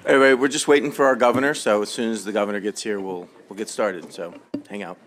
Anyway, we're just waiting for our governor, so as soon as the governor gets here, we'll get started, so hang out.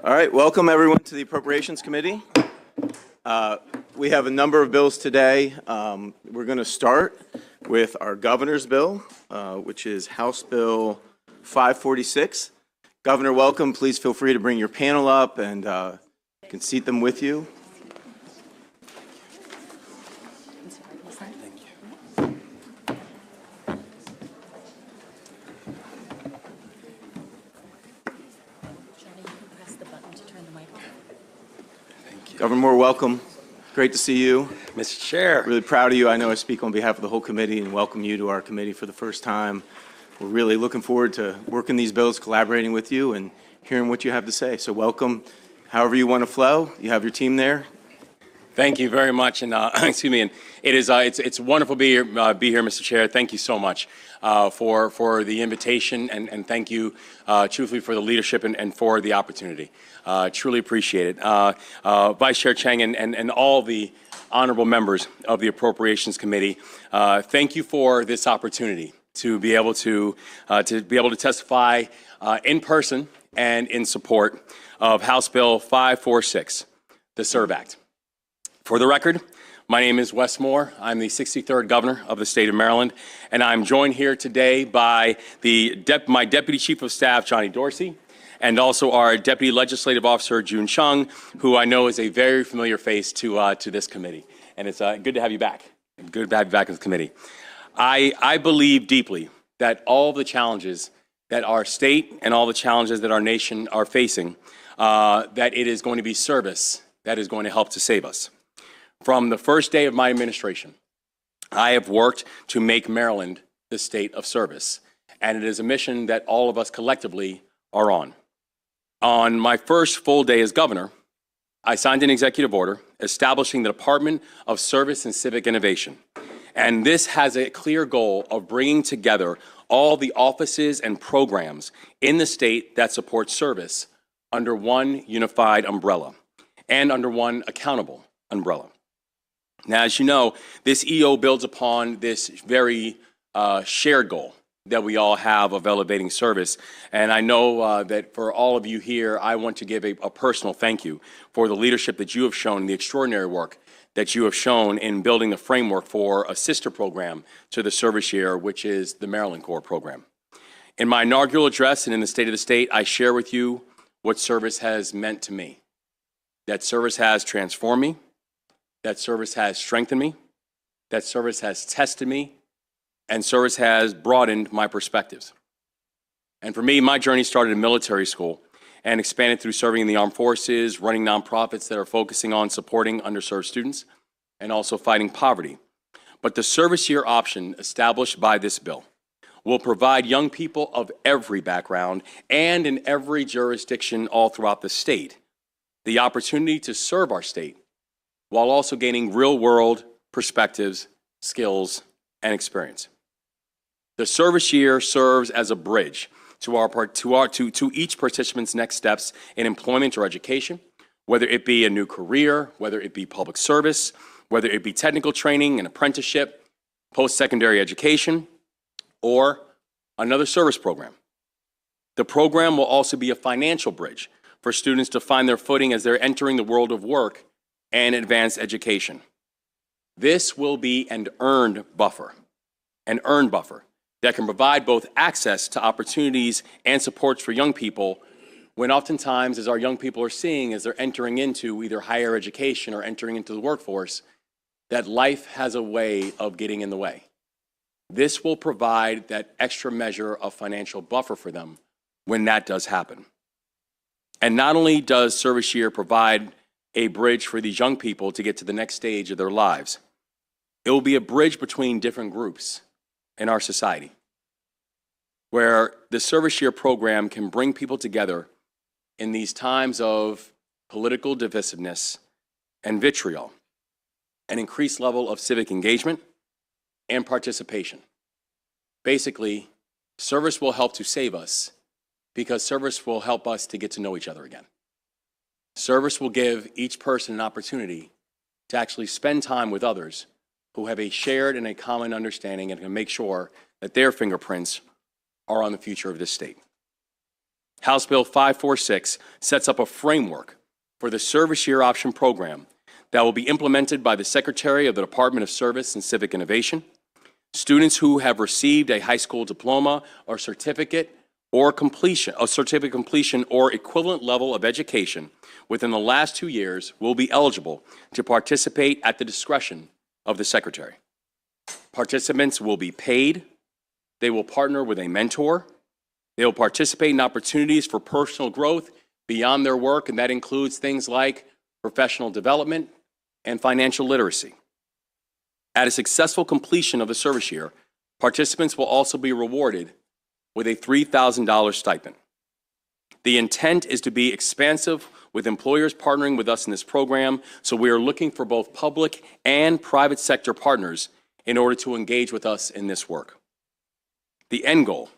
All right, welcome everyone to the Appropriations Committee. We have a number of bills today. We're going to start with our governor's bill, which is House Bill 546. Governor, welcome. Please feel free to bring your panel up and you can seat them with you. Governor Moore, welcome. Great to see you. Mr. Chair. Really proud of you. I know I speak on behalf of the whole committee and welcome you to our committee for the first time. We're really looking forward to working these bills, collaborating with you, and hearing what you have to say. So welcome. However you want to flow, you have your team there. Thank you very much, and excuse me. And it is it's wonderful to be here, Mr. Chair. Thank you so much for the invitation, and thank you truthfully for the leadership and for the opportunity. Truly appreciate it, Vice Chair Chang and all the honorable members of the Appropriations Committee. Thank you for this opportunity to be able to testify in person and in support of House Bill 546, the SERVE Act. For the record, my name is Wes Moore. I'm the 63rd governor of the state of Maryland, and I'm joined here today by my Deputy Chief of Staff, Johnny Dorsey, and also our Deputy Legislative Officer, June Chung, who I know is a very familiar face to this committee. And it's good to have you back. Good to have you back in the committee. I believe deeply that all the challenges that our state and all the challenges that our nation are facing, that it is going to be service that is going to help to save us. From the first day of my administration, I have worked to make Maryland the state of service, and it is a mission that all of us collectively are on. On my first full day as governor, I signed an executive order establishing the Department of Service and Civic Innovation, and this has a clear goal of bringing together all the offices and programs in the state that support service under one unified umbrella and under one accountable umbrella. Now, as you know, this EO builds upon this very shared goal that we all have of elevating service. And I know that for all of you here, I want to give a personal thank you for the leadership that you have shown, the extraordinary work that you have shown in building the framework for a sister program to the service year, which is the Maryland Corps program. In my inaugural address and in the State of the State, I share with you what service has meant to me. That service has transformed me. That service has strengthened me, that service has tested me, and service has broadened my perspectives. And for me, my journey started in military school and expanded through serving in the armed forces, running nonprofits that are focusing on supporting underserved students, and also fighting poverty. But the service year option established by this bill will provide young people of every background and in every jurisdiction all throughout the state the opportunity to serve our state while also gaining real-world perspectives, skills, and experience. The service year serves as a bridge to each participant's next steps in employment or education, whether it be a new career, whether it be public service, whether it be technical training, an apprenticeship, post-secondary education, or another service program. The program will also be a financial bridge for students to find their footing as they're entering the world of work and advanced education. This will be an earned buffer that can provide both access to opportunities and supports for young people when oftentimes, as our young people are seeing, as they're entering into either higher education or entering into the workforce, that life has a way of getting in the way. This will provide that extra measure of financial buffer for them when that does happen. And not only does service year provide a bridge for these young people to get to the next stage of their lives, it will be a bridge between different groups in our society, where the service year program can bring people together in these times of political divisiveness and vitriol, an increased level of civic engagement and participation. Basically, service will help to save us because service will help us to get to know each other again. Service will give each person an opportunity to actually spend time with others who have a shared and a common understanding and can make sure that their fingerprints are on the future of this state. House Bill 546 sets up a framework for the service year option program that will be implemented by the Secretary of the Department of Service and Civic Innovation. Students who have received a high school diploma or certificate completion or equivalent level of education within the last 2 years will be eligible to participate at the discretion of the Secretary. Participants will be paid. They will partner with a mentor. They will participate in opportunities for personal growth beyond their work, and that includes things like professional development and financial literacy. At a successful completion of the service year, participants will also be rewarded with a $3,000 stipend. The intent is to be expansive with employers partnering with us in this program, so we are looking for both public and private sector partners in order to engage with us in this work. The end goal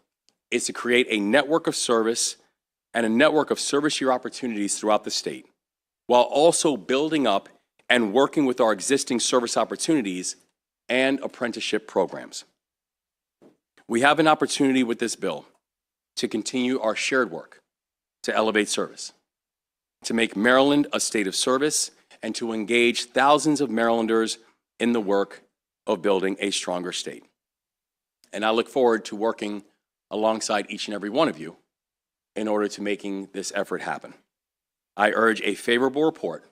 is to create a network of service and a network of service year opportunities throughout the state, while also building up and working with our existing service opportunities and apprenticeship programs. We have an opportunity with this bill to continue our shared work to elevate service, to make Maryland a state of service, and to engage thousands of Marylanders in the work of building a stronger state. And I look forward to working alongside each and every one of you in order to making this effort happen. I urge a favorable report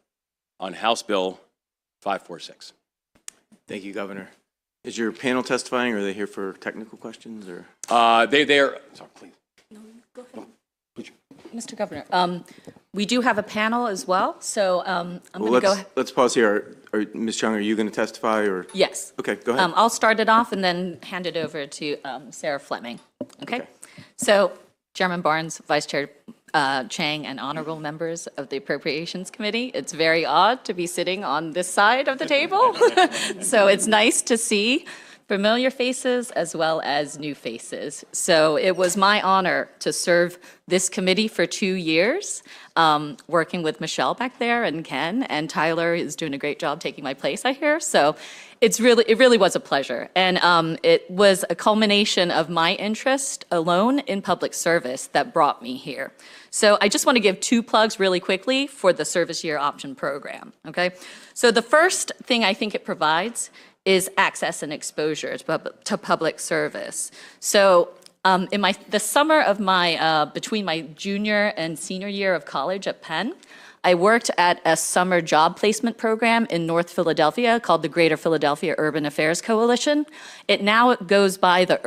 on House Bill 546. Thank you, Governor. Is your panel testifying, or are they here for technical questions, or? They're, sorry, please. No, go ahead. Mr. Governor, we do have a panel as well, so I'm going to go ahead. Let's pause here. Ms. Chung, are you going to testify, or? Yes. Okay, go ahead. I'll start it off and then hand it over to Sarah Fleming. Okay? So, Chairman Barnes, Vice Chair Chang, and honorable members of the Appropriations Committee, it's very odd to be sitting on this side of the table. So it's nice to see familiar faces as well as new faces. So it was my honor to serve this committee for 2 years, working with Michelle back there and Ken, and Tyler is doing a great job taking my place, I hear. So it really was a pleasure. And it was a culmination of my interest alone in public service that brought me here. So I just want to give 2 plugs really quickly for the service year option program, okay? So the first thing I think it provides is access and exposure to public service. So in the summer of between my junior and senior year of college at Penn, I worked at a summer job placement program in North Philadelphia called the Greater Philadelphia Urban Affairs Coalition. It now goes by the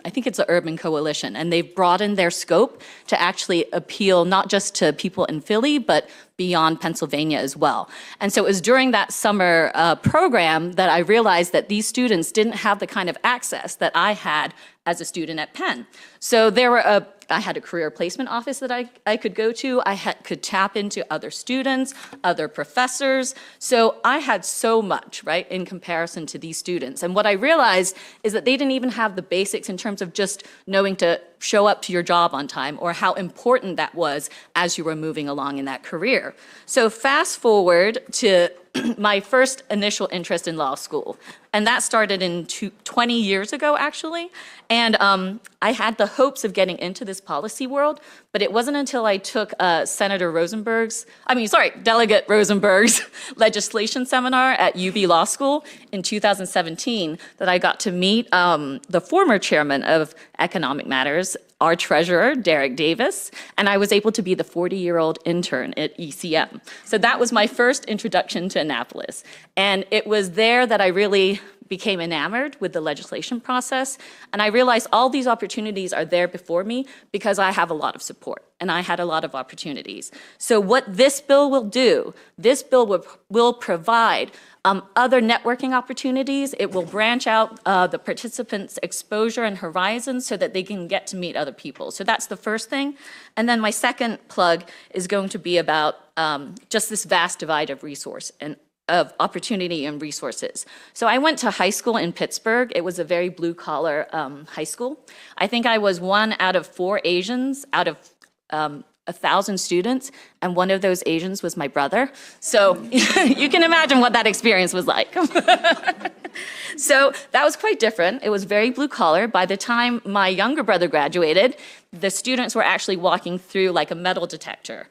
I think it's the Urban Coalition, and they've broadened their scope to actually appeal not just to people in Philly, but beyond Pennsylvania as well. And so it was during that summer program that I realized that these students didn't have the kind of access that I had as a student at Penn. So I had a career placement office that I could go to. Could tap into other students, other professors. So I had so much, right, in comparison to these students. And what I realized is that they didn't even have the basics in terms of just knowing to show up to your job on time, or how important that was as you were moving along in that career. So fast forward to my first initial interest in law school. And that started 20 years ago, actually. And I had the hopes of getting into this policy world, but it wasn't until I took Delegate Rosenberg's legislation seminar at UB Law School in 2017 that I got to meet the former chairman of Economic Matters, our treasurer, Derek Davis, and I was able to be the 40-year-old intern at ECM. So that was my first introduction to Annapolis. And it was there that I really became enamored with the legislation process. And I realized all these opportunities are there before me because I have a lot of support and I had a lot of opportunities. So what this bill will do, this bill will provide other networking opportunities. It will branch out the participants' exposure and horizons so that they can get to meet other people. So that's the first thing. And then my second plug is going to be about just this vast divide of resource and of opportunity and resources. So I went to high school in Pittsburgh. It was a very blue-collar high school. I think I was one out of 4 Asians out of 1,000 students, and one of those Asians was my brother. So you can imagine what that experience was like. So that was quite different. It was very blue collar. By the time my younger brother graduated, the students were actually walking through like a metal detector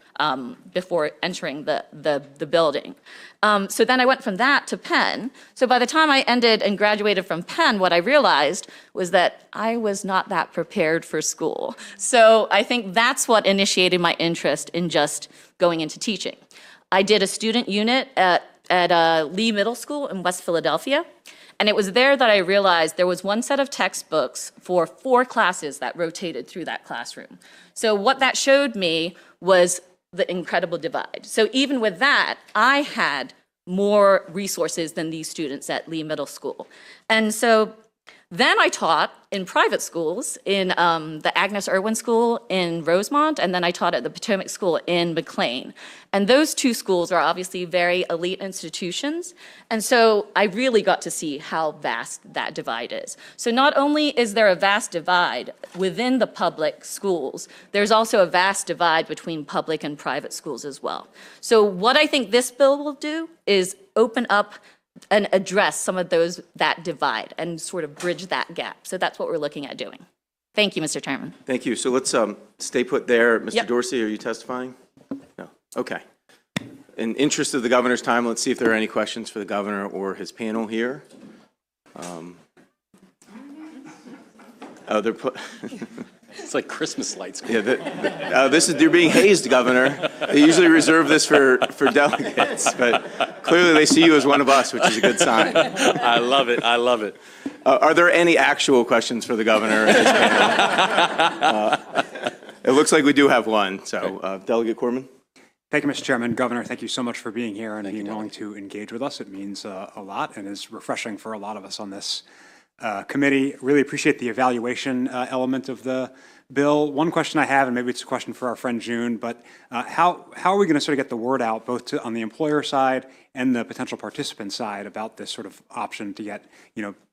before entering the building. So then I went from that to Penn. So by the time I ended and graduated from Penn, what I realized was that I was not that prepared for school. So I think that's what initiated my interest in just going into teaching. I did a student unit at Lee Middle School in West Philadelphia. And it was there that I realized there was one set of textbooks for 4 classes that rotated through that classroom. So what that showed me was the incredible divide. So even with that, I had more resources than these students at Lee Middle School. And so then I taught in private schools in the Agnes Irwin School in Rosemont, and then I taught at the Potomac School in McLean. And those 2 schools are obviously very elite institutions. And so I really got to see how vast that divide is. So not only is there a vast divide within the public schools, there's also a vast divide between public and private schools as well. So what I think this bill will do is open up and address some of that divide and sort of bridge that gap. So that's what we're looking at doing. Thank you, Mr. Chairman. Thank you. So let's stay put there. Mr. Yep. Dorsey, are you testifying? No. Okay. In interest of the governor's time, let's see if there are any questions for the governor or his panel here. It's like Christmas lights. Yeah, you're being hazed, Governor. They usually reserve this for delegates, but clearly they see you as one of us, which is a good sign. I love it. I love it. Are there any actual questions for the governor and his panel? It looks like we do have one. So, Delegate Corbin. Thank you, Mr. Chairman. Governor, thank you so much for being here and being willing to engage with us. It means a lot and is refreshing for a lot of us on this committee. Really appreciate the evaluation element of the bill. One question I have, and maybe it's a question for our friend June, but how are we going to sort of get the word out both on the employer side and the potential participant side about this sort of option to get,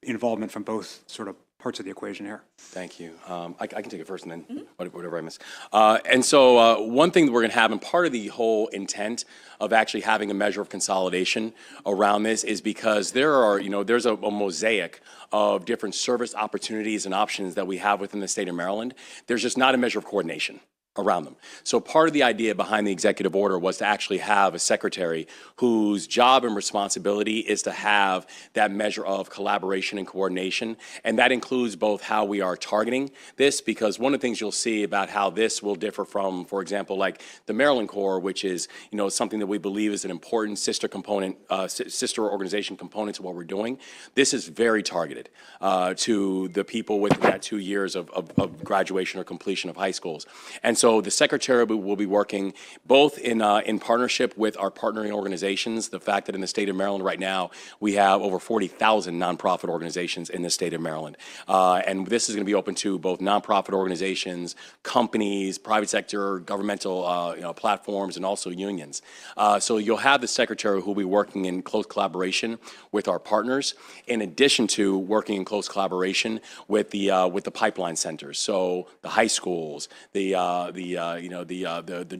involvement from both sort of parts of the equation here? Thank you. I can take it first and then whatever I miss. And so one thing that we're going to have, and part of the whole intent of actually having a measure of consolidation around this is because there's a mosaic of different service opportunities and options that we have within the state of Maryland. There's just not a measure of coordination around them. So part of the idea behind the executive order was to actually have a secretary whose job and responsibility is to have that measure of collaboration and coordination. And that includes both how we are targeting this, because one of the things you'll see about how this will differ from, for example, like the Maryland Corps, which is, something that we believe is an important sister component, sister organization component to what we're doing. This is very targeted to the people within that 2 years of graduation or completion of high schools. And so the secretary will be working both in partnership with our partnering organizations. The fact that in the state of Maryland right now, we have over 40,000 nonprofit organizations in the state of Maryland. And this is going to be open to both nonprofit organizations, companies, private sector, governmental platforms, and also unions. So you'll have the secretary who will be working in close collaboration with our partners, in addition to working in close collaboration with the pipeline centers. So the high schools, the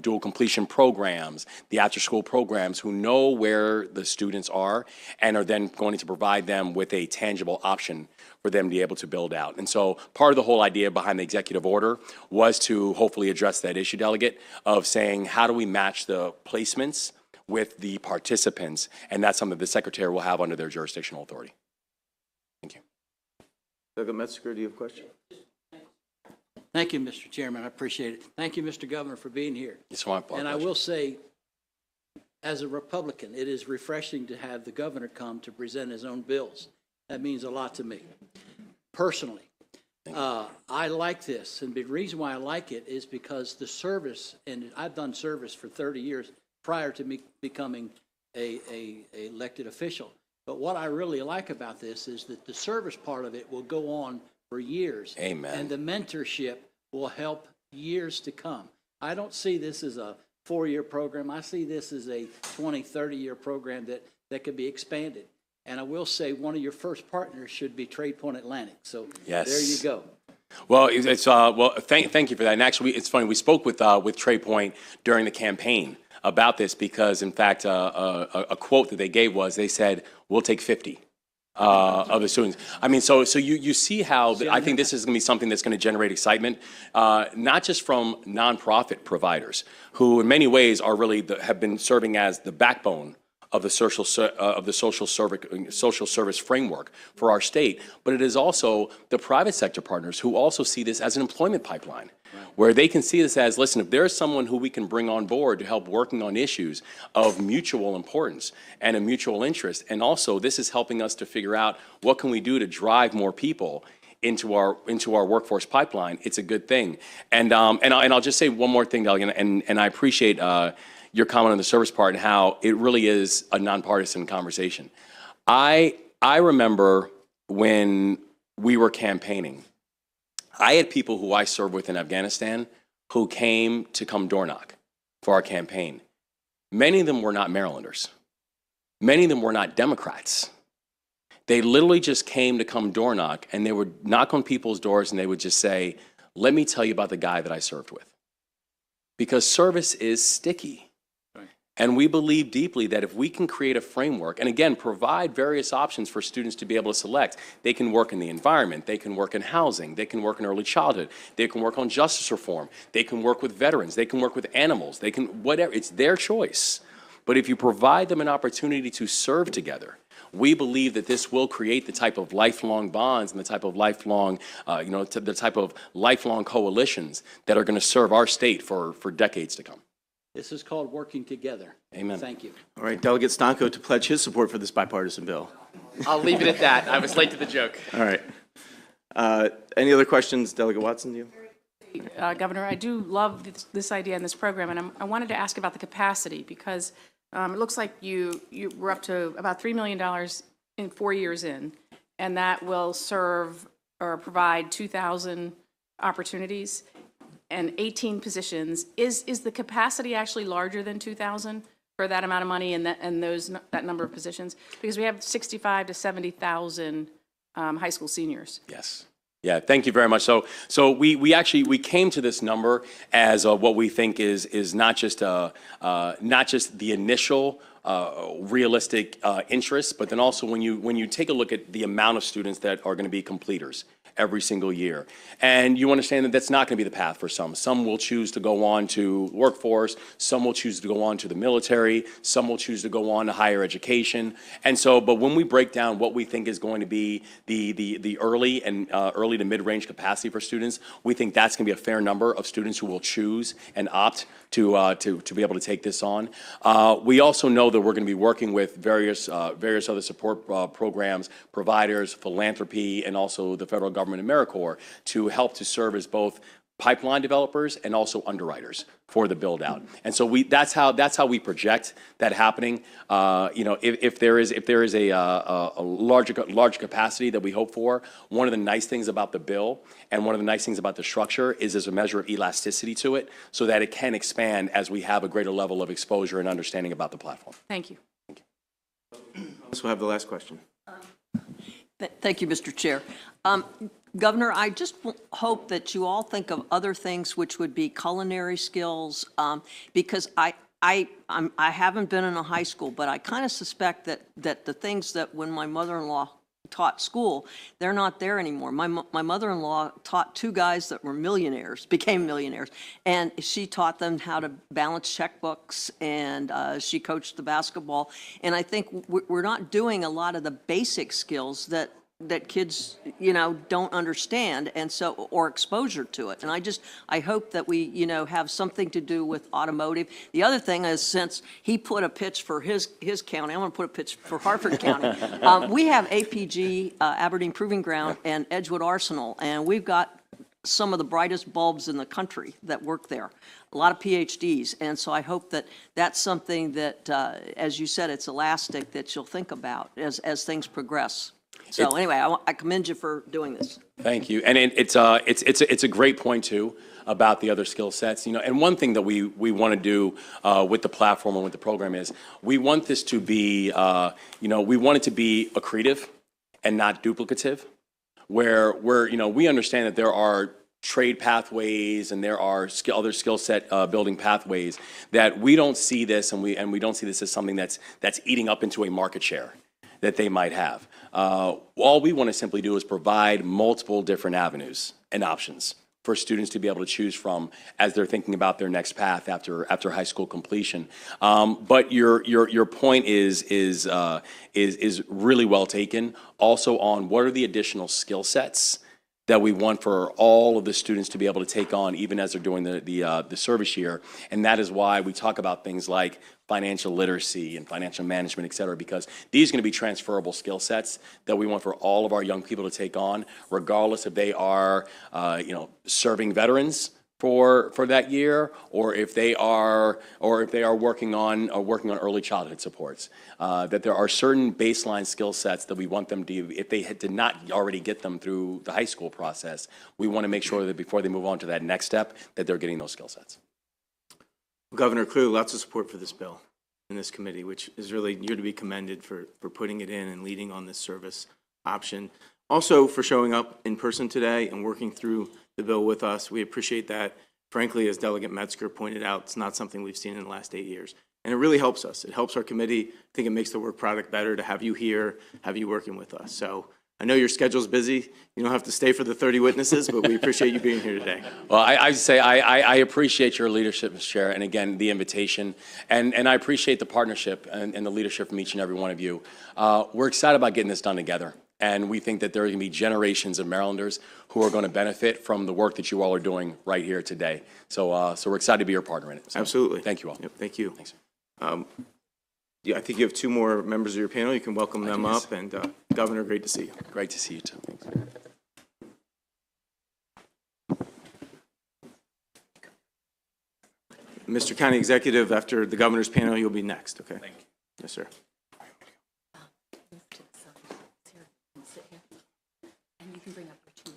dual completion programs, the after-school programs, who know where the students are and are then going to provide them with a tangible option for them to be able to build out. And so part of the whole idea behind the executive order was to hopefully address that issue, Delegate, of saying, how do we match the placements with the participants? And that's something the secretary will have under their jurisdictional authority. Thank you. Delegate Metzger, do you have a question? Thank you, Mr. Chairman. I appreciate it. Thank you, Mr. Governor, for being here. It's my pleasure. And I will say, as a Republican, it is refreshing to have the governor come to present his own bills. That means a lot to me. Personally, I like this. And the reason why I like it is because the service, and I've done service for 30 years prior to me becoming a elected official. But what I really like about this is that the service part of it will go on for years. Amen. And the mentorship will help years to come. I don't see this as a 4-year program. I see this as a 20, 30-year program that could be expanded. And I will say one of your first partners should be Trade Point Atlantic. So Yes. there you go. Well, thank you for that. And actually, it's funny, we spoke with Trade Point during the campaign about this because, in fact, a quote that they gave was, they said, we'll take 50. Of the students. I mean, so you see how I think this is going to be something that's going to generate excitement, not just from nonprofit providers, who in many ways are really have been serving as the backbone of the social service framework for our state, but it is also the private sector partners who also see this as an employment pipeline. Where they can see this as, listen, if there's someone who we can bring on board to help working on issues of mutual importance and a mutual interest, and also this is helping us to figure out what can we do to drive more people into our workforce pipeline, it's a good thing. And I'll just say one more thing, Delegate, and I appreciate your comment on the service part and how it really is a nonpartisan conversation. I remember when we were campaigning, I had people who I served with in Afghanistan who came to come door knock for our campaign. Many of them were not Marylanders. Many of them were not Democrats. They literally just came to come door knock, and they would knock on people's doors and they would just say, let me tell you about the guy that I served with. Because service is sticky. And we believe deeply that if we can create a framework, and again, provide various options for students to be able to select, they can work in the environment, they can work in housing, they can work in early childhood, they can work on justice reform, they can work with veterans, they can work with animals, they can, whatever, it's their choice. But if you provide them an opportunity to serve together, we believe that this will create the type of lifelong bonds and the type of lifelong, the type of lifelong coalitions that are going to serve our state for decades to come. This is called working together. Amen. Thank you. All right, Delegate Stanko to pledge his support for this bipartisan bill. I'll leave it at that. I was late to the joke. All right. Any other questions, Delegate Watson, do you? Governor, I do love this idea and this program, and I wanted to ask about the capacity because it looks like you were up to about $3 million in 4 years in, and that will serve or provide 2,000 opportunities and 18 positions. Is the capacity actually larger than 2,000 for that amount of money and that number of positions? Because we have 65 to 70,000 high school seniors. Yes. Yeah, thank you very much. So we came to this number as what we think is not just the initial realistic interest, but then also when you take a look at the amount of students that are going to be completers every single year. And you understand that that's not going to be the path for some. Some will choose to go on to workforce, some will choose to go on to the military, some will choose to go on to higher education. And so, but when we break down what we think is going to be the early and early to mid-range capacity for students, we think that's going to be a fair number of students who will choose and opt to be able to take this on. We also know that we're going to be working with various other support programs, providers, philanthropy, and also the federal government and AmeriCorps to help to serve as both pipeline developers and also underwriters for the build out. And so that's how we project that happening. If there is a larger capacity that we hope for, one of the nice things about the bill and one of the nice things about the structure is there's a measure of elasticity to it so that it can expand as we have a greater level of exposure and understanding about the platform. Thank you. This will have the last question. Thank you, Mr. Chair. Governor, I just hope that you all think of other things which would be culinary skills, because I haven't been in a high school, but I kind of suspect that the things that when my mother-in-law taught school, they're not there anymore. My mother-in-law taught two guys that were millionaires, became millionaires, and she taught them how to balance checkbooks, and she coached the basketball. And I think we're not doing a lot of the basic skills that kids, don't understand, and so, or exposure to it. And I hope that we, have something to do with automotive. The other thing is, since he put a pitch for his county, I want to put a pitch for Harford County. We have APG, Aberdeen Proving Ground, and Edgewood Arsenal, and we've got some of the brightest bulbs in the country that work there, a lot of PhDs. And so I hope that that's something that, as you said, it's elastic, that you'll think about as things progress. So anyway, I commend you for doing this. Thank you. And it's a great point, too, about the other skill sets. And one thing that we want to do with the platform and with the program is we want this to be, we want it to be accretive and not duplicative, where we understand that there are trade pathways and there are other skill set building pathways that we don't see this, and we don't see this as something that's eating up into a market share that they might have. All we want to simply do is provide multiple different avenues and options for students to be able to choose from as they're thinking about their next path after high school completion. But your point is really well taken. Also on what are the additional skill sets that we want for all of the students to be able to take on even as they're doing the service year. And that is why we talk about things like financial literacy and financial management, et cetera, because these are going to be transferable skill sets that we want for all of our young people to take on, regardless if they are, serving veterans for that year, or if they are working on early childhood supports. That there are certain baseline skill sets that we want them to, if they did not already get them through the high school process, we want to make sure that before they move on to that next step, that they're getting those skill sets. Governor, clearly lots of support for this bill in this committee, which is really, you're to be commended for putting it in and leading on this service option. Also for showing up in person today and working through the bill with us. We appreciate that. Frankly, as Delegate Metzger pointed out, it's not something we've seen in the last 8 years. And it really helps us. It helps our committee. I think it makes the work product better to have you here, have you working with us. So I know your schedule's busy. You don't have to stay for the 30 witnesses, but we appreciate you being here today. Well, I say I appreciate your leadership, Mr. Chair, and again, the invitation. And I appreciate the partnership and the leadership from each and every one of you. We're excited about getting this done together. And we think that there are going to be generations of Marylanders who are going to benefit from the work that you all are doing right here today. So we're excited to be your partner in it. So, absolutely. Thank you all. Yep, thank you. Thanks. Yeah, I think you have two more members of your panel. You can welcome them up. And Governor, great to see you. Great to see you too. Thanks. Mr. County Executive, after the governor's panel, you'll be next, okay? Thank you. Yes, sir. And you can bring up your two.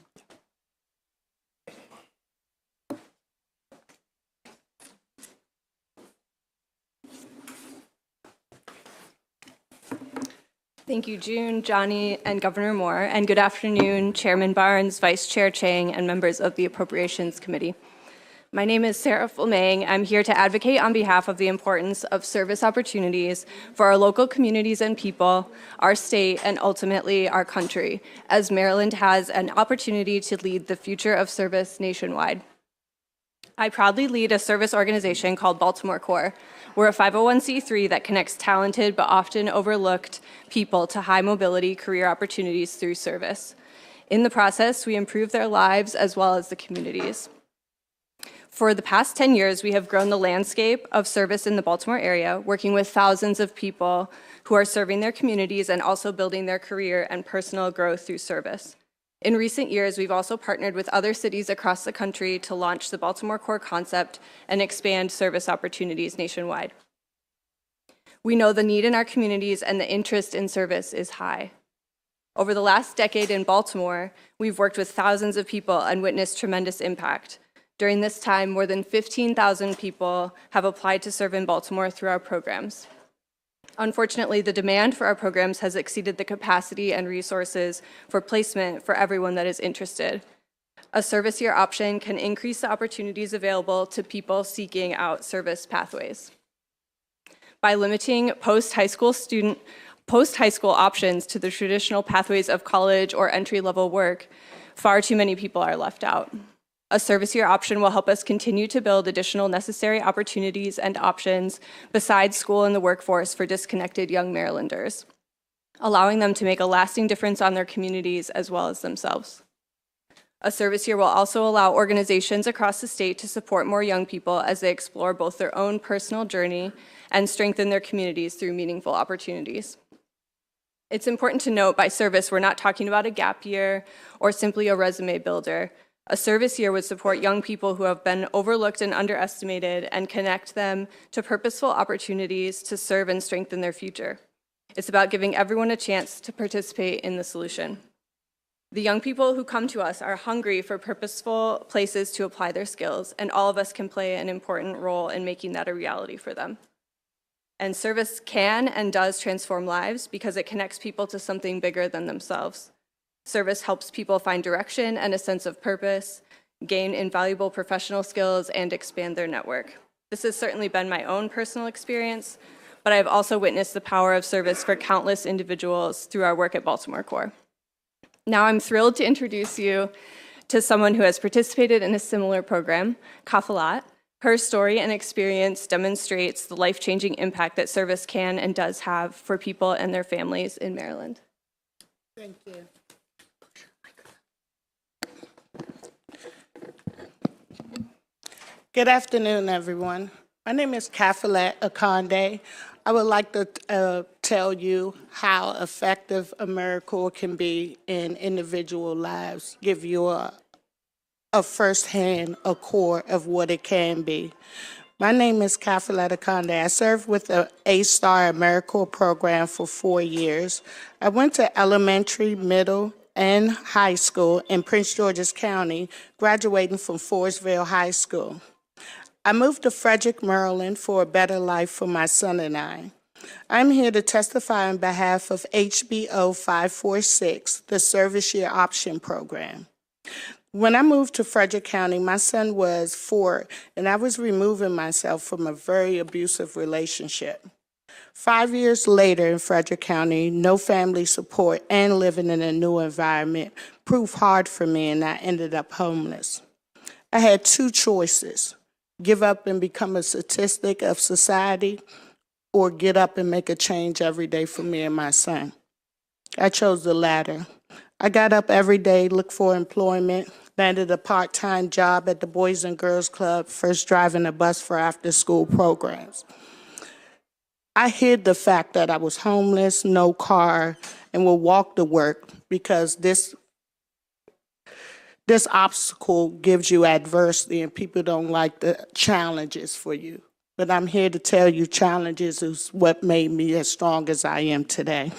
Thank you, June, Johnny, and Governor Moore, and good afternoon, Chairman Barnes, Vice Chair Chang, and members of the Appropriations Committee. My name is Sarah Fleming. I'm here to advocate on behalf of the importance of service opportunities for our local communities and people, our state, and ultimately our country, as Maryland has an opportunity to lead the future of service nationwide. I proudly lead a service organization called Baltimore Corps. We're a 501c3 that connects talented but often overlooked people to high mobility career opportunities through service. In the process, we improve their lives as well as the communities. For the past 10 years, we have grown the landscape of service in the Baltimore area, working with thousands of people who are serving their communities and also building their career and personal growth through service. In recent years, we've also partnered with other cities across the country to launch the Baltimore Core concept and expand service opportunities nationwide. We know the need in our communities and the interest in service is high. Over the last decade in Baltimore, we've worked with thousands of people and witnessed tremendous impact. During this time, more than 15,000 people have applied to serve in Baltimore through our programs. Unfortunately, the demand for our programs has exceeded the capacity and resources for placement for everyone that is interested. A service year option can increase the opportunities available to people seeking out service pathways. By limiting post-high school options to the traditional pathways of college or entry-level work, far too many people are left out. A service year option will help us continue to build additional necessary opportunities and options besides school and the workforce for disconnected young Marylanders, allowing them to make a lasting difference on their communities as well as themselves. A service year will also allow organizations across the state to support more young people as they explore both their own personal journey and strengthen their communities through meaningful opportunities. It's important to note by service, we're not talking about a gap year or simply a resume builder. A service year would support young people who have been overlooked and underestimated and connect them to purposeful opportunities to serve and strengthen their future. It's about giving everyone a chance to participate in the solution. The young people who come to us are hungry for purposeful places to apply their skills, and all of us can play an important role in making that a reality for them. And service can and does transform lives because it connects people to something bigger than themselves. Service helps people find direction and a sense of purpose, gain invaluable professional skills, and expand their network. This has certainly been my own personal experience, but I've also witnessed the power of service for countless individuals through our work at Baltimore Core. Now I'm thrilled to introduce you to someone who has participated in a similar program, Kafalat. Her story and experience demonstrates the life-changing impact that service can and does have for people and their families in Maryland. Thank you. Good afternoon, everyone. My name is Kafalat Akande. I would like to tell you how effective AmeriCorps can be in individual lives, give you a firsthand core of what it can be. My name is Kafalat Akande. I served with the HStar AmeriCorps program for 4 years. I went to elementary, middle, and high school in Prince George's County, graduating from Forestville High School. I moved to Frederick, Maryland for a better life for my son and I. I'm here to testify on behalf of HB 546, the Service Year Option Program. When I moved to Frederick County, my son was 4, and I was removing myself from a very abusive relationship. 5 years later in Frederick County, no family support and living in a new environment proved hard for me, and I ended up homeless. I had 2 choices: give up and become a statistic of society, or get up and make a change every day for me and my son. I chose the latter. I got up every day, looked for employment, landed a part-time job at the Boys and Girls Club, first driving a bus for after-school programs. I hid the fact that I was homeless, no car, and would walk to work because this obstacle gives you adversity and people don't like the challenges for you. But I'm here to tell you challenges is what made me as strong as I am today.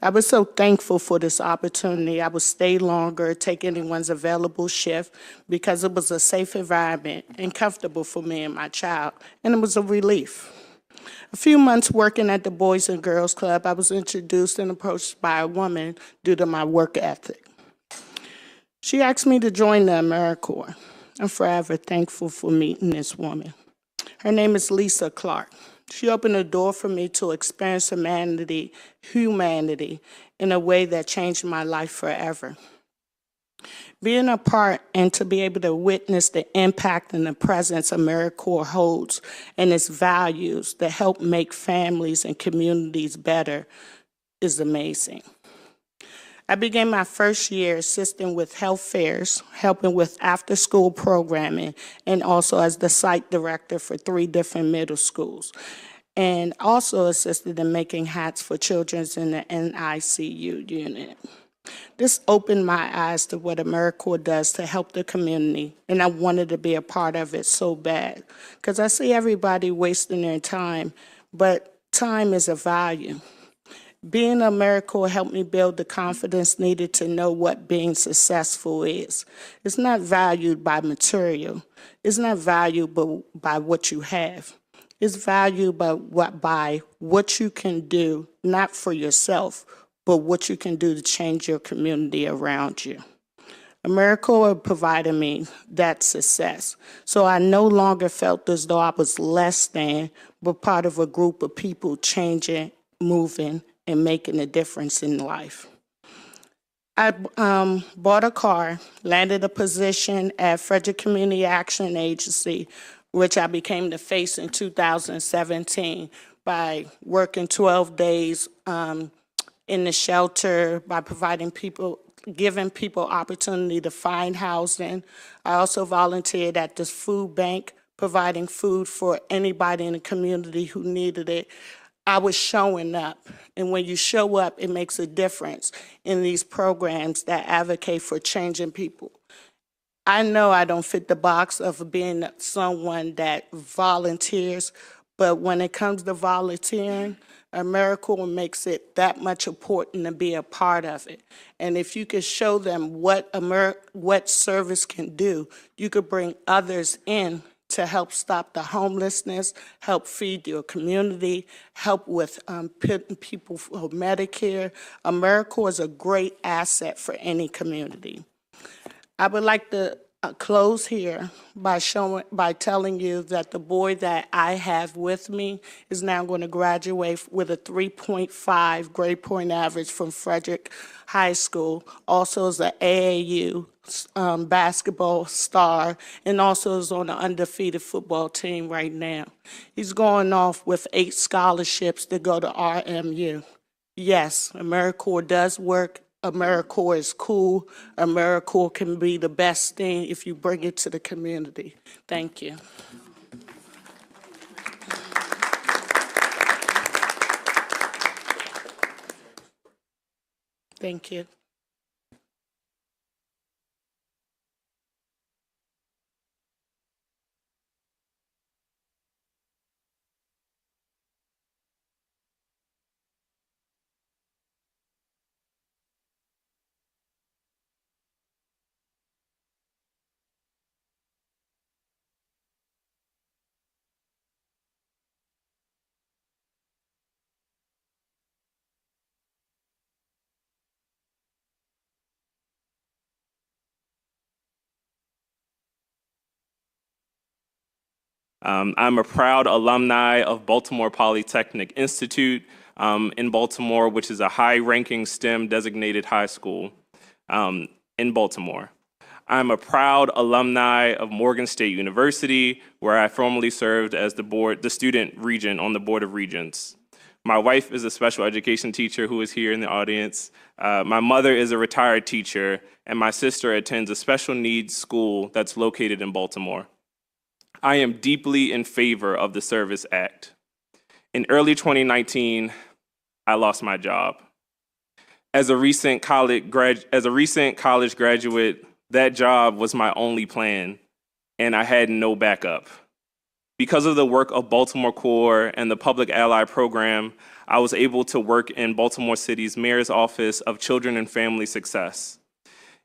I was so thankful for this opportunity. I would stay longer, take anyone's available shift because it was a safe environment and comfortable for me and my child, and it was a relief. A few months working at the Boys and Girls Club, I was introduced and approached by a woman due to my work ethic. She asked me to join the AmeriCorps. I'm forever thankful for meeting this woman. Her name is Lisa Clark. She opened the door for me to experience humanity in a way that changed my life forever. Being a part and to be able to witness the impact and the presence AmeriCorps holds and its values that help make families and communities better is amazing. I began my first year assisting with health fairs, helping with after-school programming, and also as the site director for 3 different middle schools, and also assisted in making hats for children in the NICU unit. This opened my eyes to what AmeriCorps does to help the community, and I wanted to be a part of it so bad, because I see everybody wasting their time, but time is a value. Being AmeriCorps helped me build the confidence needed to know what being successful is. It's not valued by material. It's not valued by what you have. It's valued by what you can do, not for yourself, but what you can do to change your community around you. AmeriCorps provided me that success, so I no longer felt as though I was less than, but part of a group of people changing, moving, and making a difference in life. I bought a car, landed a position at Frederick Community Action Agency, which I became the face in 2017 by working 12 days in the shelter, by giving people opportunity to find housing. I also volunteered at this food bank, providing food for anybody in the community who needed it. I was showing up, and when you show up, it makes a difference in these programs that advocate for changing people. I know I don't fit the box of being someone that volunteers, but when it comes to volunteering, AmeriCorps makes it that much important to be a part of it. And if you could show them what service can do, you could bring others in to help stop the homelessness, help feed your community, help with putting people for Medicare. AmeriCorps is a great asset for any community. I would like to close here by telling you that the boy that I have with me is now going to graduate with a 3.5 grade point average from Frederick High School, also is an AAU basketball star, and also is on the undefeated football team right now. He's going off with 8 scholarships to go to RMU. Yes, AmeriCorps does work. AmeriCorps is cool. AmeriCorps can be the best thing if you bring it to the community. Thank you. Thank you. I'm a proud alumni of Baltimore Polytechnic Institute in Baltimore, which is a high-ranking STEM designated high school in Baltimore. I'm a proud alumni of Morgan State University, where I formerly served as the student regent on the Board of Regents. My wife is a special education teacher who is here in the audience. My mother is a retired teacher, and my sister attends a special needs school that's located in Baltimore. I am deeply in favor of the Service Act. In early 2019, I lost my job. As a recent college graduate, that job was my only plan, and I had no backup. Because of the work of Baltimore Corps and the Public Ally Program, I was able to work in Baltimore City's Mayor's Office of Children and Family Success.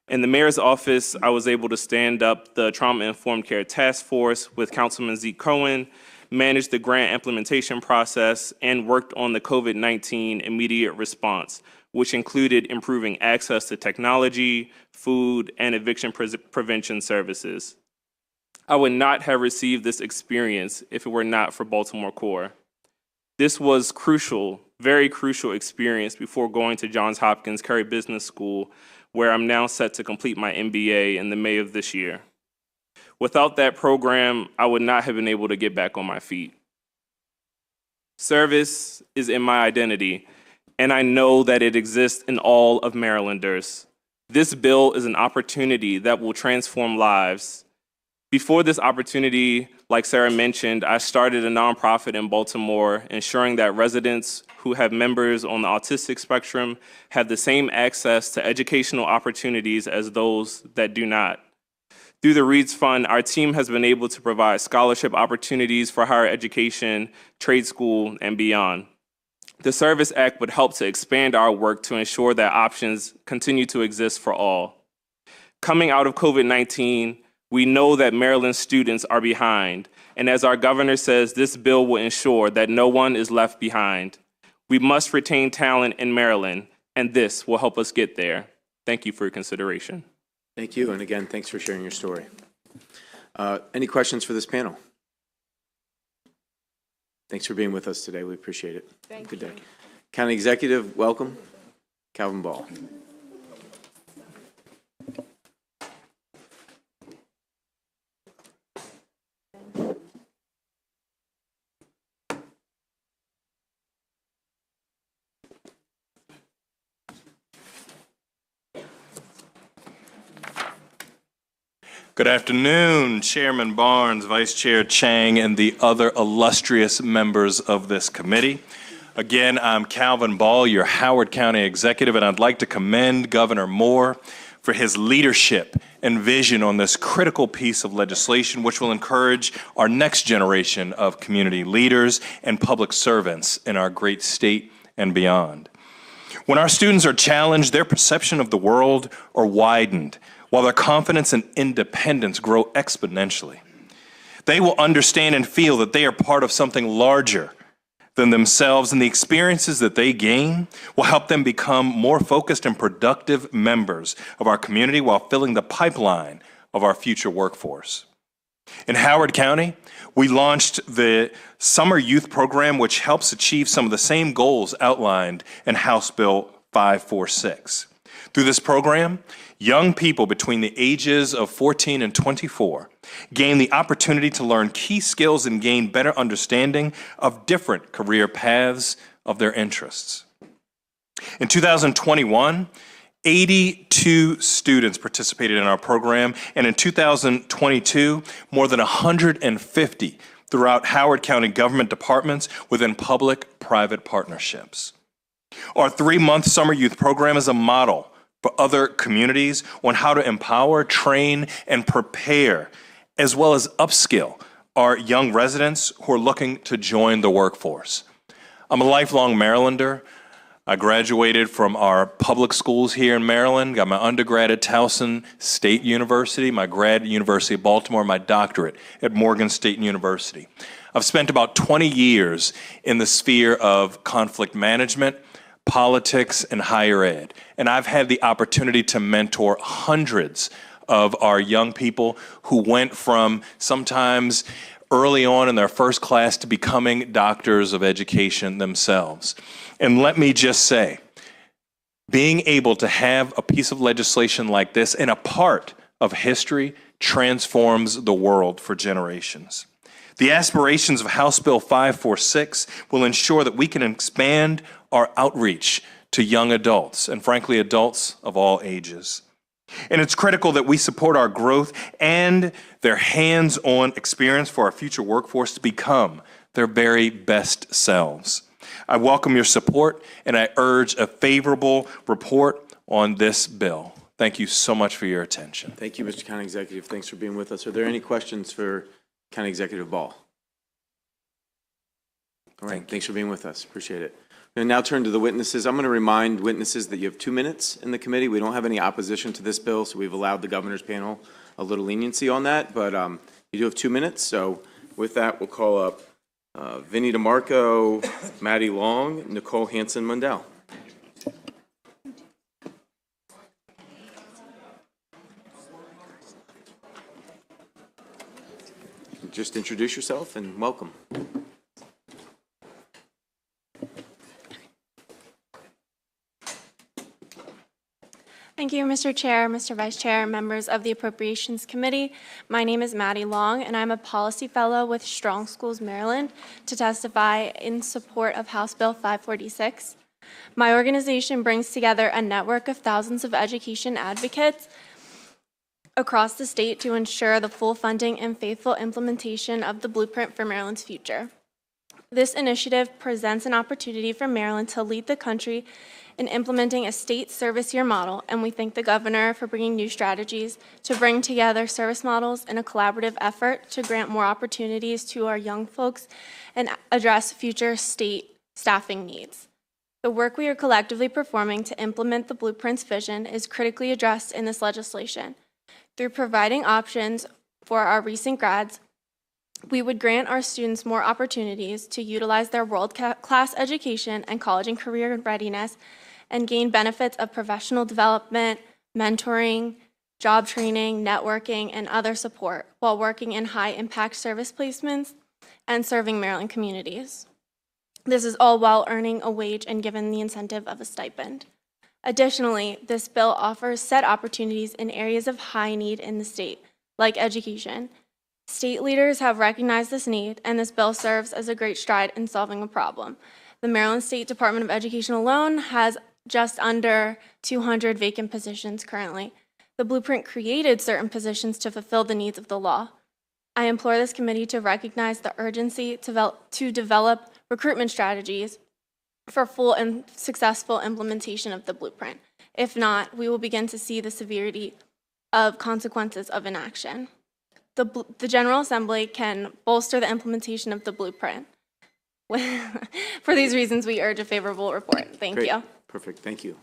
In the Mayor's Office, I was able to stand up the Trauma-Informed Care Task Force with Councilman Zeke Cohen, managed the grant implementation process, and worked on the COVID-19 immediate response, which included improving access to technology, food, and eviction prevention services. I would not have received this experience if it were not for Baltimore Core. This was crucial, very crucial experience before going to Johns Hopkins Curry Business School, where I'm now set to complete my MBA in the May of this year. Without that program, I would not have been able to get back on my feet. Service is in my identity, and I know that it exists in all of Marylanders. This bill is an opportunity that will transform lives. Before this opportunity, like Sarah mentioned, I started a nonprofit in Baltimore, ensuring that residents who have members on the autistic spectrum have the same access to educational opportunities as those that do not. Through the Reeds Fund, our team has been able to provide scholarship opportunities for higher education, trade school, and beyond. The Service Act would help to expand our work to ensure that options continue to exist for all. Coming out of COVID-19, we know that Maryland students are behind, and as our governor says, this bill will ensure that no one is left behind. We must retain talent in Maryland, and this will help us get there. Thank you for your consideration. Thank you, and again, thanks for sharing your story. Any questions for this panel? Thanks for being with us today. We appreciate it. Good day. County Executive, welcome. Calvin Ball. Good afternoon, Chairman Barnes, Vice Chair Chang, and the other illustrious members of this committee. Again, I'm Calvin Ball, your Howard County Executive, and I'd like to commend Governor Moore for his leadership and vision on this critical piece of legislation, which will encourage our next generation of community leaders and public servants in our great state and beyond. When our students are challenged, their perception of the world are widened, while their confidence and independence grow exponentially. They will understand and feel that they are part of something larger than themselves, and the experiences that they gain will help them become more focused and productive members of our community while filling the pipeline of our future workforce. In Howard County, we launched the Summer Youth Program, which helps achieve some of the same goals outlined in House Bill 546. Through this program, young people between the ages of 14 and 24 gain the opportunity to learn key skills and gain better understanding of different career paths of their interests. In 2021, 82 students participated in our program, and in 2022, more than 150 throughout Howard County government departments within public-private partnerships. Our 3-month summer youth program is a model for other communities on how to empower, train, and prepare, as well as upskill our young residents who are looking to join the workforce. I'm a lifelong Marylander. I graduated from our public schools here in Maryland, got my undergrad at Towson State University, my grad at University of Baltimore, my doctorate at Morgan State University. I've spent about 20 years in the sphere of conflict management, politics, and higher ed. And I've had the opportunity to mentor hundreds of our young people who went from sometimes early on in their first class to becoming doctors of education themselves. And let me just say, being able to have a piece of legislation like this and a part of history transforms the world for generations. The aspirations of House Bill 546 will ensure that we can expand our outreach to young adults, and frankly, adults of all ages. And it's critical that we support our growth and their hands-on experience for our future workforce to become their very best selves. I welcome your support, and I urge a favorable report on this bill. Thank you so much for your attention. Thank you, Mr. County Executive. Thanks for being with us. Are there any questions for County Executive Ball? All right, thanks for being with us. Appreciate it. I'm going to now turn to the witnesses. I'm going to remind witnesses that you have 2 minutes in the committee. We don't have any opposition to this bill, so we've allowed the governor's panel a little leniency on that, but you do have 2 minutes. So with that, we'll call up Vinnie DeMarco, Maddie Long, Nicole Hanson-Mundell. just introduce yourself and welcome. Thank you, Mr. Chair, Mr. Vice Chair, members of the Appropriations Committee. My name is Maddie Long, and I'm a policy fellow with Strong Schools Maryland to testify in support of House Bill 546. My organization brings together a network of thousands of education advocates across the state to ensure the full funding and faithful implementation of the blueprint for Maryland's future. This initiative presents an opportunity for Maryland to lead the country in implementing a state service year model, and we thank the governor for bringing new strategies to bring together service models in a collaborative effort to grant more opportunities to our young folks and address future state staffing needs. The work we are collectively performing to implement the blueprint's vision is critically addressed in this legislation. Through providing options for our recent grads, we would grant our students more opportunities to utilize their world-class education and college and career readiness and gain benefits of professional development, mentoring, job training, networking, and other support while working in high-impact service placements and serving Maryland communities. This is all while earning a wage and given the incentive of a stipend. Additionally, this bill offers set opportunities in areas of high need in the state, like education. State leaders have recognized this need, and this bill serves as a great stride in solving a problem. The Maryland State Department of Education alone has just under 200 vacant positions currently. The blueprint created certain positions to fulfill the needs of the law. I implore this committee to recognize the urgency to develop recruitment strategies for full and successful implementation of the blueprint. If not, we will begin to see the severity of consequences of inaction. The General Assembly can bolster the implementation of the blueprint. For these reasons, we urge a favorable report. Thank you. Perfect. Thank you.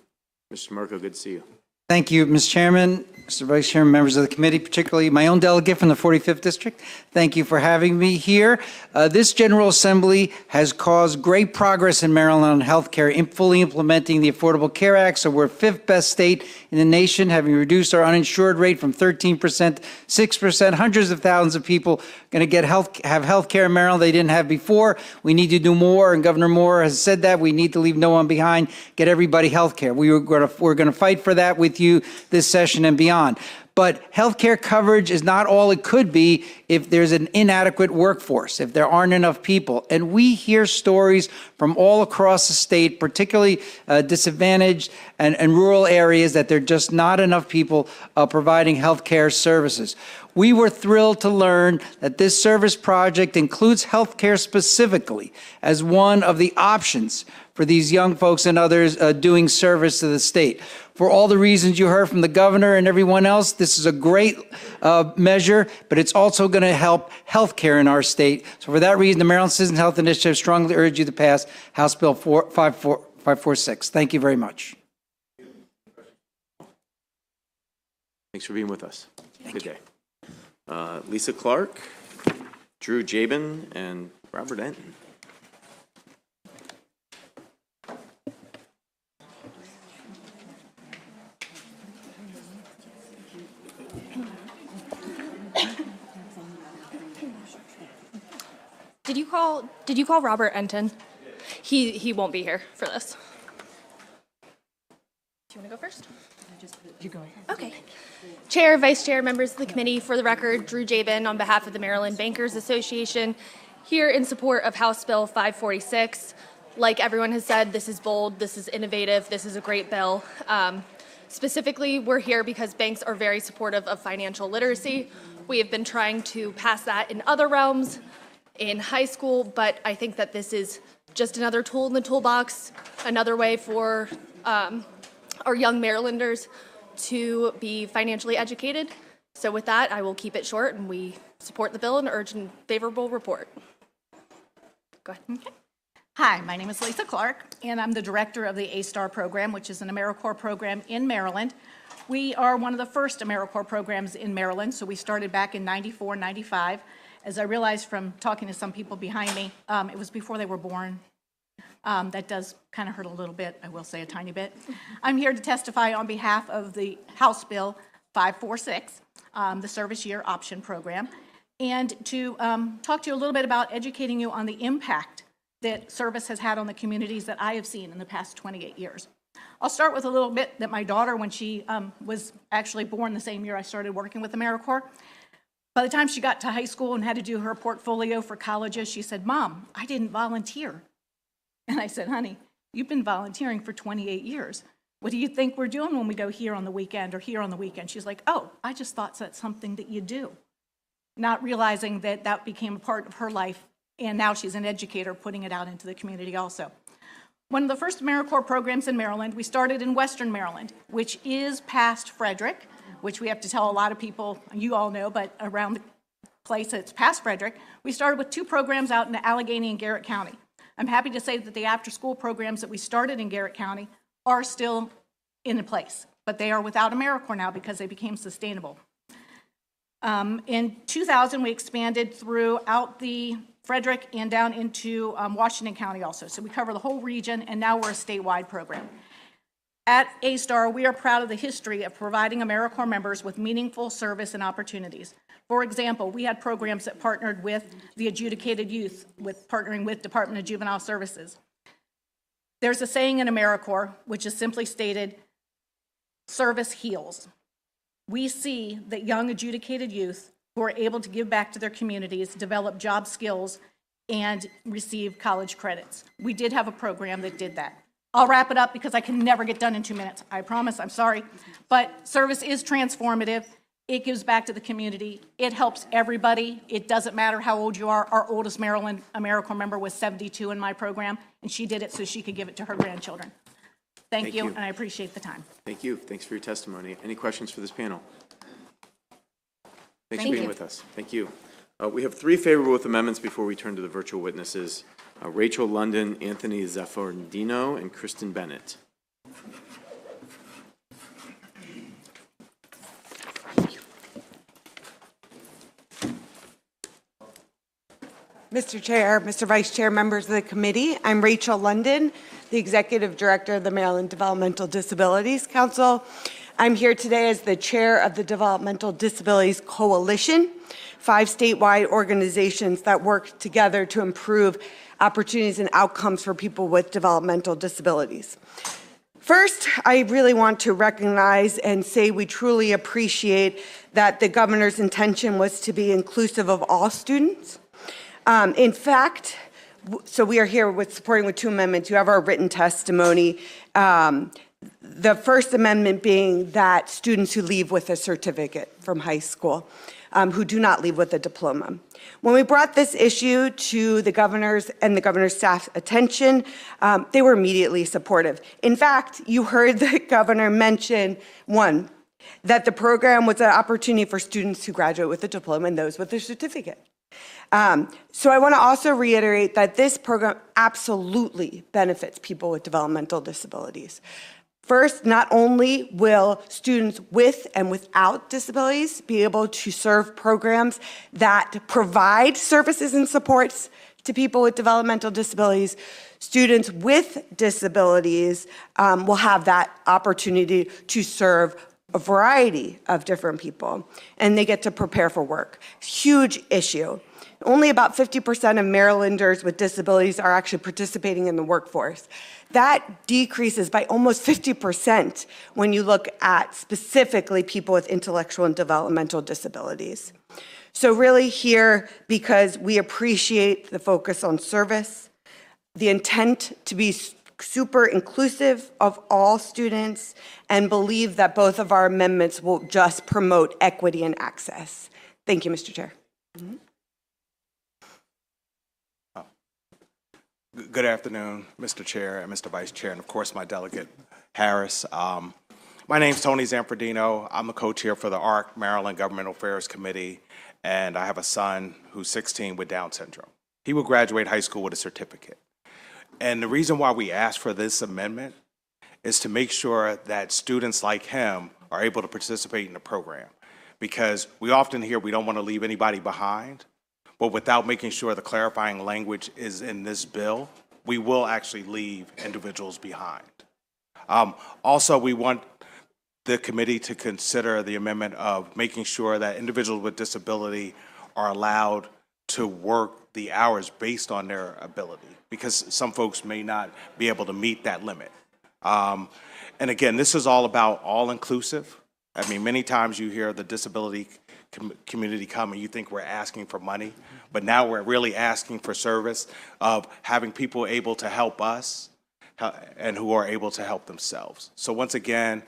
Mr. Merko, good to see you. Thank you, Mr. Chairman, Mr. Vice Chairman, members of the committee, particularly my own delegate from the 45th District. Thank you for having me here. This General Assembly has caused great progress in Maryland on health care, fully implementing the Affordable Care Act, so we're fifth best state in the nation, having reduced our uninsured rate from 13% to 6%. Hundreds of thousands of people going to have health care in Maryland they didn't have before. We need to do more, and Governor Moore has said that. We need to leave no one behind, get everybody health care. We're going to fight for that with you this session and beyond. But healthcare coverage is not all it could be if there's an inadequate workforce, if there aren't enough people. And we hear stories from all across the state, particularly disadvantaged and rural areas, that there are just not enough people providing healthcare services. We were thrilled to learn that this service project includes healthcare specifically as one of the options for these young folks and others doing service to the state. For all the reasons you heard from the governor and everyone else, this is a great measure, but it's also going to help healthcare in our state. So for that reason, the Maryland Citizens Health Initiative strongly urges you to pass House Bill 546. Thank you very much. Thanks for being with us. Good day. Lisa Clark, Drew Jabin, and Robert Enton. Did you call Robert Enton? He won't be here for this. Do you want to go first? You go ahead. Okay. Chair, Vice Chair, members of the committee, for the record, Drew Jabin on behalf of the Maryland Bankers Association, here in support of House Bill 546. Like everyone has said, this is bold, this is innovative, this is a great bill. Specifically, we're here because banks are very supportive of financial literacy. We have been trying to pass that in other realms, in high school, but I think that this is just another tool in the toolbox, another way for our young Marylanders to be financially educated. So with that, I will keep it short, and we support the bill and urge a favorable report. Go ahead. Okay. Hi, my name is Lisa Clark, and I'm the director of the HStar program, which is an AmeriCorps program in Maryland. We are one of the first AmeriCorps programs in Maryland, so we started back in 94, 95. As I realized from talking to some people behind me, it was before they were born. That does kind of hurt a little bit, I will say a tiny bit. I'm here to testify on behalf of the House Bill 546, the Service Year Option Program. and to talk to you a little bit about educating you on the impact that service has had on the communities that I have seen in the past 28 years. I'll start with a little bit that my daughter, when she was actually born the same year I started working with AmeriCorps, by the time she got to high school and had to do her portfolio for colleges, she said, "Mom, I didn't volunteer." And I said, "Honey, you've been volunteering for 28 years. What do you think we're doing when we go here on the weekend or here on the weekend?" She's like, "Oh, I just thought that's something that you do." Not realizing that that became a part of her life, and now she's an educator putting it out into the community also. One of the first AmeriCorps programs in Maryland, we started in Western Maryland, which is past Frederick, which we have to tell a lot of people, you all know, but around the place it's past Frederick. We started with 2 programs out in Allegheny and Garrett County. I'm happy to say that the after-school programs that we started in Garrett County are still in place, but they are without AmeriCorps now because they became sustainable. In 2000, we expanded throughout the Frederick and down into Washington County also. So we cover the whole region, and now we're a statewide program. At HStar, we are proud of the history of providing AmeriCorps members with meaningful service and opportunities. For example, we had programs that partnered with the adjudicated youth, partnering with Department of Juvenile Services. There's a saying in AmeriCorps, which is simply stated, "Service heals." We see that young adjudicated youth who are able to give back to their communities, develop job skills, and receive college credits. We did have a program that did that. I'll wrap it up because I can never get done in 2 minutes. I promise, I'm sorry. But service is transformative. It gives back to the community. It helps everybody. It doesn't matter how old you are. Our oldest Maryland AmeriCorps member was 72 in my program, and she did it so she could give it to her grandchildren. Thank you, and I appreciate the time. Thank you. Thanks for your testimony. Any questions for this panel? Thanks Thank for being you. with us. Thank you. We have 3 favorable with amendments before we turn to the virtual witnesses. Rachel London, Anthony Zamfredo, and Kristen Bennett. Mr. Chair, Mr. Vice Chair, members of the committee, I'm Rachel London, the Executive Director of the Maryland Developmental Disabilities Council. I'm here today as the chair of the Developmental Disabilities Coalition, 5 statewide organizations that work together to improve opportunities and outcomes for people with developmental disabilities. First, I really want to recognize and say we truly appreciate that the governor's intention was to be inclusive of all students. In fact, so we are here supporting with 2 amendments. You have our written testimony. The first amendment being that students who leave with a certificate from high school, who do not leave with a diploma. When we brought this issue to the governor's and the governor's staff's attention, they were immediately supportive. In fact, you heard the governor mention, 1, that the program was an opportunity for students who graduate with a diploma and those with a certificate. So I want to also reiterate that this program absolutely benefits people with developmental disabilities. First, not only will students with and without disabilities be able to serve programs that provide services and supports to people with developmental disabilities, students with disabilities will have that opportunity to serve a variety of different people, and they get to prepare for work. Huge issue. Only about 50% of Marylanders with disabilities are actually participating in the workforce. That decreases by almost 50% when you look at specifically people with intellectual and developmental disabilities. So really here, because we appreciate the focus on service, the intent to be super inclusive of all students, and believe that both of our amendments will just promote equity and access. Thank you, Mr. Chair. Good afternoon, Mr. Chair and Mr. Vice Chair, and of course my delegate Harris. My name's Tony Zamfredo. I'm the co-chair for the ARC, Maryland Governmental Affairs Committee, and I have a son who's 16 with Down syndrome. He will graduate high school with a certificate. And the reason why we asked for this amendment is to make sure that students like him are able to participate in the program. Because we often hear we don't want to leave anybody behind, but without making sure the clarifying language is in this bill, we will actually leave individuals behind. Also, we want the committee to consider the amendment of making sure that individuals with disability are allowed to work the hours based on their ability, because some folks may not be able to meet that limit. And again, this is all about all-inclusive. I mean, many times you hear the disability community come and you think we're asking for money, but now we're really asking for service of having people able to help us and who are able to help themselves. So once again,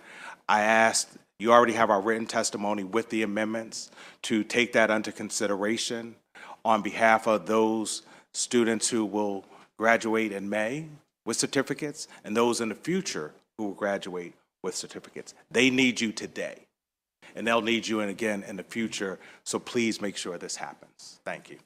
I asked, you already have our written testimony with the amendments, to take that under consideration on behalf of those students who will graduate in May with certificates and those in the future who will graduate with certificates. They need you today, and they'll need you again in the future, so please make sure this happens. Thank you.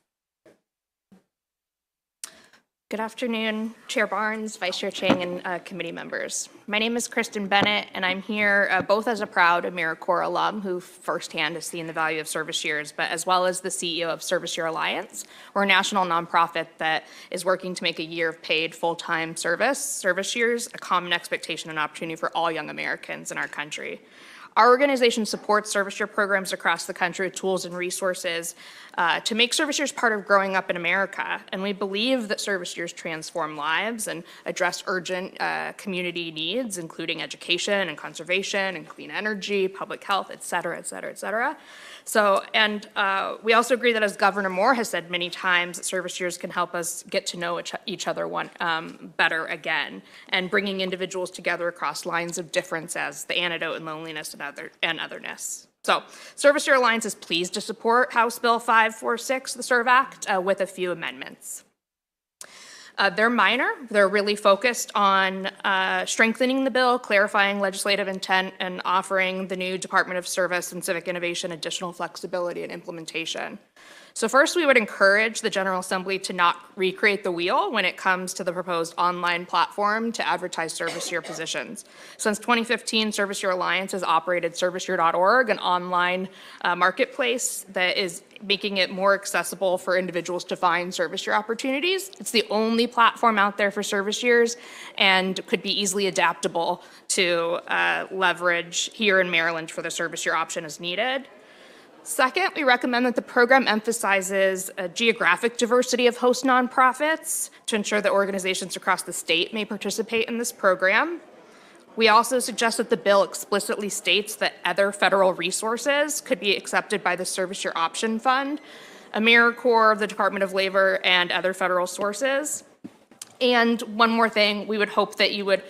Good afternoon, Chair Barnes, Vice Chair Chang, and committee members. My name is Kristen Bennett, and I'm here both as a proud AmeriCorps alum who firsthand has seen the value of service years, but as well as the CEO of Service Year Alliance. We're a national nonprofit that is working to make a year of paid full-time service years a common expectation and opportunity for all young Americans in our country. Our organization supports service year programs across the country with tools and resources to make service years part of growing up in America. And we believe that service years transform lives and address urgent community needs, including education and conservation and clean energy, public health, et cetera, et cetera, et cetera. So, and we also agree that, as Governor Moore has said many times, that service years can help us get to know each other better again, and bringing individuals together across lines of difference as the antidote in loneliness and otherness. So, Service Year Alliance is pleased to support House Bill 546, the SERV Act, with a few amendments. They're minor. They're really focused on strengthening the bill, clarifying legislative intent, and offering the new Department of Service and Civic Innovation additional flexibility and implementation. So first, we would encourage the General Assembly to not recreate the wheel when it comes to the proposed online platform to advertise service year positions. Since 2015, Service Year Alliance has operated serviceyear.org, an online marketplace that is making it more accessible for individuals to find service year opportunities. It's the only platform out there for service years and could be easily adaptable to leverage here in Maryland for the service year option as needed. Second, we recommend that the program emphasizes a geographic diversity of host nonprofits to ensure that organizations across the state may participate in this program. We also suggest that the bill explicitly states that other federal resources could be accepted by the Service Year Option Fund, AmeriCorps, the Department of Labor, and other federal sources. And one more thing, we would hope that you would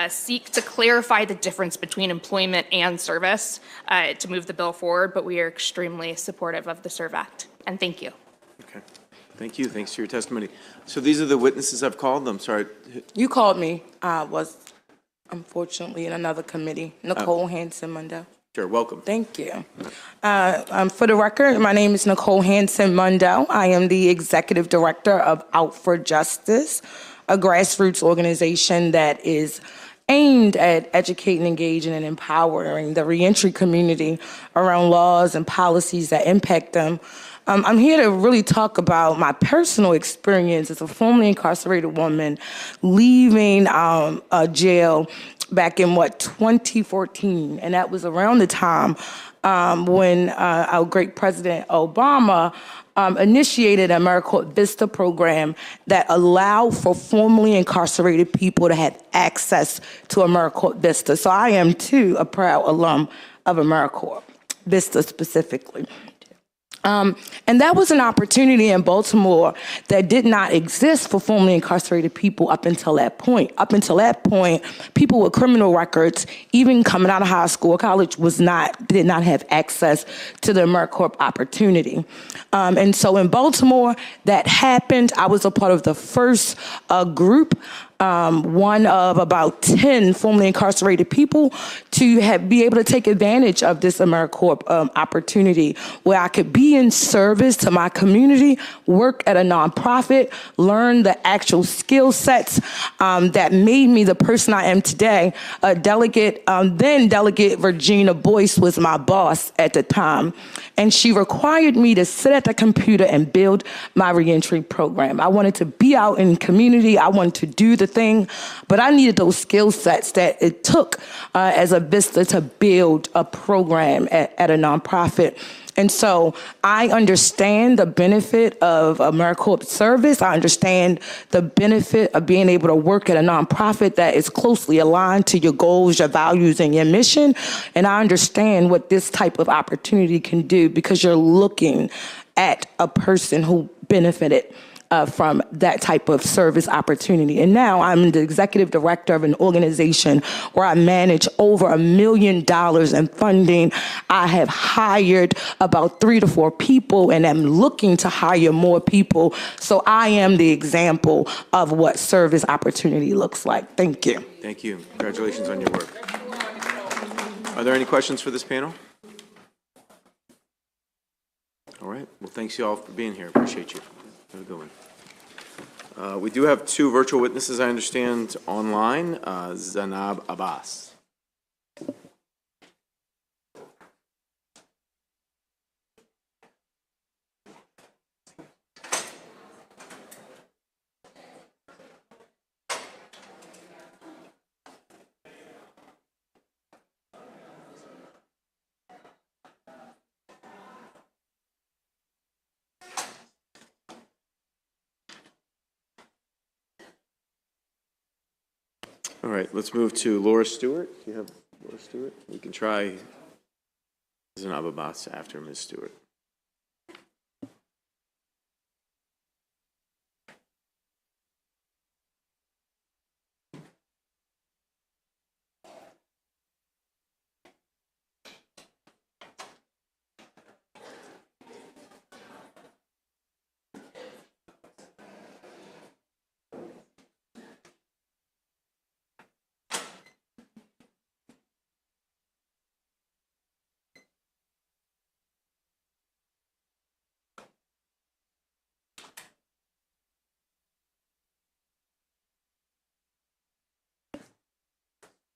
seek to clarify the difference between employment and service to move the bill forward, but we are extremely supportive of the SERV Act. And thank you. Okay. Thank you. Thanks for your testimony. So these are the witnesses I've called. I'm sorry. You called me. I was unfortunately in another committee. Nicole Hanson-Mundell. Sure. Welcome. Thank you. For the record, my name is Nicole Hanson-Mundell. I am the Executive Director of Out for Justice, a grassroots organization that is aimed at educating, engaging, and empowering the reentry community around laws and policies that impact them. I'm here to really talk about my personal experience as a formerly incarcerated woman leaving jail back in, 2014. And that was around the time when our great President Obama initiated an AmeriCorps Vista program that allowed for formerly incarcerated people to have access to AmeriCorps Vista. So I am, too, a proud alum of AmeriCorps Vista specifically. And that was an opportunity in Baltimore that did not exist for formerly incarcerated people up until that point. Up until that point, people with criminal records, even coming out of high school or college, did not have access to the AmeriCorps opportunity. And so in Baltimore, that happened. I was a part of the first group, one of about 10 formerly incarcerated people, to be able to take advantage of this AmeriCorps opportunity where I could be in service to my community, work at a nonprofit, learn the actual skill sets that made me the person I am today. Then Delegate Regina Boyce was my boss at the time, and she required me to sit at the computer and build my reentry program. I wanted to be out in community. I wanted to do the thing, but I needed those skill sets that it took as a Vista to build a program at a nonprofit. And so I understand the benefit of AmeriCorps service. I understand the benefit of being able to work at a nonprofit that is closely aligned to your goals, your values, and your mission. And I understand what this type of opportunity can do because you're looking at a person who benefited from that type of service opportunity. And now I'm the executive director of an organization where I manage over $1 million in funding. I have hired about 3 to 4 people and am looking to hire more people. So I am the example of what service opportunity looks like. Thank you. Thank you. Congratulations on your work. Are there any questions for this panel? All right. Well, thanks you all for being here. Appreciate you. Have a good one. We do have 2 virtual witnesses, I understand, online. Zanab Abbas. All right, let's move to Laura Stewart. Do you have Laura Stewart? We can try Zanab Abbas after Ms. Stewart.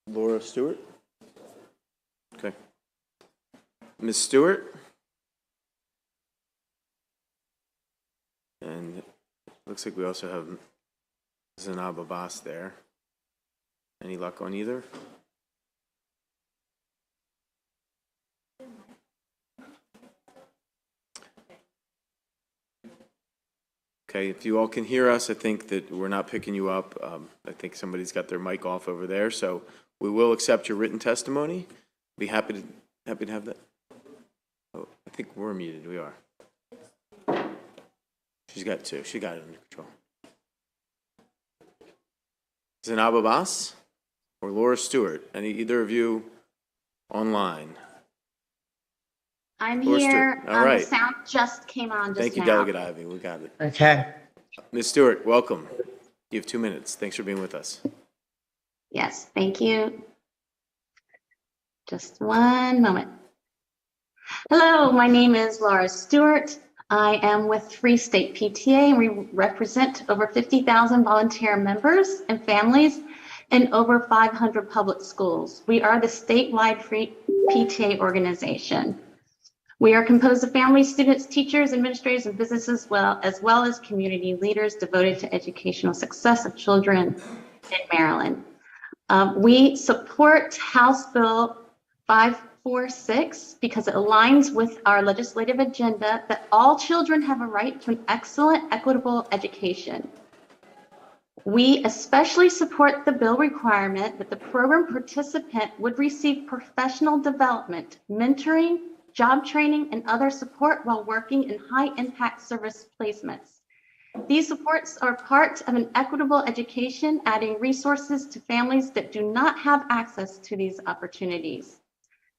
Laura Stewart? Okay. Ms. Stewart? And it looks like we also have Zanab Abbas there. Any luck on either? Okay, if you all can hear us, I think that we're not picking you up. I think somebody's got their mic off over there, so we will accept your written testimony. Be happy to have that. Oh, I think we're muted. We are. She's got 2. She got it under control. Zanab Abbas or Laura Stewart? Either of you online? I'm Laura here. Stewart. All right. The sound just came on just Thank you, now. Delegate Ivy. We got it. Okay. Ms. Stewart, welcome. You have 2 minutes. Thanks for being with us. Yes, thank you. Just one moment. Hello, my name is Laura Stewart. I am with Free State PTA, and we represent over 50,000 volunteer members and families in over 500 public schools. We are the statewide Free PTA organization. We are composed of families, students, teachers, administrators, and businesses, as well as community leaders devoted to educational success of children in Maryland. We support House Bill 546 because it aligns with our legislative agenda that all children have a right to an excellent, equitable education. We especially support the bill requirement that the program participant would receive professional development, mentoring, job training, and other support while working in high-impact service placements. These supports are part of an equitable education, adding resources to families that do not have access to these opportunities.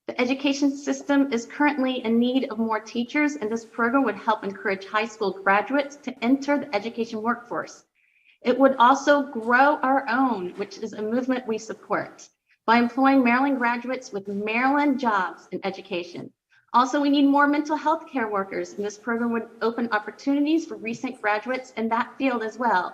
The education system is currently in need of more teachers, and this program would help encourage high school graduates to enter the education workforce. It would also grow our own, which is a movement we support, by employing Maryland graduates with Maryland jobs in education. Also, we need more mental health care workers, and this program would open opportunities for recent graduates in that field as well.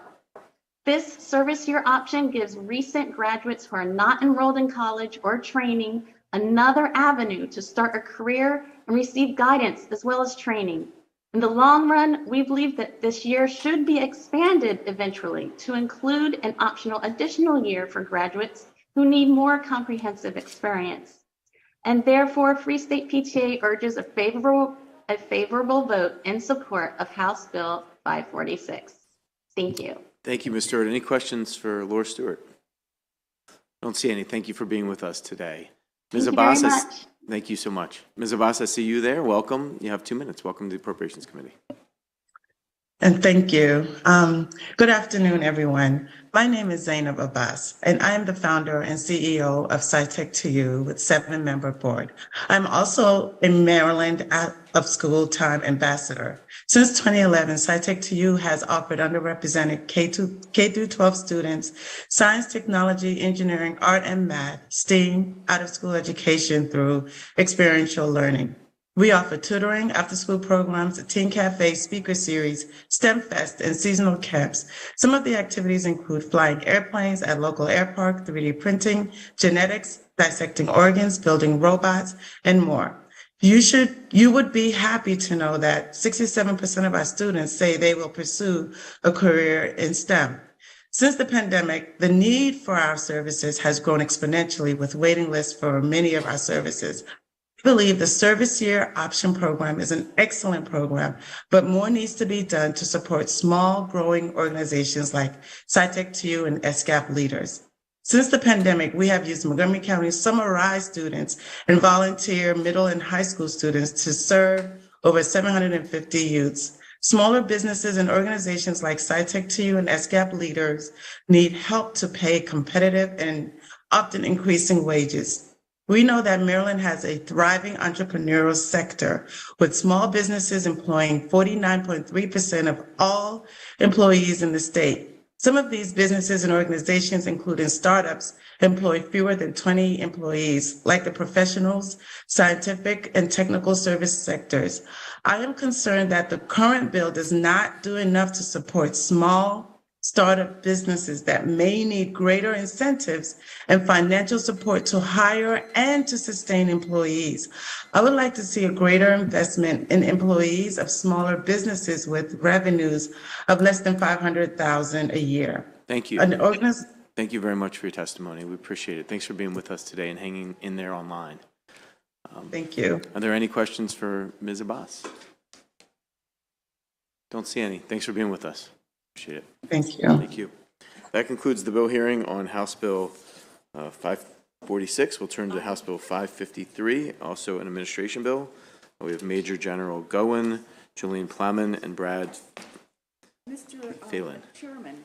This service year option gives recent graduates who are not enrolled in college or training another avenue to start a career and receive guidance as well as training. In the long run, we believe that this year should be expanded eventually to include an optional additional year for graduates who need more comprehensive experience. And therefore, Free State PTA urges a favorable vote in support of House Bill 546. Thank you. Thank you, Ms. Stewart. Any questions for Laura Stewart? I don't see any. Thank you for being with us today. Ms. Thank you very Abbas, much. thank you so much. Ms. Abbas, I see you there. Welcome. You have 2 minutes. Welcome to the Appropriations Committee. And thank you. Good afternoon, everyone. My name is Zainab Abbas, and I am the founder and CEO of SciTech to You with 7-member board. I'm also a Maryland Out of School Time ambassador. Since 2011, SciTech to You has offered underrepresented K through 12 students science, technology, engineering, art, and math, STEAM, out of school education through experiential learning. We offer tutoring, after-school programs, a teen cafe, speaker series, STEM Fest, and seasonal camps. Some of the activities include flying airplanes at local airpark, 3D printing, genetics, dissecting organs, building robots, and more. You would be happy to know that 67% of our students say they will pursue a career in STEM. Since the pandemic, the need for our services has grown exponentially with waiting lists for many of our services. I believe the Service Year Option Program is an excellent program, but more needs to be done to support small, growing organizations like SciTech to You and SCAP leaders. Since the pandemic, we have used Montgomery County Summer Rise students and volunteer middle and high school students to serve over 750 youths. Smaller businesses and organizations like SciTech to You and SCAP leaders need help to pay competitive and often increasing wages. We know that Maryland has a thriving entrepreneurial sector with small businesses employing 49.3% of all employees in the state. Some of these businesses and organizations, including startups, employ fewer than 20 employees, like the professionals, scientific, and technical service sectors. I am concerned that the current bill does not do enough to support small startup businesses that may need greater incentives and financial support to hire and to sustain employees. I would like to see a greater investment in employees of smaller businesses with revenues of less than $500,000 a year. Thank you. Thank you very much for your testimony. We appreciate it. Thanks for being with us today and hanging in there online. Thank you. Are there any questions for Ms. Abbas? Don't see any. Thanks for being with us. Appreciate it. Thank you. Thank you. That concludes the bill hearing on House Bill 546. We'll turn to House Bill 553, also an administration bill. We have Major General Goen, Julian Plowman, and Brad Phelan. Chairman,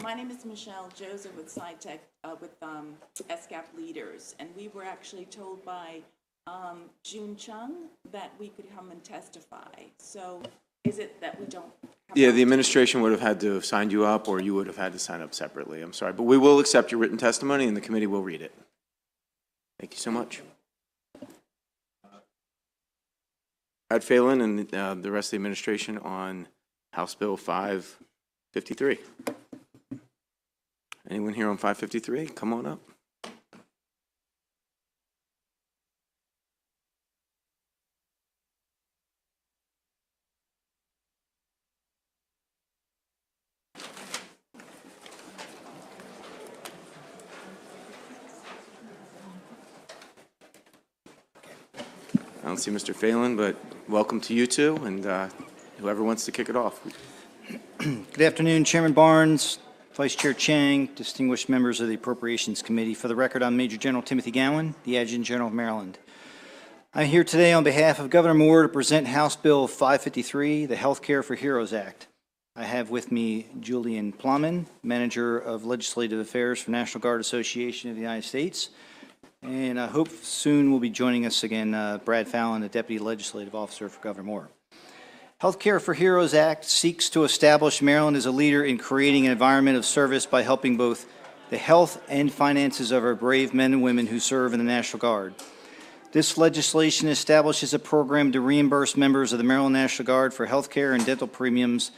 my name is Michelle Joseph with SciTech with SCAP Leaders, and we were actually told by June Chung that we could come and testify. So is it that we don't? Yeah, the administration would have had to have signed you up, or you would have had to sign up separately. I'm sorry, but we will accept your written testimony, and the committee will read it. Thank you so much. Brad Phelan and the rest of the administration on House Bill 553. Anyone here on 553? Come on up. I don't see Mr. Phelan, but welcome to you two, and whoever wants to kick it off. Good afternoon, Chairman Barnes, Vice Chair Chang, distinguished members of the Appropriations Committee. For the record, I'm Major General Timothy Gowen, the Adjutant General of Maryland. I'm here today on behalf of Governor Moore to present House Bill 553, the Healthcare for Heroes Act. I have with me Julian Plowman, Manager of Legislative Affairs for National Guard Association of the United States. And I hope soon will be joining us again, Brad Fallon, the Deputy Legislative Officer for Governor Moore. Healthcare for Heroes Act seeks to establish Maryland as a leader in creating an environment of service by helping both the health and finances of our brave men and women who serve in the National Guard. This legislation establishes a program to reimburse members of the Maryland National Guard for health care and dental premiums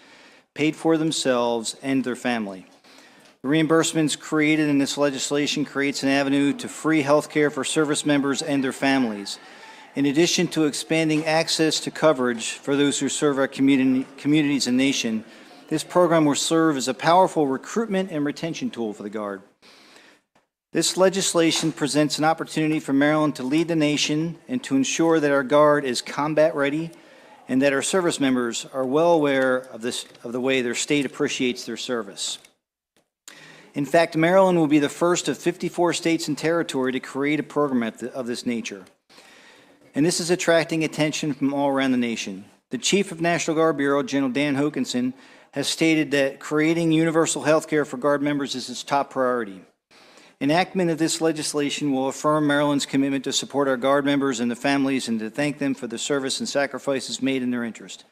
paid for themselves and their family. The reimbursements created in this legislation creates an avenue to free health care for service members and their families. In addition to expanding access to coverage for those who serve our communities and nation, this program will serve as a powerful recruitment and retention tool for the Guard. This legislation presents an opportunity for Maryland to lead the nation and to ensure that our Guard is combat ready and that our service members are well aware of the way their state appreciates their service. In fact, Maryland will be the first of 54 states and territory to create a program of this nature. And this is attracting attention from all around the nation. The Chief of National Guard Bureau, General Dan Hokanson, has stated that creating universal health care for Guard members is his top priority. Enactment of this legislation will affirm Maryland's commitment to support our Guard members and the families and to thank them for the service and sacrifices made in their interest.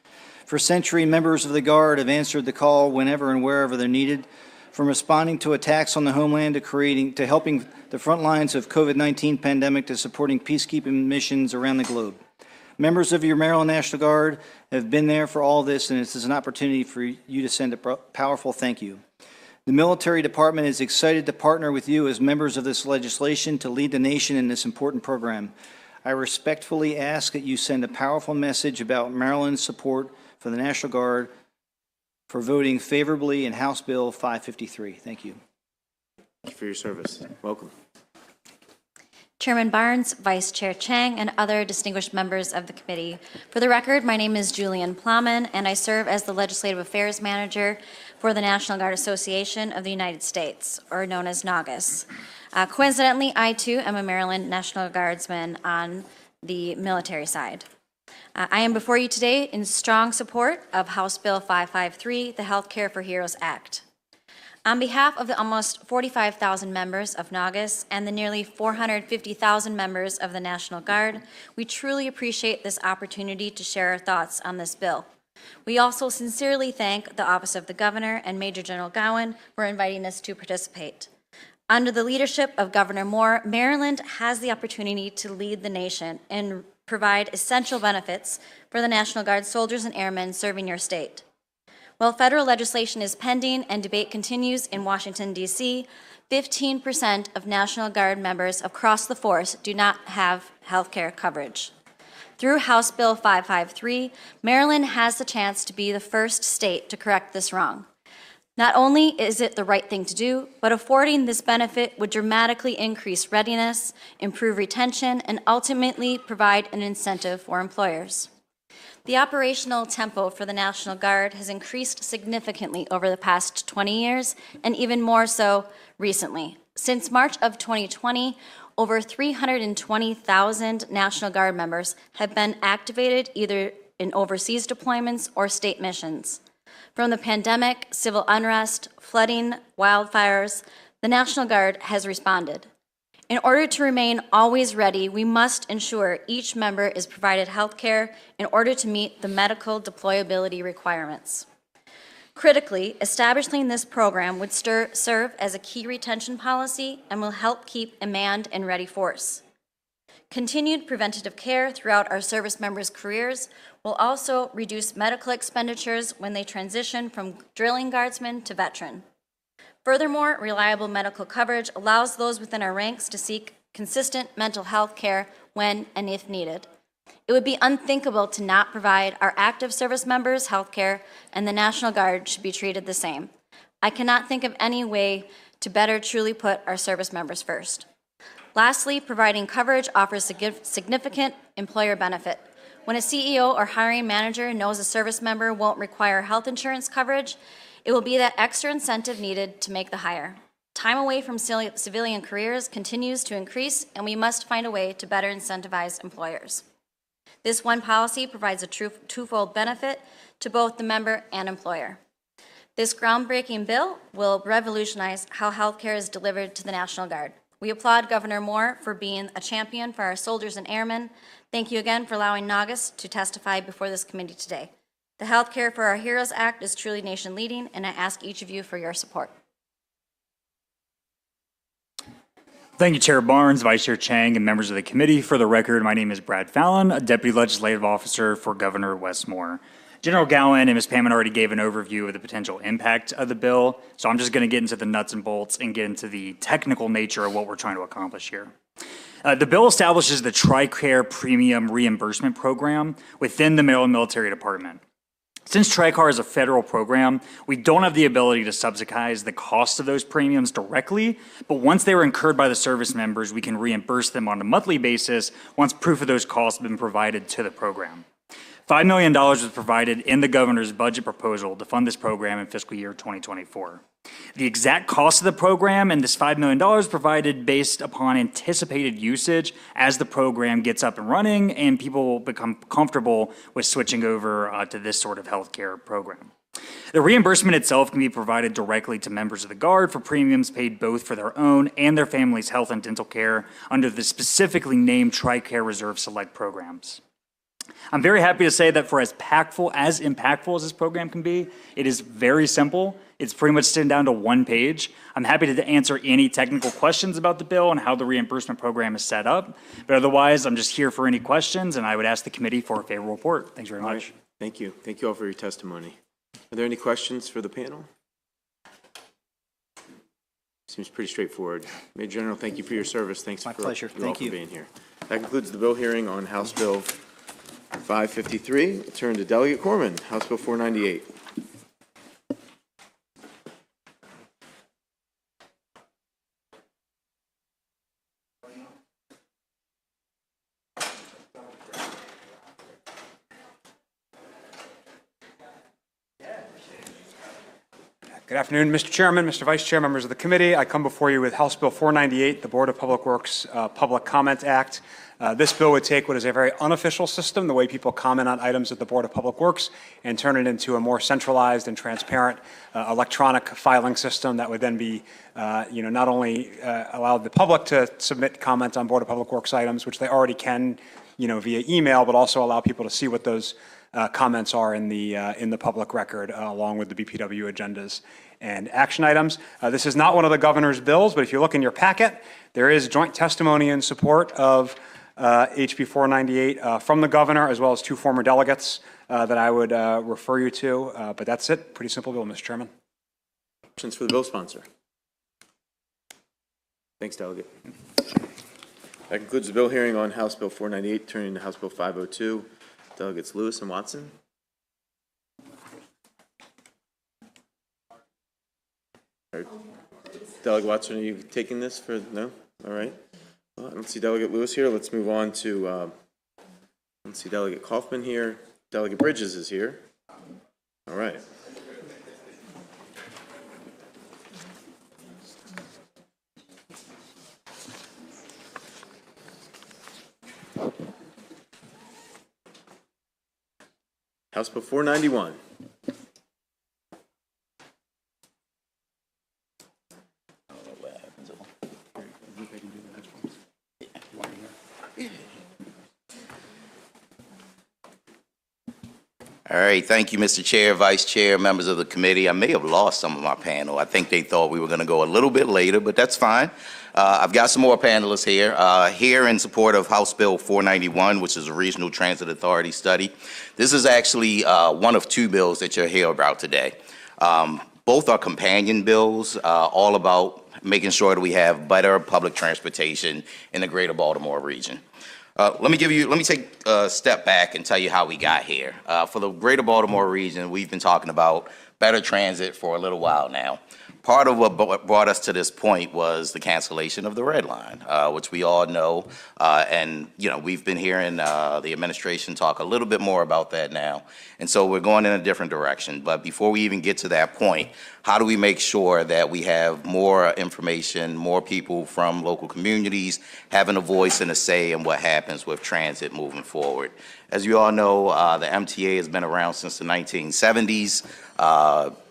For a century, members of the Guard have answered the call whenever and wherever they're needed, from responding to attacks on the homeland to helping the front lines of COVID-19 pandemic to supporting peacekeeping missions around the globe. Members of your Maryland National Guard have been there for all this, and this is an opportunity for you to send a powerful thank you. The military department is excited to partner with you as members of this legislation to lead the nation in this important program. I respectfully ask that you send a powerful message about Maryland's support for the National Guard for voting favorably in House Bill 553. Thank you. Thank you for your service. Welcome. Chairman Barnes, Vice Chair Chang, and other distinguished members of the committee. For the record, my name is Julian Plowman, and I serve as the Legislative Affairs Manager for the National Guard Association of the United States, or known as NAGAS. Coincidentally, I too am a Maryland National Guardsman on the military side. I am before you today in strong support of House Bill 553, the Health Care for Heroes Act. On behalf of the almost 45,000 members of NAGAS and the nearly 450,000 members of the National Guard, we truly appreciate this opportunity to share our thoughts on this bill. We also sincerely thank the Office of the Governor and Major General Gowan for inviting us to participate. Under the leadership of Governor Moore, Maryland has the opportunity to lead the nation and provide essential benefits for the National Guard soldiers and airmen serving your state. While federal legislation is pending and debate continues in Washington, D.C., 15% of National Guard members across the force do not have health care coverage. Through House Bill 553, Maryland has the chance to be the first state to correct this wrong. Not only is it the right thing to do, but affording this benefit would dramatically increase readiness, improve retention, and ultimately provide an incentive for employers. The operational tempo for the National Guard has increased significantly over the past 20 years, and even more so recently. Since March of 2020, over 320,000 National Guard members have been activated either in overseas deployments or state missions. From the pandemic, civil unrest, flooding, wildfires, the National Guard has responded. In order to remain always ready, we must ensure each member is provided health care in order to meet the medical deployability requirements. Critically, establishing this program would serve as a key retention policy and will help keep a manned and ready force. Continued preventative care throughout our service members' careers will also reduce medical expenditures when they transition from drilling guardsman to veteran. Furthermore, reliable medical coverage allows those within our ranks to seek consistent mental health care when and if needed. It would be unthinkable to not provide our active service members health care, and the National Guard should be treated the same. I cannot think of any way to better truly put our service members first. Lastly, providing coverage offers significant employer benefit. When a CEO or hiring manager knows a service member won't require health insurance coverage, it will be that extra incentive needed to make the hire. Time away from civilian careers continues to increase, and we must find a way to better incentivize employers. This one policy provides a twofold benefit to both the member and employer. This groundbreaking bill will revolutionize how health care is delivered to the National Guard. We applaud Governor Moore for being a champion for our soldiers and airmen. Thank you again for allowing NAGAS to testify before this committee today. The Health Care for Our Heroes Act is truly nation-leading, and I ask each of you for your support. Thank you, Chair Barnes, Vice Chair Chang, and members of the committee. For the record, my name is Brad Fallon, a Deputy Legislative Officer for Governor Wes Moore. General Gowan and Ms. Pammon already gave an overview of the potential impact of the bill, so I'm just going to get into the nuts and bolts and get into the technical nature of what we're trying to accomplish here. The bill establishes the TRICARE Premium Reimbursement Program within the Maryland Military Department. Since TRICARE is a federal program, we don't have the ability to subsidize the cost of those premiums directly, but once they were incurred by the service members, we can reimburse them on a monthly basis once proof of those costs have been provided to the program. $5 million was provided in the governor's budget proposal to fund this program in fiscal year 2024. The exact cost of the program and this $5 million is provided based upon anticipated usage as the program gets up and running and people become comfortable with switching over to this sort of healthcare program. The reimbursement itself can be provided directly to members of the Guard for premiums paid both for their own and their family's health and dental care under the specifically named TRICARE Reserve Select programs. I'm very happy to say that for as impactful as this program can be, it is very simple. It's pretty much sitting down to one page. I'm happy to answer any technical questions about the bill and how the reimbursement program is set up. But otherwise, I'm just here for any questions, and I would ask the committee for a favorable report. Thanks very much. Right. Thank you. Thank you all for your testimony. Are there any questions for the panel? Seems pretty straightforward. Major General, thank you for your service. Thanks My pleasure. Thank you. for being here. That concludes the bill hearing on House Bill 553. We'll turn to Delegate Corbin, House Bill 498. Good afternoon, Mr. Chairman, Mr. Vice Chair, members of the committee. I come before you with House Bill 498, the Board of Public Works Public Comment Act. This bill would take what is a very unofficial system, the way people comment on items at the Board of Public Works, and turn it into a more centralized and transparent electronic filing system that would then be, not only allow the public to submit comments on Board of Public Works items, which they already can, via email, but also allow people to see what those comments are in the public record, along with the BPW agendas and action items. This is not one of the governor's bills, but if you look in your packet, there is joint testimony in support of HB 498 from the governor, as well as two former delegates that I would refer you to. But that's it. Pretty simple bill, Mr. Chairman. Questions for the bill sponsor? Thanks, Delegate. That concludes the bill hearing on House Bill 498. Turning to House Bill 502. Delegates Lewis and Watson. Delegate Watson, are you taking this for, no? All right. Well, I don't see Delegate Lewis here. Let's move on to, let's see Delegate Kaufman here. Delegate Bridges is here. All right. House Bill 491. All right, thank you, Mr. Chair, Vice Chair, members of the committee. I may have lost some of my panel. I think they thought we were going to go a little bit later, but that's fine. I've got some more panelists here. Here in support of House Bill 491, which is a Regional Transit Authority study. This is actually one of two bills that you'll hear about today. Both are companion bills, all about making sure that we have better public transportation in the greater Baltimore region. Let me take a step back and tell you how we got here. For the greater Baltimore region, we've been talking about better transit for a little while now. Part of what brought us to this point was the cancellation of the Red Line, which we all know, and we've been hearing the administration talk a little bit more about that now, and so we're going in a different direction. But before we even get to that point, how do we make sure that we have more information, more people from local communities having a voice and a say in what happens with transit moving forward? As you all know, the MTA has been around since the 1970s.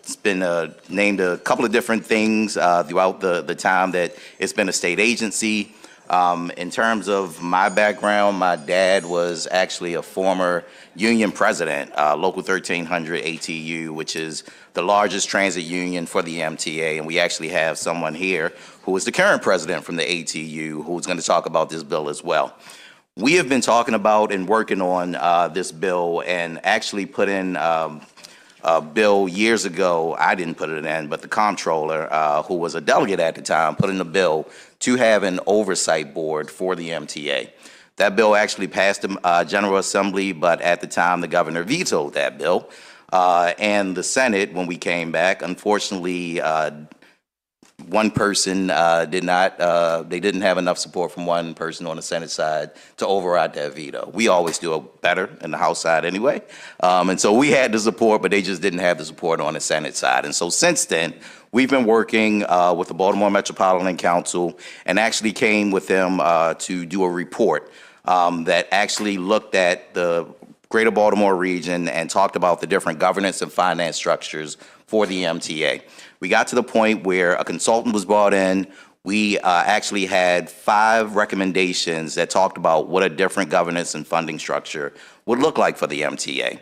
It's been named a couple of different things throughout the time that it's been a state agency. In terms of my background, my dad was actually a former union president, Local 1300 ATU, which is the largest transit union for the MTA. And we actually have someone here who is the current president from the ATU who's going to talk about this bill as well. We have been talking about and working on this bill and actually put in bill years ago. I didn't put it in, but the comptroller, who was a delegate at the time, put in a bill to have an oversight board for the MTA. That bill actually passed the General Assembly, but at the time, the governor vetoed that bill. And the Senate, when we came back, unfortunately, one person they didn't have enough support from one person on the Senate side to override that veto. We always do it better in the House side anyway. And so we had the support, but they just didn't have the support on the Senate side. And so since then, we've been working with the Baltimore Metropolitan Council and actually came with them to do a report that actually looked at the Greater Baltimore region and talked about the different governance and finance structures for the MTA. We got to the point where a consultant was brought in. We actually had 5 recommendations that talked about what a different governance and funding structure would look like for the MTA.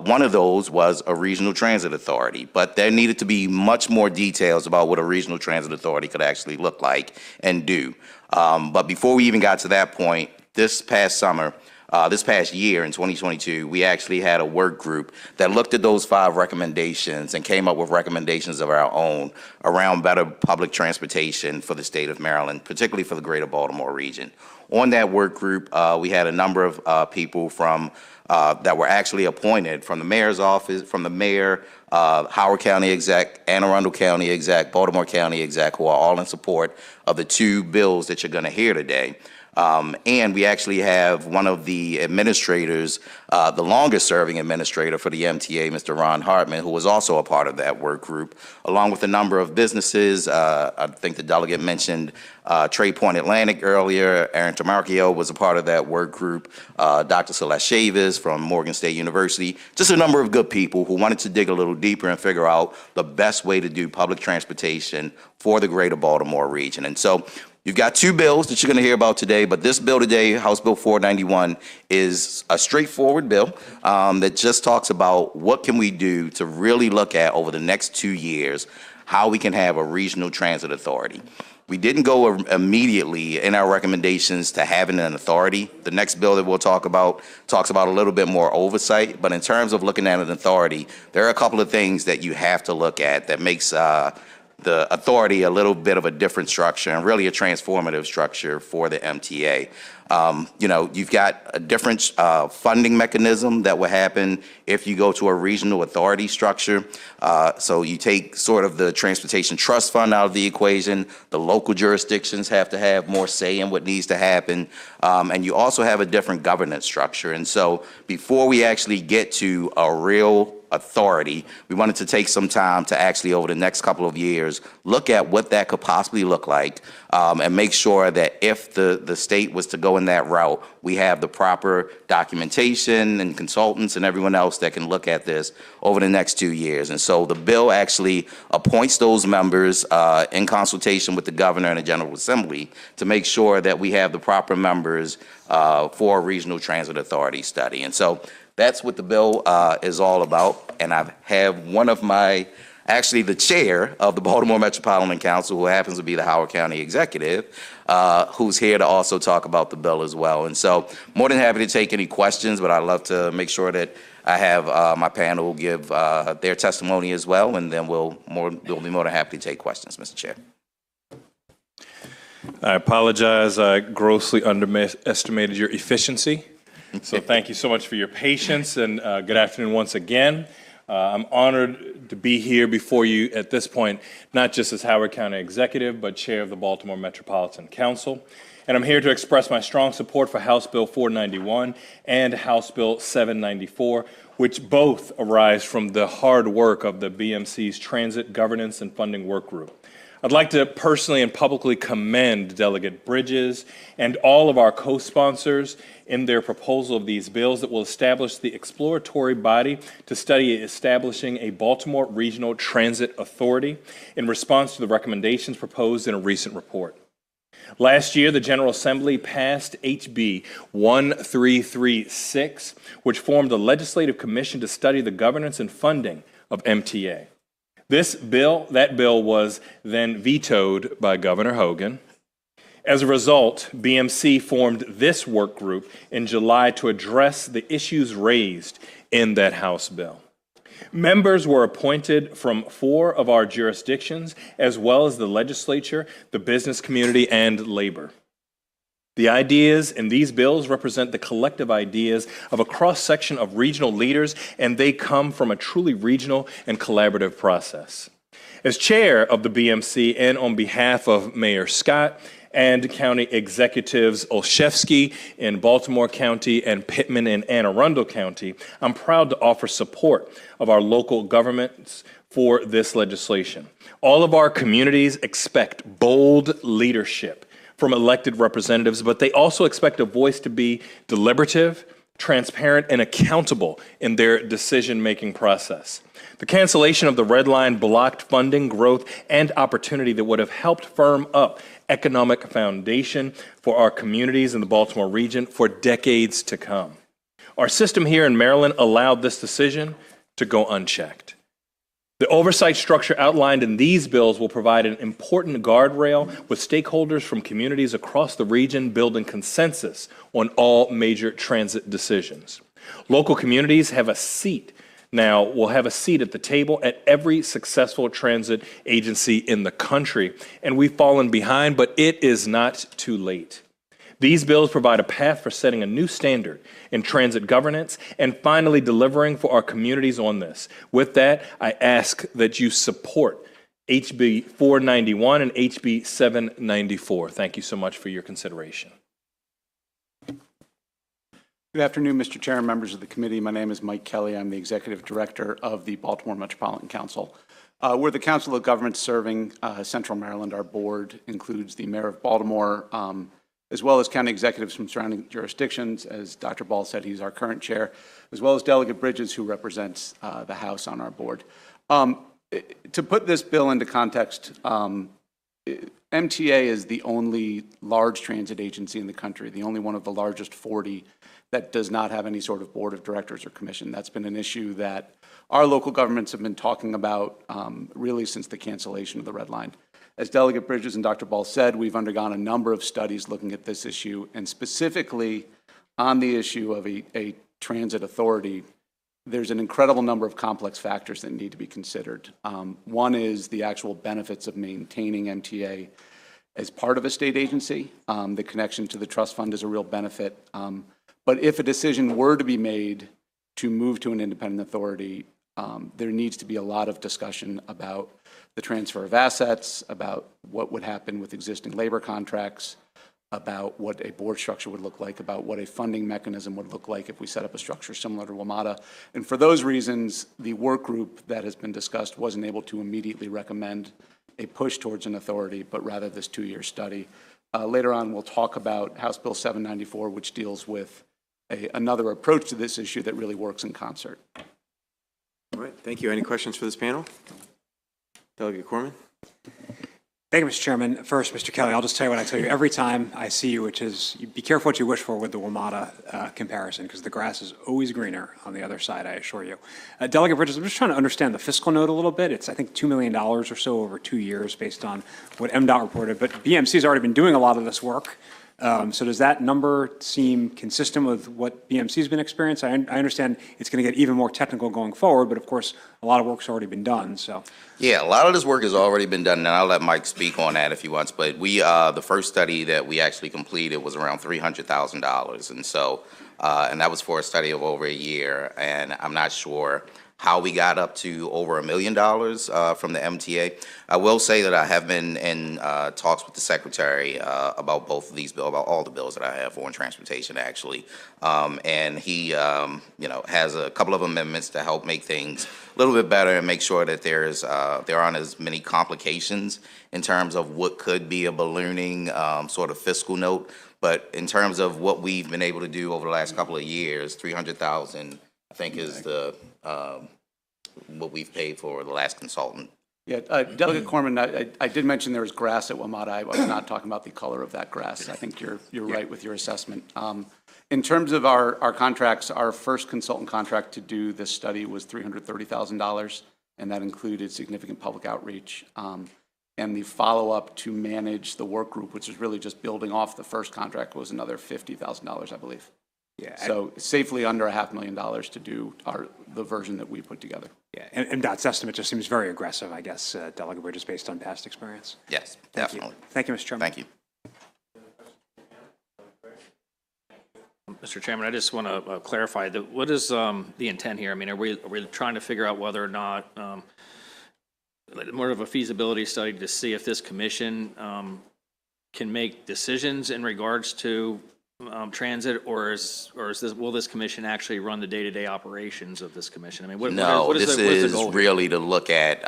One of those was a regional transit authority, but there needed to be much more details about what a regional transit authority could actually look like and do. But before we even got to that point, this past year in 2022, we actually had a work group that looked at those 5 recommendations and came up with recommendations of our own around better public transportation for the state of Maryland, particularly for the Greater Baltimore region. On that work group, we had a number of people from that were actually appointed from the mayor's office, from the mayor, Howard County exec, Anne Arundel County exec, Baltimore County exec, who are all in support of the 2 bills that you're going to hear today. And we actually have one of the administrators, the longest serving administrator for the MTA, Mr. Ron Hartman, who was also a part of that work group, along with a number of businesses. I think the delegate mentioned Trade Point Atlantic earlier. Aaron Tamarchio was a part of that work group. Dr. Celeste Chavis from Morgan State University. Just a number of good people who wanted to dig a little deeper and figure out the best way to do public transportation for the Greater Baltimore region. And so you've got 2 bills that you're going to hear about today, but this bill today, House Bill 491, is a straightforward bill that just talks about what can we do to really look at over the next 2 years how we can have a regional transit authority. We didn't go immediately in our recommendations to having an authority. The next bill that we'll talk about talks about a little bit more oversight, but in terms of looking at an authority, there are a couple of things that you have to look at that makes the authority a little bit of a different structure and really a transformative structure for the MTA. You've got a different funding mechanism that will happen if you go to a regional authority structure. So you take sort of the transportation trust fund out of the equation. The local jurisdictions have to have more say in what needs to happen. And you also have a different governance structure. And so before we actually get to a real authority, we wanted to take some time to actually, over the next couple of years, look at what that could possibly look like and make sure that if the state was to go in that route, we have the proper documentation and consultants and everyone else that can look at this over the next 2 years. And so the bill actually appoints those members in consultation with the governor and the General Assembly to make sure that we have the proper members for a regional transit authority study. And so that's what the bill is all about. And I have one of my, actually the chair of the Baltimore Metropolitan Council, who happens to be the Howard County executive, who's here to also talk about the bill as well. And so more than happy to take any questions, but I'd love to make sure that I have my panel give their testimony as well, and then we'll be more than happy to take questions, Mr. Chair. I apologize. I grossly underestimated your efficiency. So thank you so much for your patience, and good afternoon once again. I'm honored to be here before you at this point, not just as Howard County Executive, but Chair of the Baltimore Metropolitan Council. And I'm here to express my strong support for House Bill 491 and House Bill 794, which both arise from the hard work of the BMC's Transit Governance and Funding Work Group. I'd like to personally and publicly commend Delegate Bridges and all of our co-sponsors in their proposal of these bills that will establish the exploratory body to study establishing a Baltimore Regional Transit Authority in response to the recommendations proposed in a recent report. Last year, the General Assembly passed HB 1336, which formed a legislative commission to study the governance and funding of MTA. That bill was then vetoed by Governor Hogan. As a result, BMC formed this work group in July to address the issues raised in that House bill. Members were appointed from 4 of our jurisdictions, as well as the legislature, the business community, and labor. The ideas in these bills represent the collective ideas of a cross-section of regional leaders, and they come from a truly regional and collaborative process. As chair of the BMC and on behalf of Mayor Scott and County Executives Olszewski in Baltimore County and Pittman in Anne Arundel County, I'm proud to offer support of our local governments for this legislation. All of our communities expect bold leadership from elected representatives, but they also expect a voice to be deliberative, transparent, and accountable in their decision-making process. The cancellation of the red line blocked funding, growth, and opportunity that would have helped firm up economic foundation for our communities in the Baltimore region for decades to come. Our system here in Maryland allowed this decision to go unchecked. The oversight structure outlined in these bills will provide an important guardrail with stakeholders from communities across the region building consensus on all major transit decisions. Local communities will have a seat at the table at every successful transit agency in the country, and we've fallen behind, but it is not too late. These bills provide a path for setting a new standard in transit governance and finally delivering for our communities on this. With that, I ask that you support HB 491 and HB 794. Thank you so much for your consideration. Good afternoon, Mr. Chair and members of the committee. My name is Mike Kelly. I'm the Executive Director of the Baltimore Metropolitan Council. We're the Council of Governments serving Central Maryland. Our board includes the Mayor of Baltimore, as well as county executives from surrounding jurisdictions. As Dr. Ball said, he's our current chair, as well as Delegate Bridges, who represents the House on our board. To put this bill into context, MTA is the only large transit agency in the country, the only one of the largest 40 that does not have any sort of board of directors or commission. That's been an issue that our local governments have been talking about really since the cancellation of the red line. As Delegate Bridges and Dr. Ball said, we've undergone a number of studies looking at this issue, and specifically on the issue of a transit authority, there's an incredible number of complex factors that need to be considered. One is the actual benefits of maintaining MTA as part of a state agency. The connection to the trust fund is a real benefit. But if a decision were to be made to move to an independent authority, there needs to be a lot of discussion about the transfer of assets, about what would happen with existing labor contracts, about what a board structure would look like, about what a funding mechanism would look like if we set up a structure similar to WMATA. And for those reasons, the work group that has been discussed wasn't able to immediately recommend a push towards an authority, but rather this 2-year study. Later on, we'll talk about House Bill 794, which deals with another approach to this issue that really works in concert. All right, thank you. Any questions for this panel? Delegate Corbin. Thank you, Mr. Chairman. First, Mr. Kelly, I'll just tell you what I tell you every time I see you, which is be careful what you wish for with the WMATA comparison, because the grass is always greener on the other side, I assure you. Delegate Bridges, I'm just trying to understand the fiscal note a little bit. It's, I think, $2 million or so over 2 years based on what MDOT reported, but BMC's already been doing a lot of this work. So does that number seem consistent with what BMC's been experiencing? I understand it's going to get even more technical going forward, but of course, a lot of work's already been done, so. Yeah, a lot of this work has already been done, and I'll let Mike speak on that if he wants, but the first study that we actually completed was around $300,000, and so, and that was for a study of over a year, and I'm not sure how we got up to over $1 million from the MTA. I will say that I have been in talks with the secretary about both of these bills, about all the bills that I have on transportation, actually. And he, has a couple of amendments to help make things a little bit better and make sure that there aren't as many complications in terms of what could be a ballooning sort of fiscal note. But in terms of what we've been able to do over the last couple of years, $300,000, I think, is the what we've paid for the last consultant. Yeah, Delegate Corbin, I did mention there was grass at WMATA. I was not talking about the color of that grass. I think you're right with your assessment. In terms of our contracts, our first consultant contract to do this study was $330,000, and that included significant public outreach. And the follow-up to manage the work group, which is really just building off the first contract, was another $50,000, I believe. Yeah. So safely under $500,000 to do the version that we put together. Yeah, and Dot's estimate just seems very aggressive, I guess, Delegate Bridges, based on past experience. Yes, Thank you. definitely. Thank you, Mr. Chairman. Thank you. Mr. Chairman, I just want to clarify that what is the intent here? I mean, are we trying to figure out whether or not more of a feasibility study to see if this commission can make decisions in regards to transit, or will this commission actually run the day-to-day operations of this commission? I mean, what is the goal here? Really to look at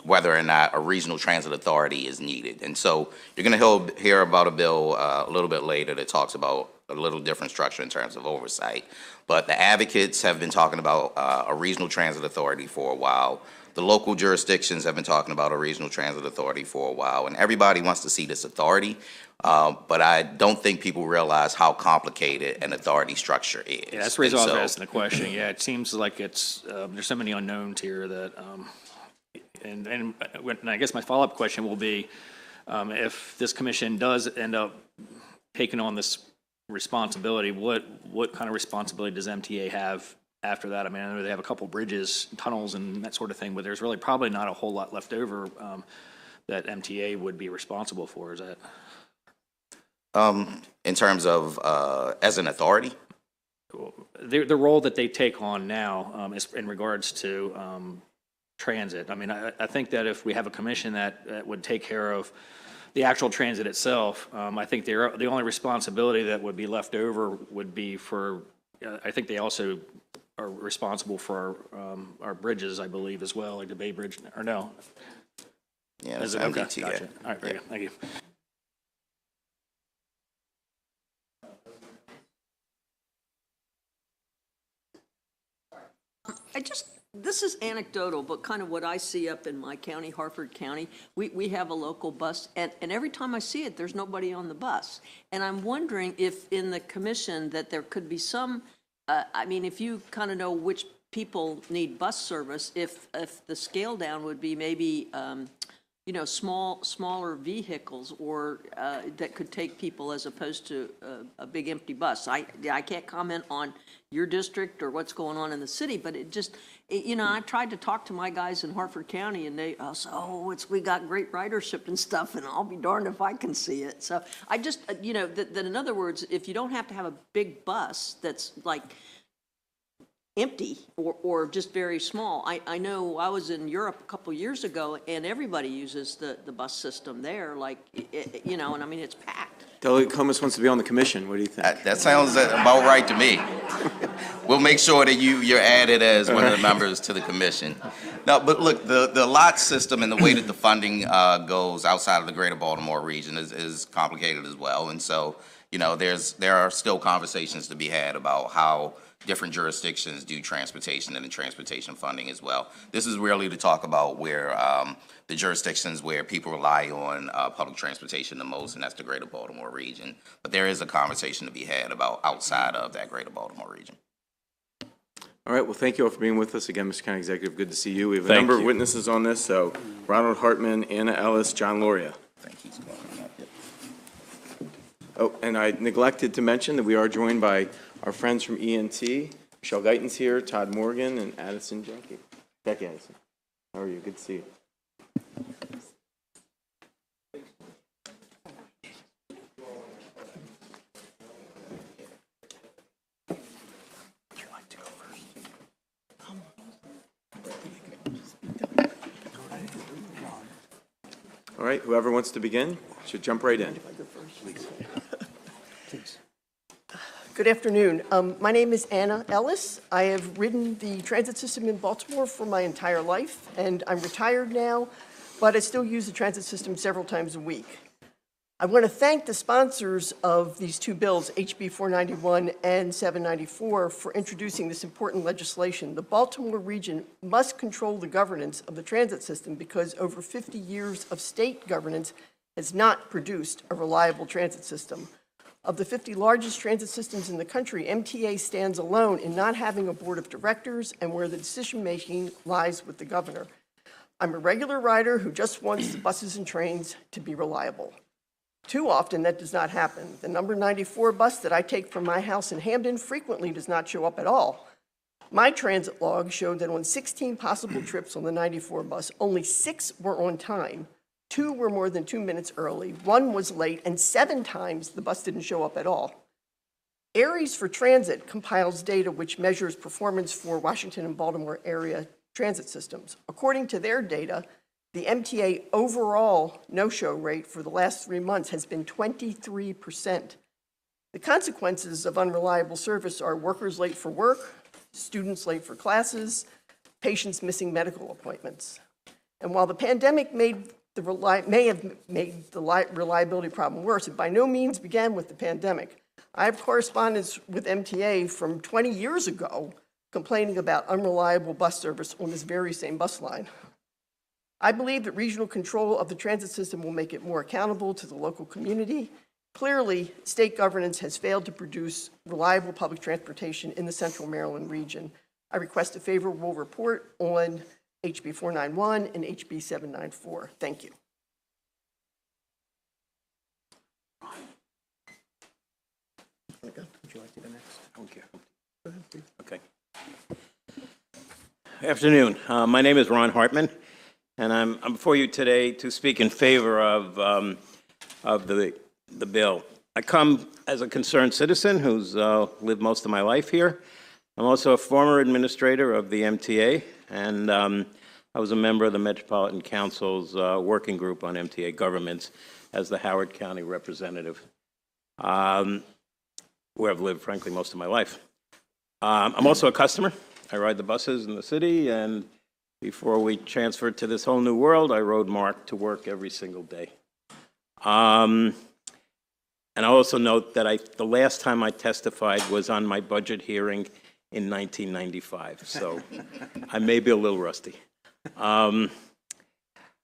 whether or not a regional transit authority is needed. And so you're going to hear about a bill a little bit later that talks about a little different structure in terms of oversight. But the advocates have been talking about a regional transit authority for a while. The local jurisdictions have been talking about a regional transit authority for a while, and everybody wants to see this authority. But I don't think people realize how complicated an authority structure is. Yeah, that's the reason I was asking the question. Yeah, it seems like it's there's so many unknowns here that, and I guess my follow-up question will be, if this commission does end up taking on this responsibility, what kind of responsibility does MTA have after that? I mean, I know they have a couple bridges, tunnels, and that sort of thing, but there's really probably not a whole lot left over that MTA would be responsible for. Is that? In terms of as an authority? The role that they take on now is in regards to transit. I mean, I think that if we have a commission that would take care of the actual transit itself, I think the only responsibility that would be left over would be for, I think they also are responsible for our bridges, I believe, as well, like the Bay Bridge, or no? Yeah, it's okay, MDT. gotcha. All right, very good. Thank you. This is anecdotal, but kind of what I see up in my county, Harford County. We have a local bus, and every time I see it, there's nobody on the bus. And I'm wondering if in the commission that there could be some, I mean, if you kind of know which people need bus service, if the scale down would be maybe, you know, smaller vehicles or that could take people as opposed to a big empty bus. I can't comment on your district or what's going on in the city, but you know, I tried to talk to my guys in Harford County, and they say, we got great ridership and stuff, and I'll be darned if I can see it. So I just, you know, that in other words, if you don't have to have a big bus that's like empty or just very small. I know I was in Europe a couple years ago, and everybody uses the bus system there, like, you know, and I mean, it's packed. Delegate Corbin wants to be on the commission. What do you think? That sounds about right to me. We'll make sure that you're added as one of the members to the commission. No, but look, the lot system and the way that the funding goes outside of the greater Baltimore region is complicated as well. And so, you know, there are still conversations to be had about how different jurisdictions do transportation and the transportation funding as well. This is really to talk about where the jurisdictions where people rely on public transportation the most, and that's the greater Baltimore region. But there is a conversation to be had about outside of that greater Baltimore region. All right, well, thank you all for being with us. Again, Mr. County Executive, good to see you. We have a number of witnesses on this, so Ronald Hartman, Anna Ellis, John Loria. Thank you. Oh, and I neglected to mention that we are joined by our friends from ENT. Michelle Guyton's here, Todd Morgan, and Addison Jackie. Jackie Addison. How are you? Good to see you. All right, whoever wants to begin should jump right in. Good afternoon. My name is Anna Ellis. I have ridden the transit system in Baltimore for my entire life, and I'm retired now, but I still use the transit system several times a week. I want to thank the sponsors of these two bills, HB 491 and 794, for introducing this important legislation. The Baltimore region must control the governance of the transit system because over 50 years of state governance has not produced a reliable transit system. Of the 50 largest transit systems in the country, MTA stands alone in not having a board of directors and where the decision-making lies with the governor. I'm a regular rider who just wants the buses and trains to be reliable. Too often, that does not happen. The number 94 bus that I take from my house in Hamden frequently does not show up at all. My transit log showed that on 16 possible trips on the 94 bus, only 6 were on time, 2 were more than 2 minutes early, 1 was late, and 7 times the bus didn't show up at all. Aries for Transit compiles data which measures performance for Washington and Baltimore area transit systems. According to their data, the MTA overall no-show rate for the last 3 months has been 23%. The consequences of unreliable service are workers late for work, students late for classes, patients missing medical appointments. And while the pandemic may have made the reliability problem worse, it by no means began with the pandemic. I have correspondence with MTA from 20 years ago complaining about unreliable bus service on this very same bus line. I believe that regional control of the transit system will make it more accountable to the local community. Clearly, state governance has failed to produce reliable public transportation in the Central Maryland region. I request a favorable report on HB 491 and HB 794. Thank you. Would you like to go next? Okay. Go ahead, please. Okay. Afternoon. My name is Ron Hartman, and I'm before you today to speak in favor of the bill. I come as a concerned citizen who's lived most of my life here. I'm also a former administrator of the MTA, and I was a member of the Metropolitan Council's working group on MTA governments as the Howard County representative, where I've lived, frankly, most of my life. I'm also a customer. I ride the buses in the city, and before we transferred to this whole new world, I rode Mark to work every single day. And I also note that the last time I testified was on my budget hearing in 1995, so I may be a little rusty. I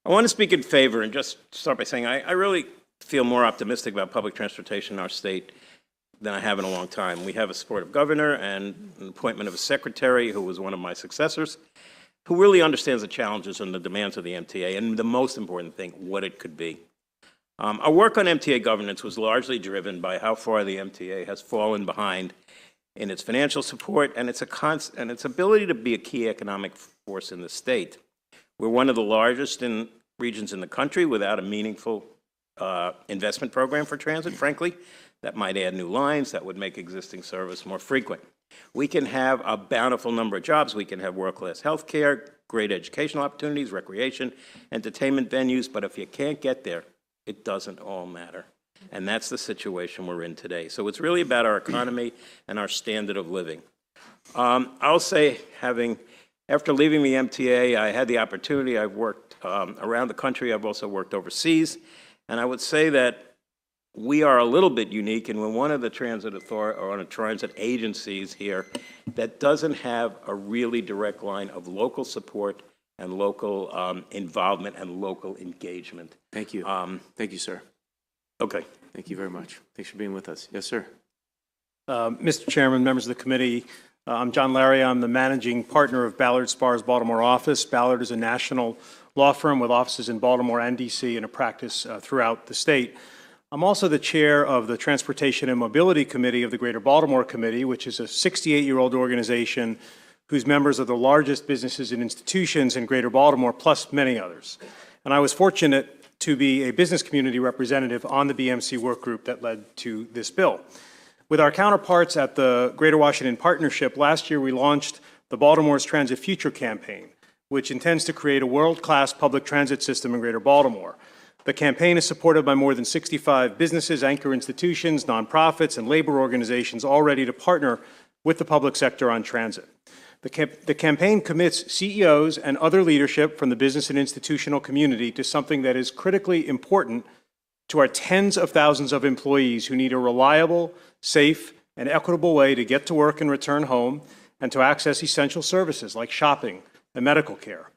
want to speak in favor and just start by saying I really feel more optimistic about public transportation in our state than I have in a long time. We have a supportive governor and an appointment of a secretary who was one of my successors, who really understands the challenges and the demands of the MTA, and the most important thing, what it could be. Our work on MTA governance was largely driven by how far the MTA has fallen behind in its financial support and its ability to be a key economic force in the state. We're one of the largest regions in the country without a meaningful investment program for transit, frankly. That might add new lines, that would make existing service more frequent. We can have a bountiful number of jobs. We can have world-class health care, great educational opportunities, recreation, entertainment venues, but if you can't get there, it doesn't all matter. And that's the situation we're in today. So it's really about our economy and our standard of living. I'll say, after leaving the MTA, I had the opportunity, I've worked around the country, I've also worked overseas, and I would say that we are a little bit unique, and we're one of the transit agencies here that doesn't have a really direct line of local support and local involvement and local engagement. Thank you. Thank you, sir. Okay. Thank you very much. Thanks for being with us. Yes, sir. Mr. Chairman, members of the committee, I'm John Larry. I'm the managing partner of Ballard Spahr's Baltimore office. Ballard is a national law firm with offices in Baltimore and D.C. and a practice throughout the state. I'm also the chair of the Transportation and Mobility Committee of the Greater Baltimore Committee, which is a 68-year-old organization whose members are the largest businesses and institutions in Greater Baltimore, plus many others. And I was fortunate to be a business community representative on the BMC work group that led to this bill. With our counterparts at the Greater Washington Partnership, last year we launched the Baltimore's Transit Future campaign, which intends to create a world-class public transit system in Greater Baltimore. The campaign is supported by more than 65 businesses, anchor institutions, nonprofits, and labor organizations all ready to partner with the public sector on transit. The campaign commits CEOs and other leadership from the business and institutional community to something that is critically important to our tens of thousands of employees who need a reliable, safe, and equitable way to get to work and return home, and to access essential services like shopping and medical care.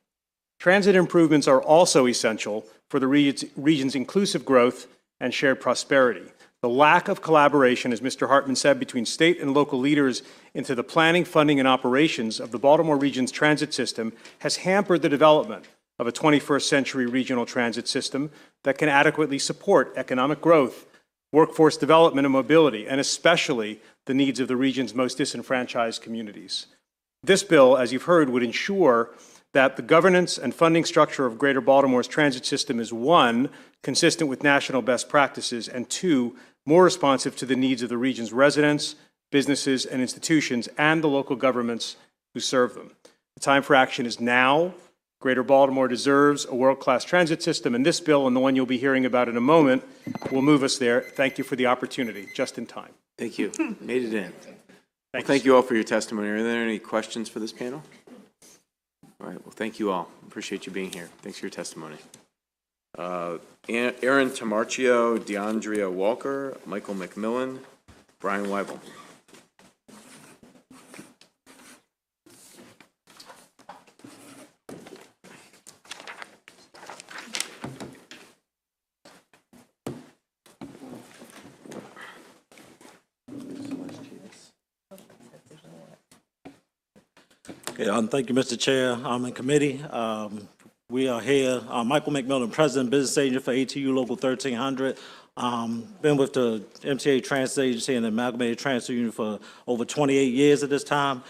Transit improvements are also essential for the region's inclusive growth and shared prosperity. The lack of collaboration, as Mr. Hartman said, between state and local leaders into the planning, funding, and operations of the Baltimore region's transit system has hampered the development of a 21st century regional transit system that can adequately support economic growth, workforce development and mobility, and especially the needs of the region's most disenfranchised communities. This bill, as you've heard, would ensure that the governance and funding structure of Greater Baltimore's transit system is, one, consistent with national best practices, and two, more responsive to the needs of the region's residents, businesses, and institutions, and the local governments who serve them. The time for action is now. Greater Baltimore deserves a world-class transit system, and this bill, and the one you'll be hearing about in a moment, will move us there. Thank you for the opportunity, just in time. Thank you. Made it in. Well, thank you all for your testimony. Are there any questions for this panel? All right. Well, thank you all. Appreciate you being here. Thanks for your testimony. Aaron Tamarchio, DeAndrea Walker, Michael McMillan, Brian Weibel. Okay, thank you, Mr. Chair. I'm in committee. We are here. Michael McMillan, President, Business Agent for ATU Local 1300. Been with the MTA Transit Agency and the Amalgamated Transit Union for over 28 years at this time.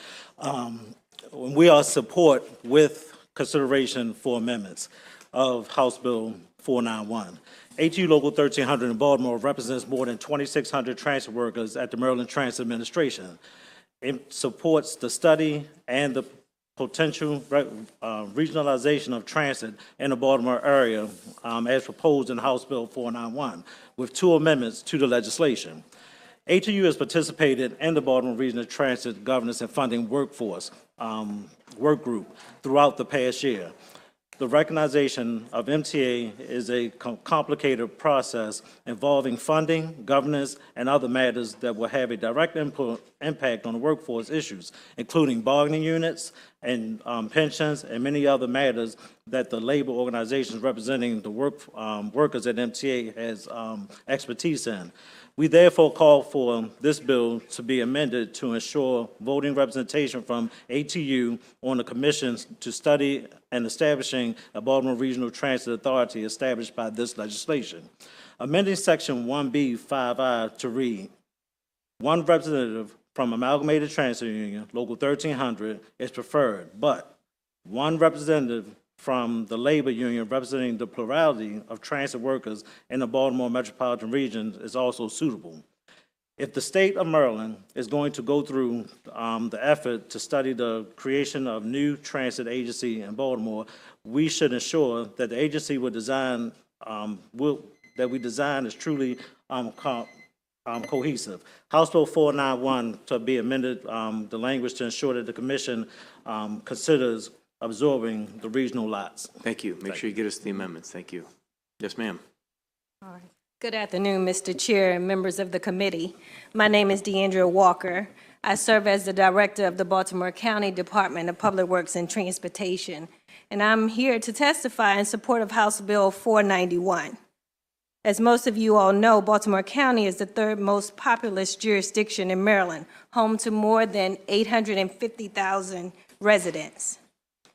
We are support with consideration for amendments of House Bill 491. ATU Local 1300 in Baltimore represents more than 2,600 transit workers at the Maryland Transit Administration. It supports the study and the potential regionalization of transit in the Baltimore area as proposed in House Bill 491 with two amendments to the legislation. ATU has participated in the Baltimore Regional Transit Governance and Funding Workforce work group throughout the past year. The recognition of MTA is a complicated process involving funding, governance, and other matters that will have a direct impact on the workforce issues, including bargaining units and pensions and many other matters that the labor organizations representing the workers at MTA has expertise in. We therefore call for this bill to be amended to ensure voting representation from ATU on the commissions to study and establishing a Baltimore Regional Transit Authority established by this legislation. Amending Section 1B5I to read, one representative from Amalgamated Transit Union, Local 1300, is preferred, but one representative from the labor union representing the plurality of transit workers in the Baltimore metropolitan region is also suitable. If the state of Maryland is going to go through the effort to study the creation of new transit agency in Baltimore, we should ensure that the agency will design that we design is truly cohesive. House Bill 491 to be amended the language to ensure that the commission considers absorbing the regional lots. Thank you. Make sure you get us the amendments. Thank you. Yes, ma'am. All right. Good afternoon, Mr. Chair and members of the committee. My name is DeAndrea Walker. I serve as the Director of the Baltimore County Department of Public Works and Transportation, and I'm here to testify in support of House Bill 491. As most of you all know, Baltimore County is the third most populous jurisdiction in Maryland, home to more than 850,000 residents.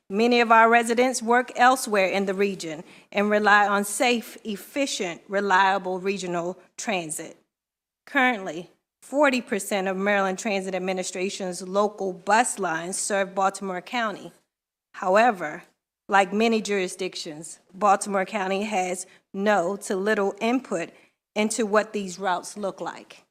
Many of our residents work elsewhere in the region and rely on safe, efficient, reliable regional transit. Currently, 40% of Maryland Transit Administration's local bus lines serve Baltimore County. However, like many jurisdictions, Baltimore County has no to little input into what these routes look like.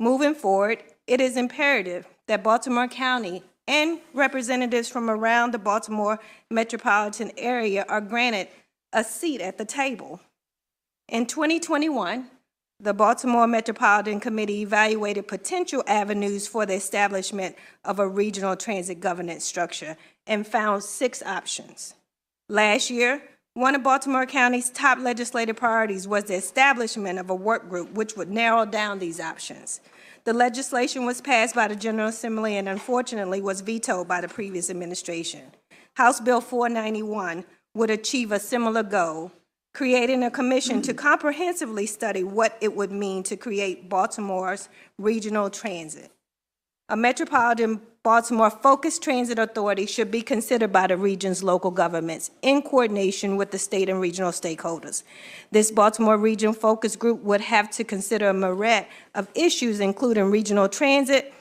Moving forward, it is imperative that Baltimore County and representatives from around the Baltimore metropolitan area are granted a seat at the table. In 2021, the Baltimore Metropolitan Committee evaluated potential avenues for the establishment of a regional transit governance structure and found 6 options. Last year, one of Baltimore County's top legislative priorities was the establishment of a work group which would narrow down these options. The legislation was passed by the General Assembly and unfortunately was vetoed by the previous administration. House Bill 491 would achieve a similar goal, creating a commission to comprehensively study what it would mean to create Baltimore's regional transit. A metropolitan Baltimore-focused transit authority should be considered by the region's local governments in coordination with the state and regional stakeholders. This Baltimore Region Focus Group would have to consider a myriad of issues, including regional transit,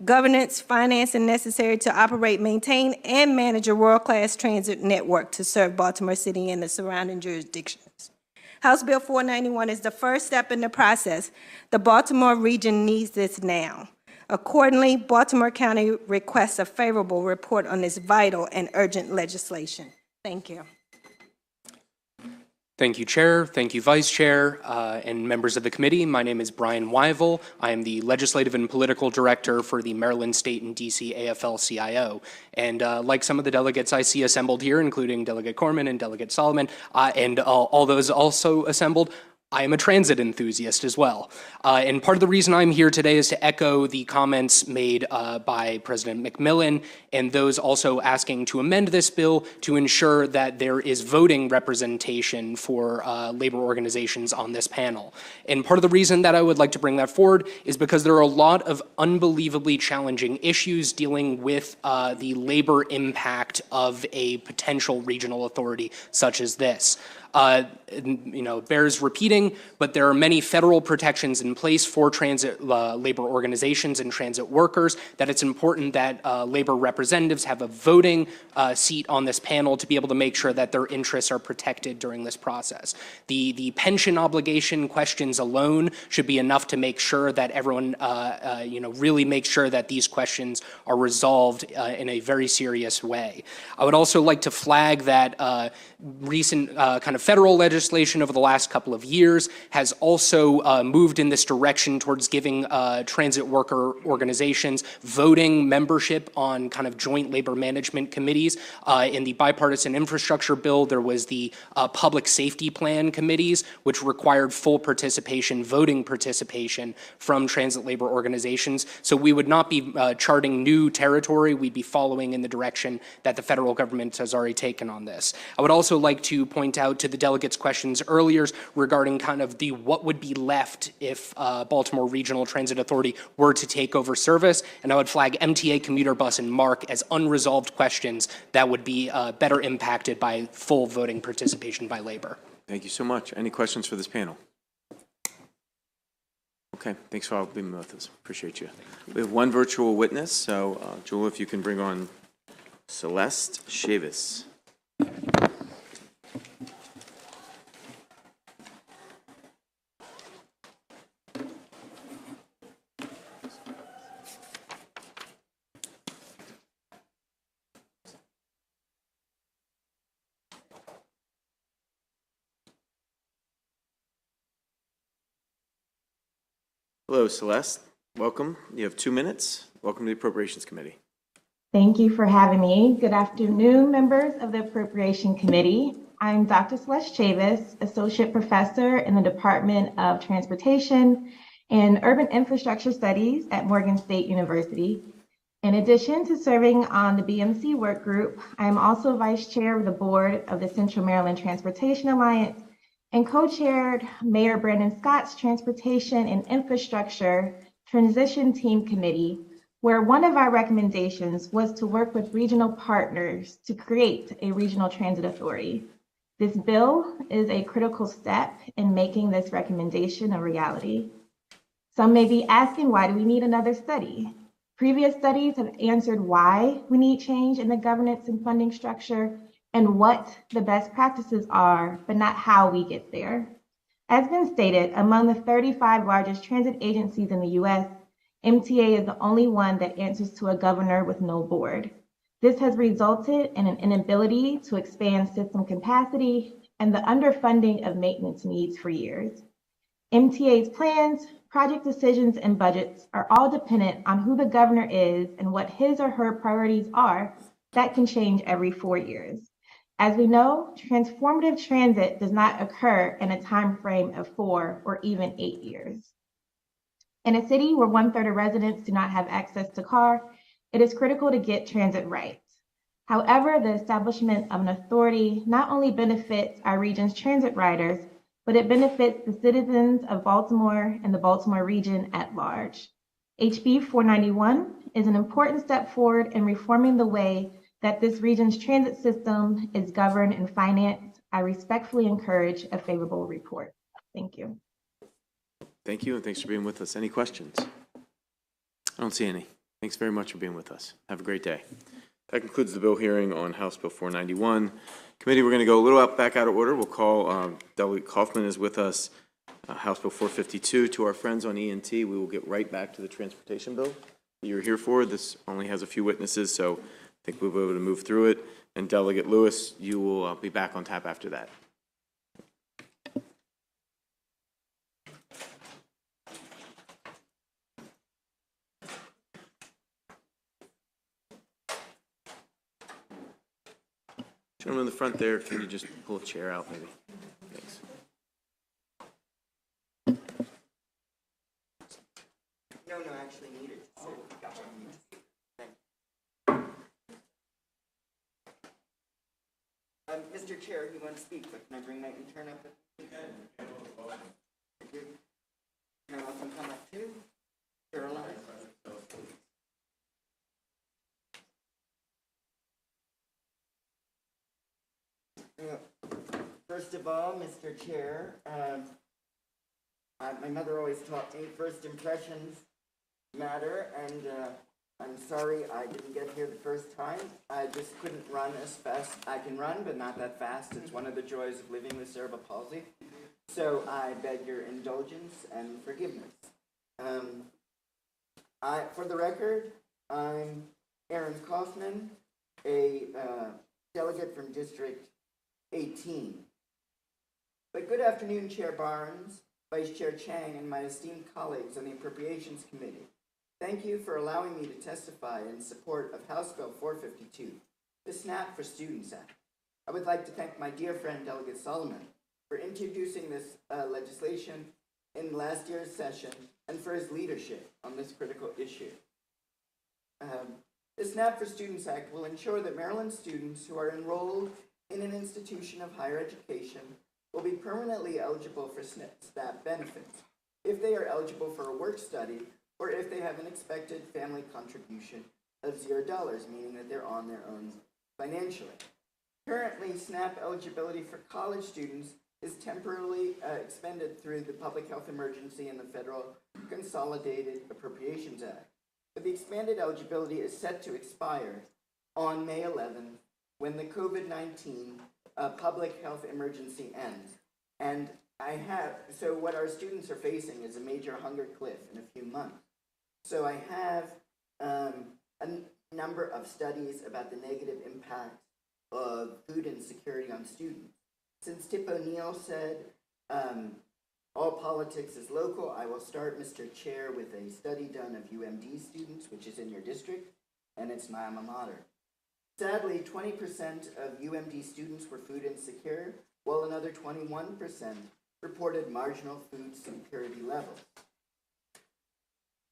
governance, financing necessary to operate, maintain, and manage a world-class transit network to serve Baltimore City and the surrounding jurisdictions. House Bill 491 is the first step in the process. The Baltimore region needs this now. Accordingly, Baltimore County requests a favorable report on this vital and urgent legislation. Thank you. Thank you, Chair. Thank you, Vice Chair, and members of the committee. My name is Brian Wyville. I am the Legislative and Political Director for the Maryland State and DC AFL-CIO. And like some of the delegates I see assembled here, including Delegate Corbin and Delegate Solomon, and all those also assembled, I am a transit enthusiast as well. And part of the reason I'm here today is to echo the comments made by President McMillan and those also asking to amend this bill to ensure that there is voting representation for labor organizations on this panel. And part of the reason that I would like to bring that forward is because there are a lot of unbelievably challenging issues dealing with the labor impact of a potential regional authority such as this. Bears repeating, but there are many federal protections in place for transit labor organizations and transit workers that it's important that labor representatives have a voting seat on this panel to be able to make sure that their interests are protected during this process. The pension obligation questions alone should be enough to make sure that everyone, really makes sure that these questions are resolved in a very serious way. I would also like to flag that recent kind of federal legislation over the last couple of years has also moved in this direction towards giving transit worker organizations voting membership on kind of joint labor management committees. In the bipartisan infrastructure bill, there was the public safety plan committees, which required full participation, voting participation from transit labor organizations. So we would not be charting new territory. We'd be following in the direction that the federal government has already taken on this. I would also like to point out to the delegates' questions earlier regarding kind of the what would be left if Baltimore Regional Transit Authority were to take over service, and I would flag MTA, commuter bus, and MARC as unresolved questions that would be better impacted by full voting participation by labor. Thank you so much. Any questions for this panel? Okay, thanks for all being with us. Appreciate you. We have one virtual witness, so Jewel, if you can bring on Celeste Chavis. Hello, Celeste. Welcome. You have 2 minutes. Welcome to the Appropriations Committee. Thank you for having me. Good afternoon, members of the Appropriation Committee. I'm Dr. Celeste Chavis, Associate Professor in the Department of Transportation and Urban Infrastructure Studies at Morgan State University. In addition to serving on the BMC work group, I am also Vice Chair of the Board of the Central Maryland Transportation Alliance and co-chaired Mayor Brandon Scott's Transportation and Infrastructure Transition Team Committee, where one of our recommendations was to work with regional partners to create a regional transit authority. This bill is a critical step in making this recommendation a reality. Some may be asking, why do we need another study? Previous studies have answered why we need change in the governance and funding structure and what the best practices are, but not how we get there. As been stated, among the 35 largest transit agencies in the US, MTA is the only one that answers to a governor with no board. This has resulted in an inability to expand system capacity and the underfunding of maintenance needs for years. MTA's plans, project decisions, and budgets are all dependent on who the governor is and what his or her priorities are. That can change every 4 years. As we know, transformative transit does not occur in a time frame of 4 or even 8 years. In a city where 1/3 of residents do not have access to car, it is critical to get transit right. However, the establishment of an authority not only benefits our region's transit riders, but it benefits the citizens of Baltimore and the Baltimore region at large. HB 491 is an important step forward in reforming the way that this region's transit system is governed and financed. I respectfully encourage a favorable report. Thank you. Thank you, and thanks for being with us. Any questions? I don't see any. Thank Thanks very much for being with us. Have a great day. That concludes the bill hearing on House Bill 491. Committee, we're going to go a little back out of order. We'll call Delegate Corbin is with us. House Bill 452. To our friends on E&T, we will get right back to the transportation bill that you're here for. This only has a few witnesses, so I think we'll be able to move through it. And Delegate Lewis, you will be back on tap after that. Gentleman in the front there, can you just pull a chair out maybe? Thanks. No, actually needed. So, gotcha. Mr. Chair, you want to speak, but can I bring my intern up? Thank you. Can I also come up too? Caroline? First of all, Mr. Chair, my mother always taught me first impressions matter, and I'm sorry I didn't get here the first time. I just couldn't run as fast. I can run, but not that fast. It's one of the joys of living with cerebral palsy. So I beg your indulgence and forgiveness. For the record, I'm Aaron Kaufman, a delegate from District 18. But good afternoon, Chair Barnes, Vice Chair Chang, and my esteemed colleagues on the Appropriations Committee. Thank you for allowing me to testify in support of House Bill 452, the SNAP for Students Act. I would like to thank my dear friend Delegate Solomon for introducing this legislation in last year's session and for his leadership on this critical issue. The SNAP for Students Act will ensure that Maryland students who are enrolled in an institution of higher education will be permanently eligible for SNAP benefits if they are eligible for a work study or if they have an expected family contribution of $0, meaning that they're on their own financially. Currently, SNAP eligibility for college students is temporarily expended through the Public Health Emergency and the Federal Consolidated Appropriations Act. But the expanded eligibility is set to expire on May 11th when the COVID-19 public health emergency ends. And so what our students are facing is a major hunger cliff in a few months. So I have a number of studies about the negative impact of food insecurity on students. Since Tip O'Neill said, all politics is local, I will start, Mr. Chair, with a study done of UMD students, which is in your district, and it's my alma mater. Sadly, 20% of UMD students were food insecure, while another 21% reported marginal food security levels.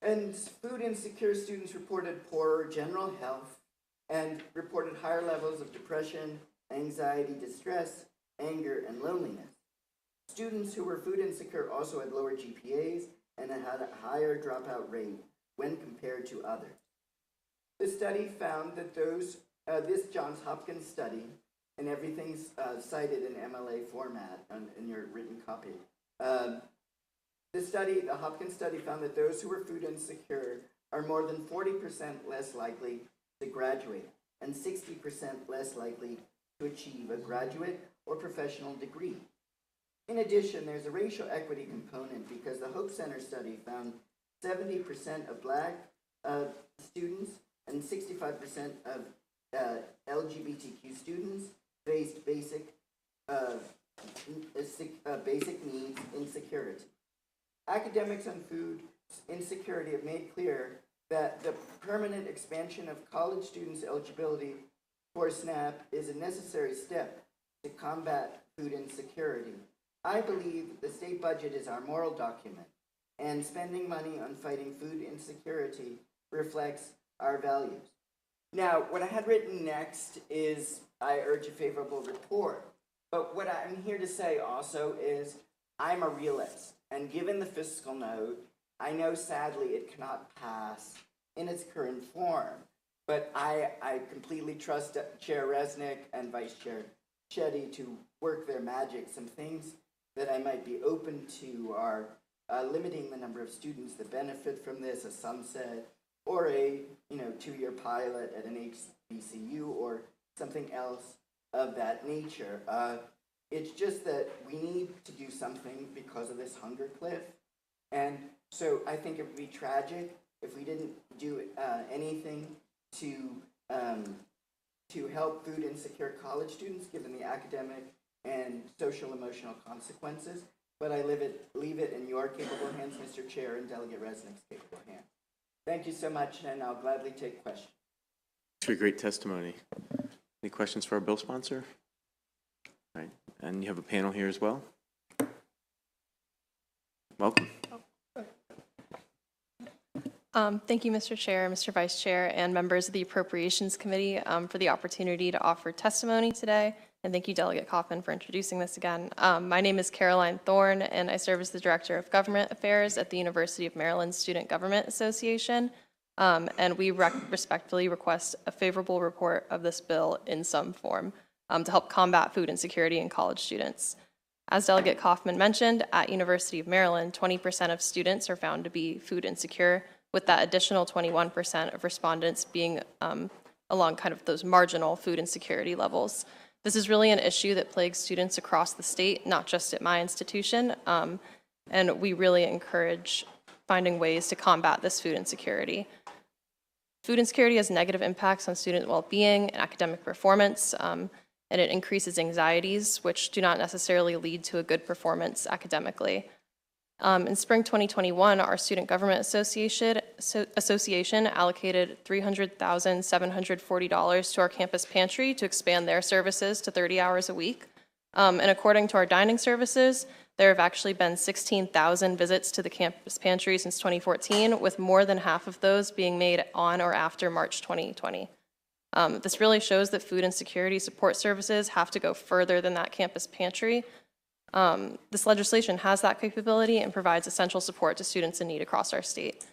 And food insecure students reported poorer general health and reported higher levels of depression, anxiety, distress, anger, and loneliness. Students who were food insecure also had lower GPAs and had a higher dropout rate when compared to others. The study found that this Johns Hopkins study, and everything's cited in MLA format in your written copy. The Hopkins study found that those who were food insecure are more than 40% less likely to graduate and 60% less likely to achieve a graduate or professional degree. In addition, there's a racial equity component because the Hope Center study found 70% of Black students and 65% of LGBTQ students faced basic needs insecurity. Academics on food insecurity have made clear that the permanent expansion of college students' eligibility for SNAP is a necessary step to combat food insecurity. I believe the state budget is our moral document, and spending money on fighting food insecurity reflects our values. Now, what I had written next is I urge a favorable report. But what I'm here to say also is I'm a realist. And given the fiscal note, I know sadly it cannot pass in its current form. But I completely trust Chair Resnick and Vice Chair Shetty to work their magic. Some things that I might be open to are limiting the number of students that benefit from this, a sunset or a, 2-year pilot at an HBCU or something else of that nature. It's just that we need to do something because of this hunger cliff. And so I think it would be tragic if we didn't do anything to help food insecure college students, given the academic and social emotional consequences. But I leave it in your capable hands, Mr. Chair, and Delegate Resnick's capable hands. Thank you so much, and I'll gladly take questions. It's a great testimony. Any questions for our bill sponsor? All right, and you have a panel here as well. Welcome. Thank you, Mr. Chair, Mr. Vice Chair, and members of the Appropriations Committee for the opportunity to offer testimony today. And thank you, Delegate Corbin, for introducing this again. My name is Caroline Thorne, and I serve as the Director of Government Affairs at the University of Maryland Student Government Association. And we respectfully request a favorable report of this bill in some form to help combat food insecurity in college students. As Delegate Kaufman mentioned, at University of Maryland, 20% of students are found to be food insecure, with that additional 21% of respondents being along kind of those marginal food insecurity levels. This is really an issue that plagues students across the state, not just at my institution, and we really encourage finding ways to combat this food insecurity. Food insecurity has negative impacts on student well-being and academic performance, and it increases anxieties, which do not necessarily lead to a good performance academically. In spring 2021, our Student Government Association allocated $300,740 to our campus pantry to expand their services to 30 hours a week. And according to our dining services, there have actually been 16,000 visits to the campus pantry since 2014, with more than half of those being made on or after March 2020. This really shows that food insecurity support services have to go further than that campus pantry. This legislation has that capability and provides essential support to students in need across our state.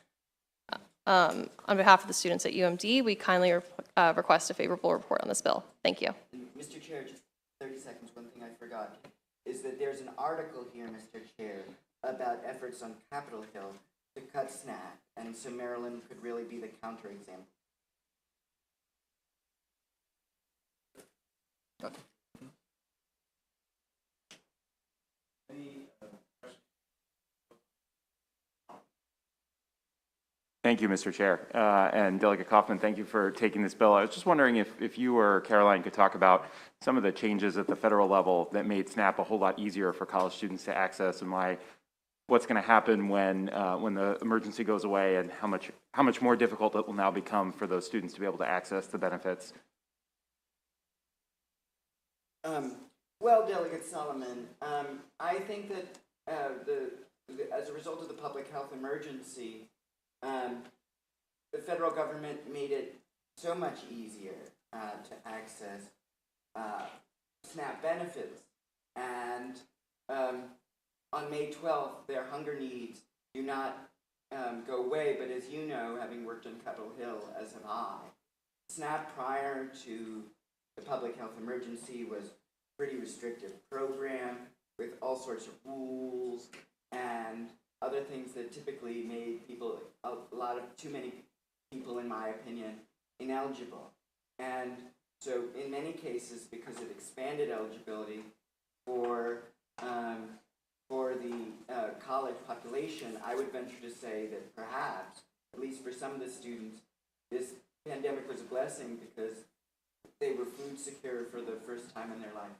On behalf of the students at UMD, we kindly request a favorable report on this bill. Thank you. Mr. Chair, just 30 seconds, one thing I forgot is that there's an article here, Mr. Chair, about efforts on Capitol Hill to cut SNAP, and so Maryland could really be the counterexample. Thank you, Mr. Chair. And Delegate Kaufman, thank you for taking this bill. I was just wondering if you or Caroline could talk about some of the changes at the federal level that made SNAP a whole lot easier for college students to access, and what's going to happen when the emergency goes away, and how much more difficult it will now become for those students to be able to access the benefits. Well, Delegate Solomon, I think that as a result of the public health emergency, the federal government made it so much easier to access SNAP benefits. And on May 12th, their hunger needs do not go away, but as you know, having worked on Capitol Hill, as have I, SNAP prior to the public health emergency was a pretty restrictive program with all sorts of rules and other things that typically made people, too many people, in my opinion, ineligible. And so in many cases, because it expanded eligibility for the college population, I would venture to say that perhaps, at least for some of the students, this pandemic was a blessing because they were food secure for the first time in their life.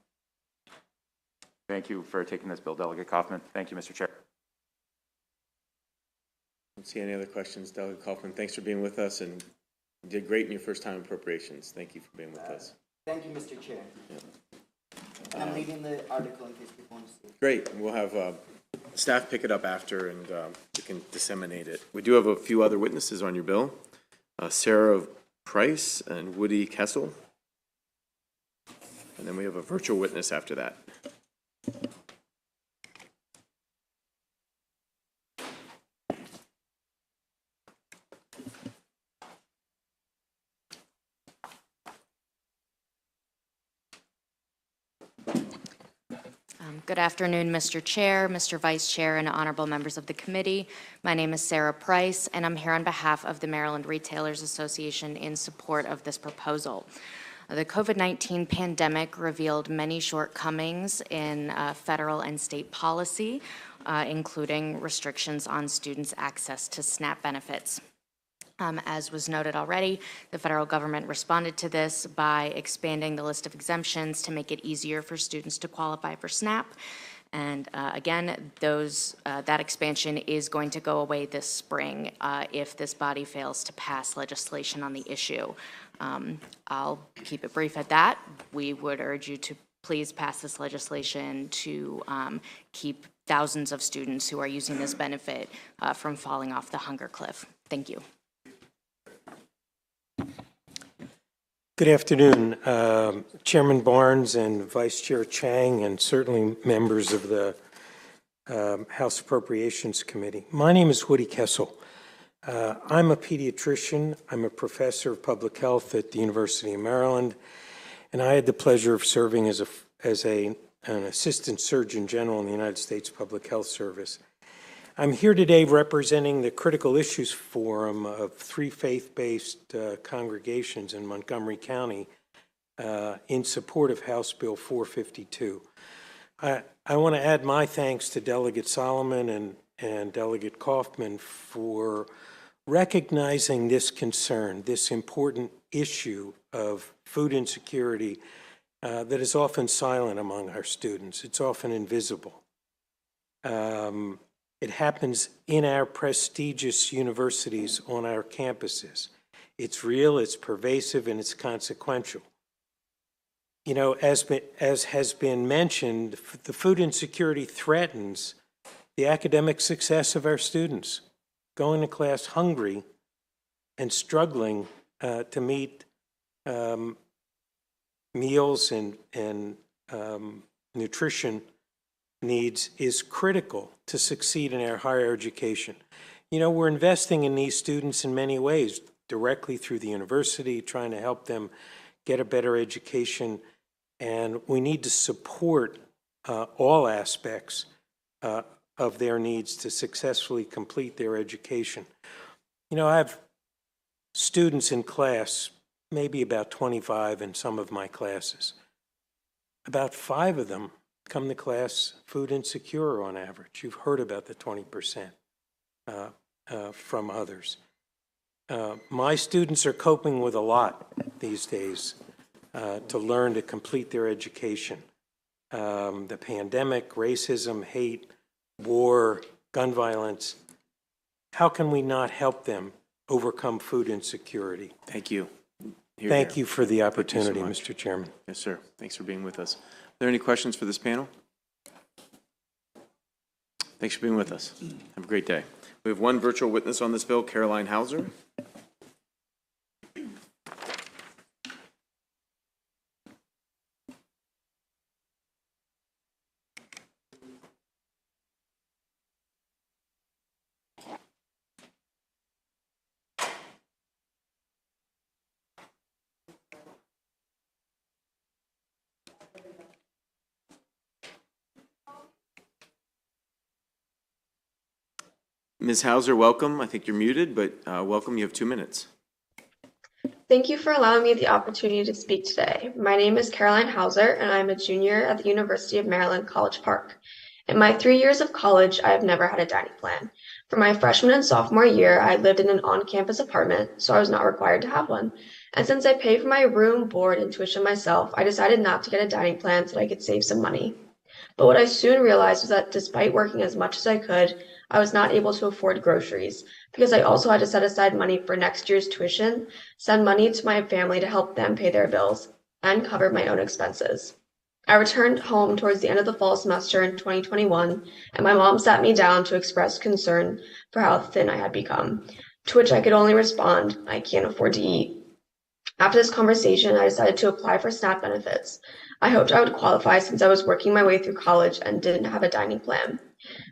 Thank you for taking this bill, Delegate Kaufman. Thank you, Mr. Chair. Don't see any other questions. Delegate Kaufman, thanks for being with us, and you did great in your first time appropriations. Thank you for being with us. Thank you, Mr. Chair. And I'm leaving the article in case people want to see it. Great. We'll have staff pick it up after, and we can disseminate it. We do have a few other witnesses on your bill. Sarah Price and Woody Kessel. And then we have a virtual witness after that. Good afternoon, Mr. Chair, Mr. Vice Chair, and honorable members of the committee. My name is Sarah Price, and I'm here on behalf of the Maryland Retailers Association in support of this proposal. The COVID-19 pandemic revealed many shortcomings in federal and state policy, including restrictions on students' access to SNAP benefits. As was noted already, the federal government responded to this by expanding the list of exemptions to make it easier for students to qualify for SNAP. And again, that expansion is going to go away this spring if this body fails to pass legislation on the issue. I'll keep it brief at that. We would urge you to please pass this legislation to keep thousands of students who are using this benefit from falling off the hunger cliff. Thank you. Good afternoon, Chairman Barnes and Vice Chair Chang, and certainly members of the House Appropriations Committee. My name is Woody Kessel. I'm a pediatrician. I'm a professor of public health at the University of Maryland, and I had the pleasure of serving as an assistant surgeon general in the United States Public Health Service. I'm here today representing the Critical Issues Forum of 3 faith-based congregations in Montgomery County in support of House Bill 452. I want to add my thanks to Delegate Solomon and Delegate Corbin for recognizing this concern, this important issue of food insecurity that is often silent among our students. It's often invisible. It happens in our prestigious universities on our campuses. It's real, it's pervasive, and it's consequential. You know, as has been mentioned, the food insecurity threatens the academic success of our students, going to class hungry and struggling to meet meals and nutrition needs is critical to succeed in our higher education. You know, we're investing in these students in many ways, directly through the university, trying to help them get a better education, and we need to support all aspects of their needs to successfully complete their education. You know, I have students in class, maybe about 25 in some of my classes. About 5 of them come to class food insecure on average. You've heard about the 20% from others. My students are coping with a lot these days to learn to complete their education. The pandemic, racism, hate, war, gun violence. How can we not help them overcome food insecurity? Thank you. Thank you for the opportunity, so much. Mr. Chairman. Yes, sir. Thanks for being with us. Are there any questions for this panel? Thanks for being with us. Have a great day. We have one virtual witness on this bill, Caroline Hauser. Ms. Hauser, welcome. I think you're muted, but welcome. You have 2 minutes. Thank you for allowing me the opportunity to speak today. My name is Caroline Hauser, and I'm a junior at the University of Maryland, College Park. In my 3 years of college, I have never had a dining plan. For my freshman and sophomore year, I lived in an on-campus apartment, so I was not required to have one. And since I pay for my room, board, and tuition myself, I decided not to get a dining plan so that I could save some money. But what I soon realized was that despite working as much as I could, I was not able to afford groceries because I also had to set aside money for next year's tuition, send money to my family to help them pay their bills, and cover my own expenses. I returned home towards the end of the fall semester in 2021, and my mom sat me down to express concern for how thin I had become, to which I could only respond, "I can't afford to eat." After this conversation, I decided to apply for SNAP benefits. I hoped I would qualify since I was working my way through college and didn't have a dining plan.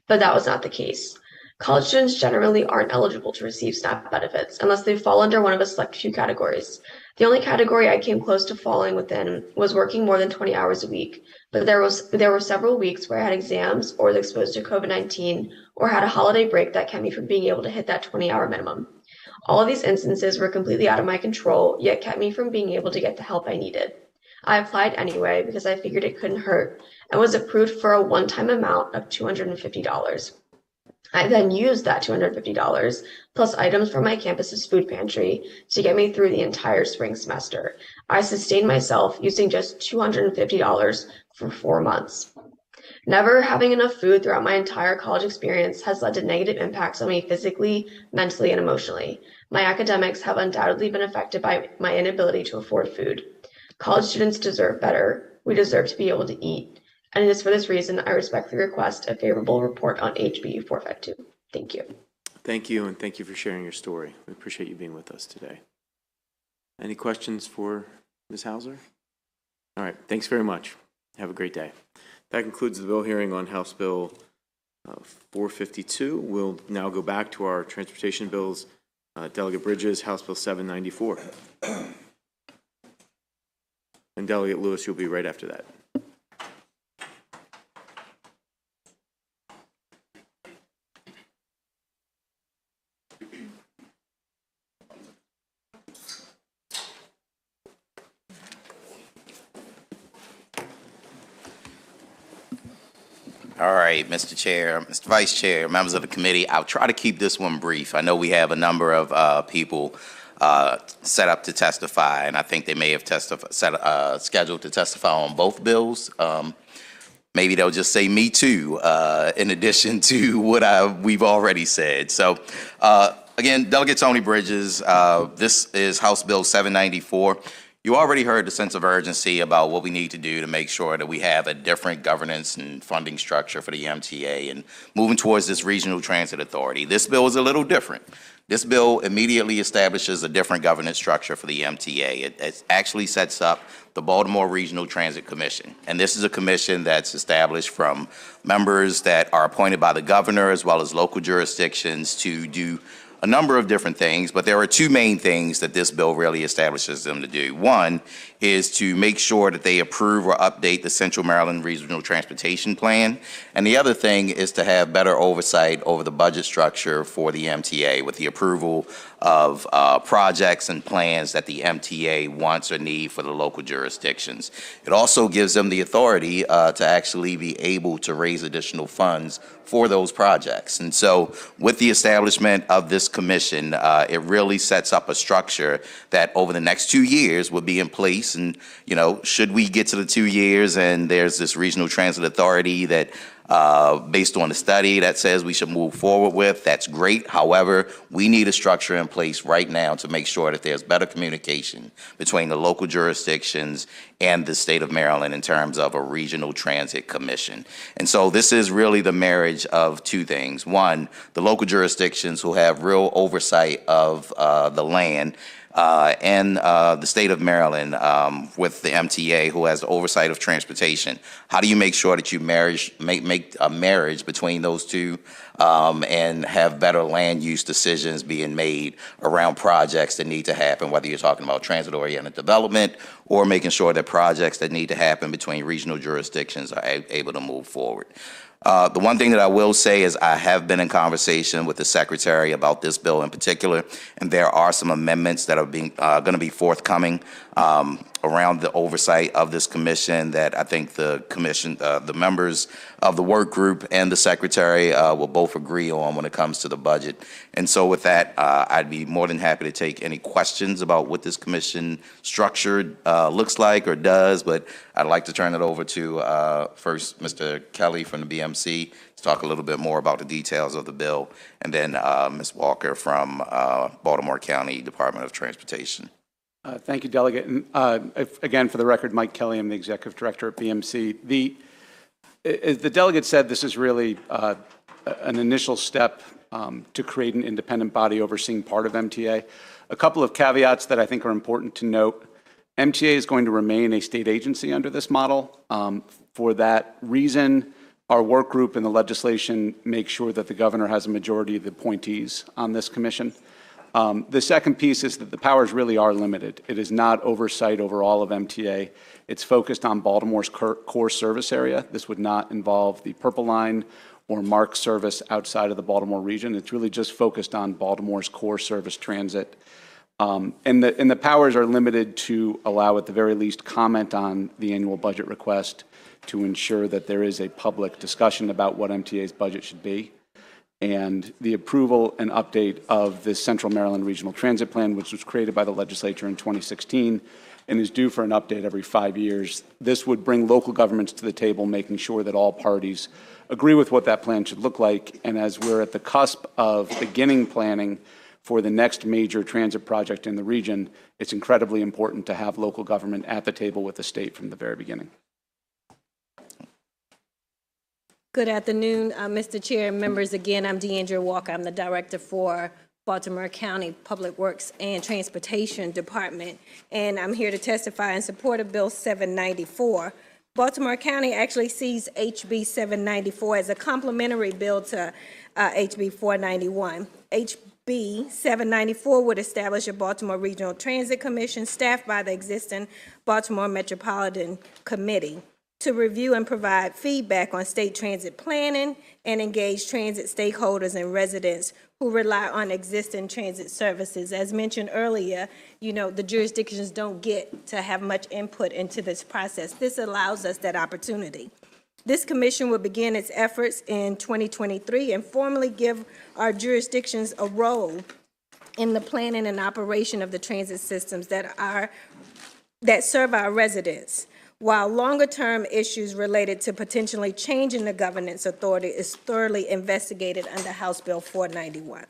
But that was not the case. College students generally aren't eligible to receive SNAP benefits unless they fall under one of a select few categories. The only category I came close to falling within was working more than 20 hours a week, but there were several weeks where I had exams or was exposed to COVID-19 or had a holiday break that kept me from being able to hit that 20-hour minimum. All of these instances were completely out of my control, yet kept me from being able to get the help I needed. I applied anyway because I figured it couldn't hurt and was approved for a one-time amount of $250. I then used that $250 plus items from my campus's food pantry to get me through the entire spring semester. I sustained myself using just $250 for 4 months. Never having enough food throughout my entire college experience has led to negative impacts on me physically, mentally, and emotionally. My academics have undoubtedly been affected by my inability to afford food. College students deserve better. We deserve to be able to eat. And it is for this reason I respectfully request a favorable report on HB 452. Thank you. Thank you, and thank you for sharing your story. We appreciate you being with us today. Any questions for Ms. Hauser? All right, thanks very much. Have a great day. That concludes the bill hearing on House Bill 452. We'll now go back to our transportation bills. Delegate Bridges, House Bill 794. And Delegate Lewis, you'll be right after that. All right, Mr. Chair, Mr. Vice Chair, members of the committee, I'll try to keep this one brief. I know we have a number of people set up to testify, and I think they may have scheduled to testify on both bills. Maybe they'll just say me too, in addition to what we've already said. So again, Delegate Tony Bridges, this is House Bill 794. You already heard the sense of urgency about what we need to do to make sure that we have a different governance and funding structure for the MTA and moving towards this regional transit authority. This bill is a little different. This bill immediately establishes a different governance structure for the MTA. It actually sets up the Baltimore Regional Transit Commission. And this is a commission that's established from members that are appointed by the governor as well as local jurisdictions to do a number of different things, but there are two main things that this bill really establishes them to do. One is to make sure that they approve or update the Central Maryland Regional Transportation Plan, and the other thing is to have better oversight over the budget structure for the MTA with the approval of projects and plans that the MTA wants or need for the local jurisdictions. It also gives them the authority to actually be able to raise additional funds for those projects. And so with the establishment of this commission, it really sets up a structure that over the next 2 years will be in place. And, you know, should we get to the 2 years and there's this regional transit authority that based on the study that says we should move forward with, that's great. However, we need a structure in place right now to make sure that there's better communication between the local jurisdictions and the state of Maryland in terms of a regional transit commission. And so this is really the marriage of two things. One, the local jurisdictions who have real oversight of the land and the state of Maryland with the MTA, who has the oversight of transportation. How do you make sure that you make a marriage between those two and have better land use decisions being made around projects that need to happen, whether you're talking about transit-oriented development or making sure that projects that need to happen between regional jurisdictions are able to move forward. The one thing that I will say is I have been in conversation with the secretary about this bill in particular, and there are some amendments that are going to be forthcoming around the oversight of this commission that I think the commission, the members of the work group and the secretary will both agree on when it comes to the budget. And so with that, I'd be more than happy to take any questions about what this commission structure looks like or does, but I'd like to turn it over to first Mr. Kelly from the BMC to talk a little bit more about the details of the bill, and then Ms. Walker from Baltimore County Department of Transportation. Thank you, Delegate. And again, for the record, Mike Kelly, I'm the Executive Director at BMC. As the Delegate said, this is really an initial step to create an independent body overseeing part of MTA. A couple of caveats that I think are important to note. MTA is going to remain a state agency under this model. For that reason, our work group and the legislation make sure that the governor has a majority of the appointees on this commission. The second piece is that the powers really are limited. It is not oversight over all of MTA. It's focused on Baltimore's core service area. This would not involve the Purple Line or MARC service outside of the Baltimore region. It's really just focused on Baltimore's core service transit. And the powers are limited to allow, at the very least, comment on the annual budget request to ensure that there is a public discussion about what MTA's budget should be, and the approval and update of the Central Maryland Regional Transit Plan, which was created by the legislature in 2016 and is due for an update every 5 years. This would bring local governments to the table, making sure that all parties agree with what that plan should look like. And as we're at the cusp of beginning planning for the next major transit project in the region, it's incredibly important to have local government at the table with the state from the very beginning. Good afternoon, Mr. Chair and members. Again, I'm Deandra Walker. I'm the Director for Baltimore County Public Works and Transportation Department, and I'm here to testify in support of Bill 794. Baltimore County actually sees HB 794 as a complementary bill to HB 491. HB 794 would establish a Baltimore Regional Transit Commission staffed by the existing Baltimore Metropolitan Committee to review and provide feedback on state transit planning and engage transit stakeholders and residents who rely on existing transit services. As mentioned earlier, the jurisdictions don't get to have much input into this process. This allows us that opportunity. This commission will begin its efforts in 2023 and formally give our jurisdictions a role in the planning and operation of the transit systems that serve our residents, while longer-term issues related to potentially changing the governance authority is thoroughly investigated under House Bill 491.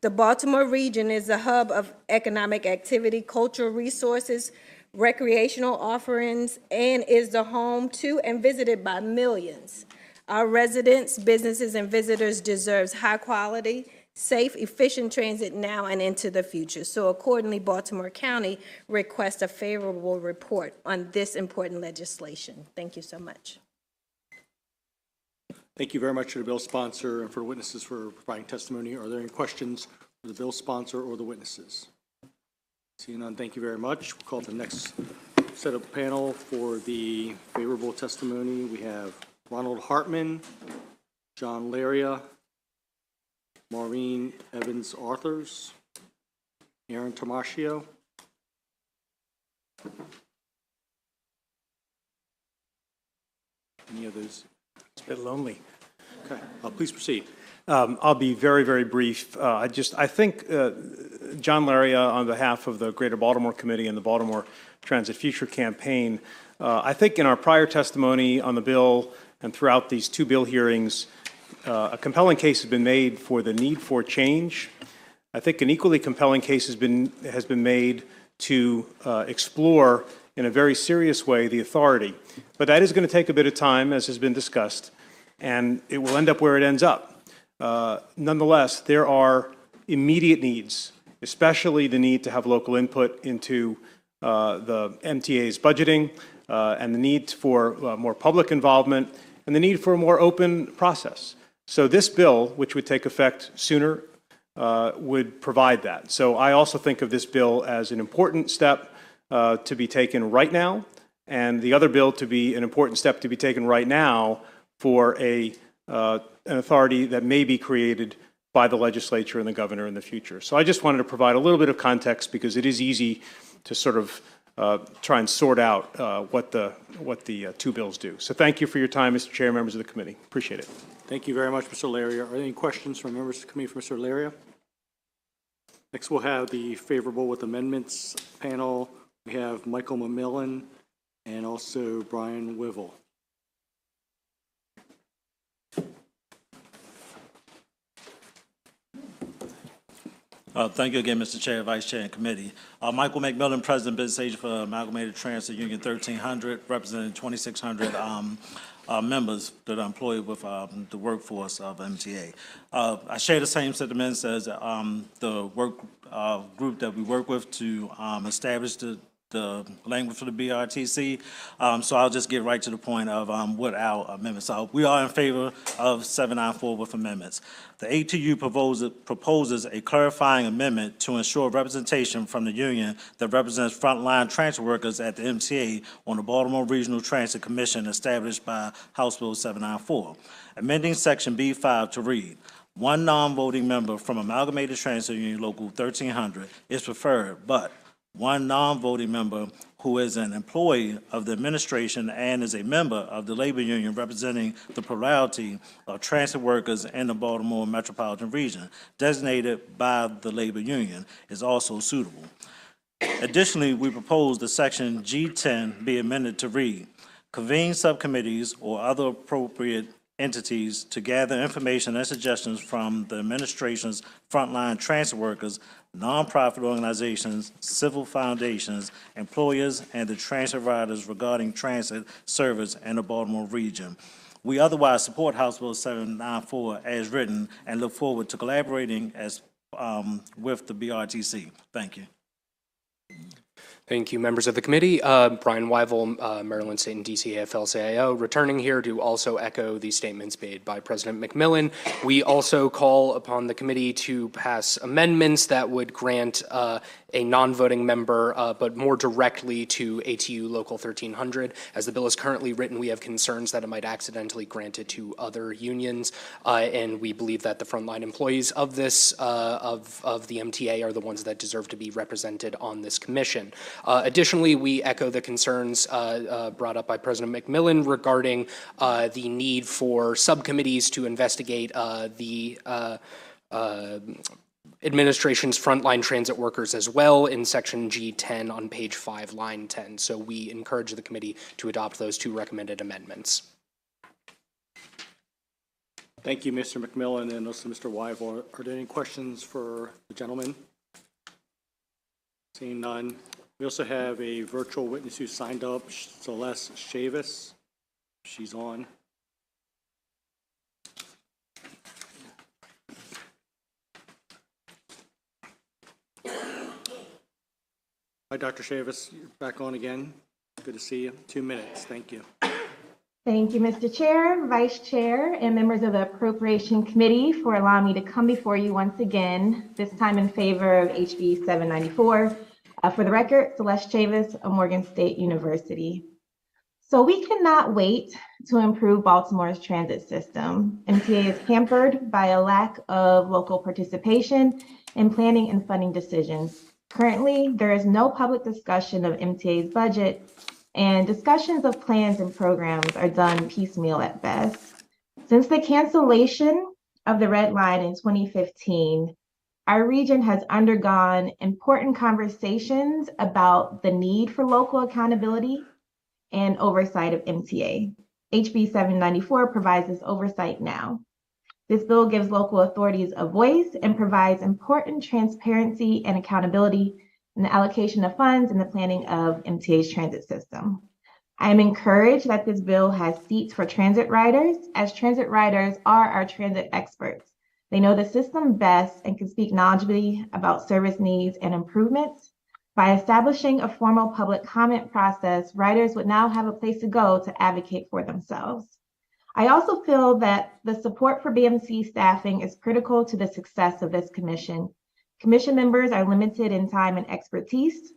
The Baltimore region is a hub of economic activity, cultural resources, recreational offerings, and is the home to and visited by millions. Our residents, businesses, and visitors deserve high-quality, safe, efficient transit now and into the future. So accordingly, Baltimore County requests a favorable report on this important legislation. Thank you so much. Thank you very much to the bill sponsor and for the witnesses for providing testimony. Are there any questions for the bill sponsor or the witnesses? Seeing none, thank you very much. We'll call the next set of panel for the favorable testimony. We have Ronald Hartman, John Laria, Maureen Evans-Arthurs, Aaron Tomascio. Any of those? It's a bit lonely. Okay, please proceed. I'll be very, very brief. I think John Laria, on behalf of the Greater Baltimore Committee and the Baltimore Transit Future Campaign, I think in our prior testimony on the bill and throughout these two bill hearings, a compelling case has been made for the need for change. I think an equally compelling case has been made to explore in a very serious way the authority. But that is going to take a bit of time, as has been discussed, and it will end up where it ends up. Nonetheless, there are immediate needs, especially the need to have local input into the MTA's budgeting and the need for more public involvement and the need for a more open process. So this bill, which would take effect sooner, would provide that. So I also think of this bill as an important step to be taken right now, and the other bill to be an important step to be taken right now for an authority that may be created by the legislature and the governor in the future. So I just wanted to provide a little bit of context because it is easy to sort of try and sort out what the two bills do. So thank you for your time, Mr. Chair, members of the committee. Appreciate it. Thank you very much, Mr. Laria. Are there any questions from members of the committee for Mr. Laria? Next, we'll have the favorable with amendments panel. We have Michael McMillan and also Brian Wivel. Thank you again, Mr. Chair, Vice Chair, and Committee. Michael McMillan, President, Business Agent for Amalgamated Transit Union 1300, representing 2,600 members that are employed with the workforce of MTA. I share the same sentiments as the work group that we work with to establish the the language for the BRTC. So I'll just get right to the point of what our amendments are. We are in favor of 794 with amendments. The ATU proposes a clarifying amendment to ensure representation from the union that represents frontline transit workers at the MTA on the Baltimore Regional Transit Commission established by House Bill 794. Amending Section B5 to read, one non-voting member from Amalgamated Transit Union Local 1300 is preferred, but one non-voting member who is an employee of the administration and is a member of the labor union representing the plurality of transit workers in the Baltimore metropolitan region, designated by the labor union, is also suitable. Additionally, we propose that Section G10 be amended to read, convene subcommittees or other appropriate entities to gather information and suggestions from the administration's frontline transit workers, nonprofit organizations, civil foundations, employers, and the transit riders regarding transit service in the Baltimore region. We otherwise support House Bill 794 as written and look forward to collaborating with the BRTC. Thank you. Thank you, members of the committee. Brian Wyvil, Maryland State and DC AFL-CIO, returning here to also echo the statements made by President McMillan. We also call upon the committee to pass amendments that would grant a non-voting member, but more directly to ATU Local 1300. As the bill is currently written, we have concerns that it might accidentally grant it to other unions, and we believe that the frontline employees of this, of the MTA, are the ones that deserve to be represented on this commission. Additionally, we echo the concerns brought up by President McMillan regarding the need for subcommittees to investigate the administration's frontline transit workers as well in Section G10 on page 5, line 10. So we encourage the committee to adopt those two recommended amendments. Thank you, Mr. McMillan and also Mr. Wyvil. Are there any questions for the gentleman? Seeing none. We also have a virtual witness who signed up, Celeste Chavis. She's on. Hi, Dr. Chavis, you're back on again. Good to see you. 2 minutes. Thank you. Thank you, Mr. Chair, Vice Chair, and members of the Appropriation Committee for allowing me to come before you once again, this time in favor of HB 794. For the record, Celeste Chavis of Morgan State University. So we cannot wait to improve Baltimore's transit system. MTA is hampered by a lack of local participation in planning and funding decisions. Currently, there is no public discussion of MTA's budget, and discussions of plans and programs are done piecemeal at best. Since the cancellation of the Red Line in 2015, our region has undergone important conversations about the need for local accountability and oversight of MTA. HB 794 provides this oversight now. This bill gives local authorities a voice and provides important transparency and accountability in the allocation of funds and the planning of MTA's transit system. I am encouraged that this bill has seats for transit riders, as transit riders are our transit experts. They know the system best and can speak knowledgeably about service needs and improvements. By establishing a formal public comment process, riders would now have a place to go to advocate for themselves. I also feel that the support for BMC staffing is critical to the success of this commission. Commission members are limited in time and expertise.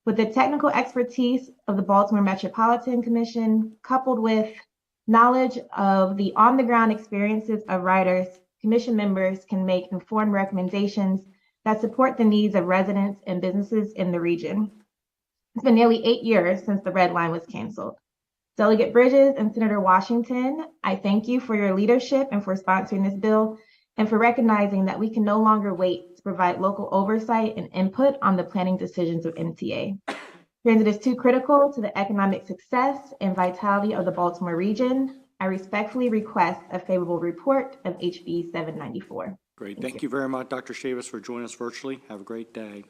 With the technical expertise of the Baltimore Metropolitan Commission, coupled with knowledge of the on-the-ground experiences of riders, commission members can make informed recommendations that support the needs of residents and businesses in the region. It's been nearly 8 years since the Red Line was canceled. Delegate Bridges and Senator Washington, I thank you for your leadership and for sponsoring this bill and for recognizing that we can no longer wait to provide local oversight and input on the planning decisions of MTA. Transit is too critical to the economic success and vitality of the Baltimore region. I respectfully request a favorable report of HB 794. Great. Thank you very much, Dr. Chavis, for joining us virtually. Have a great day.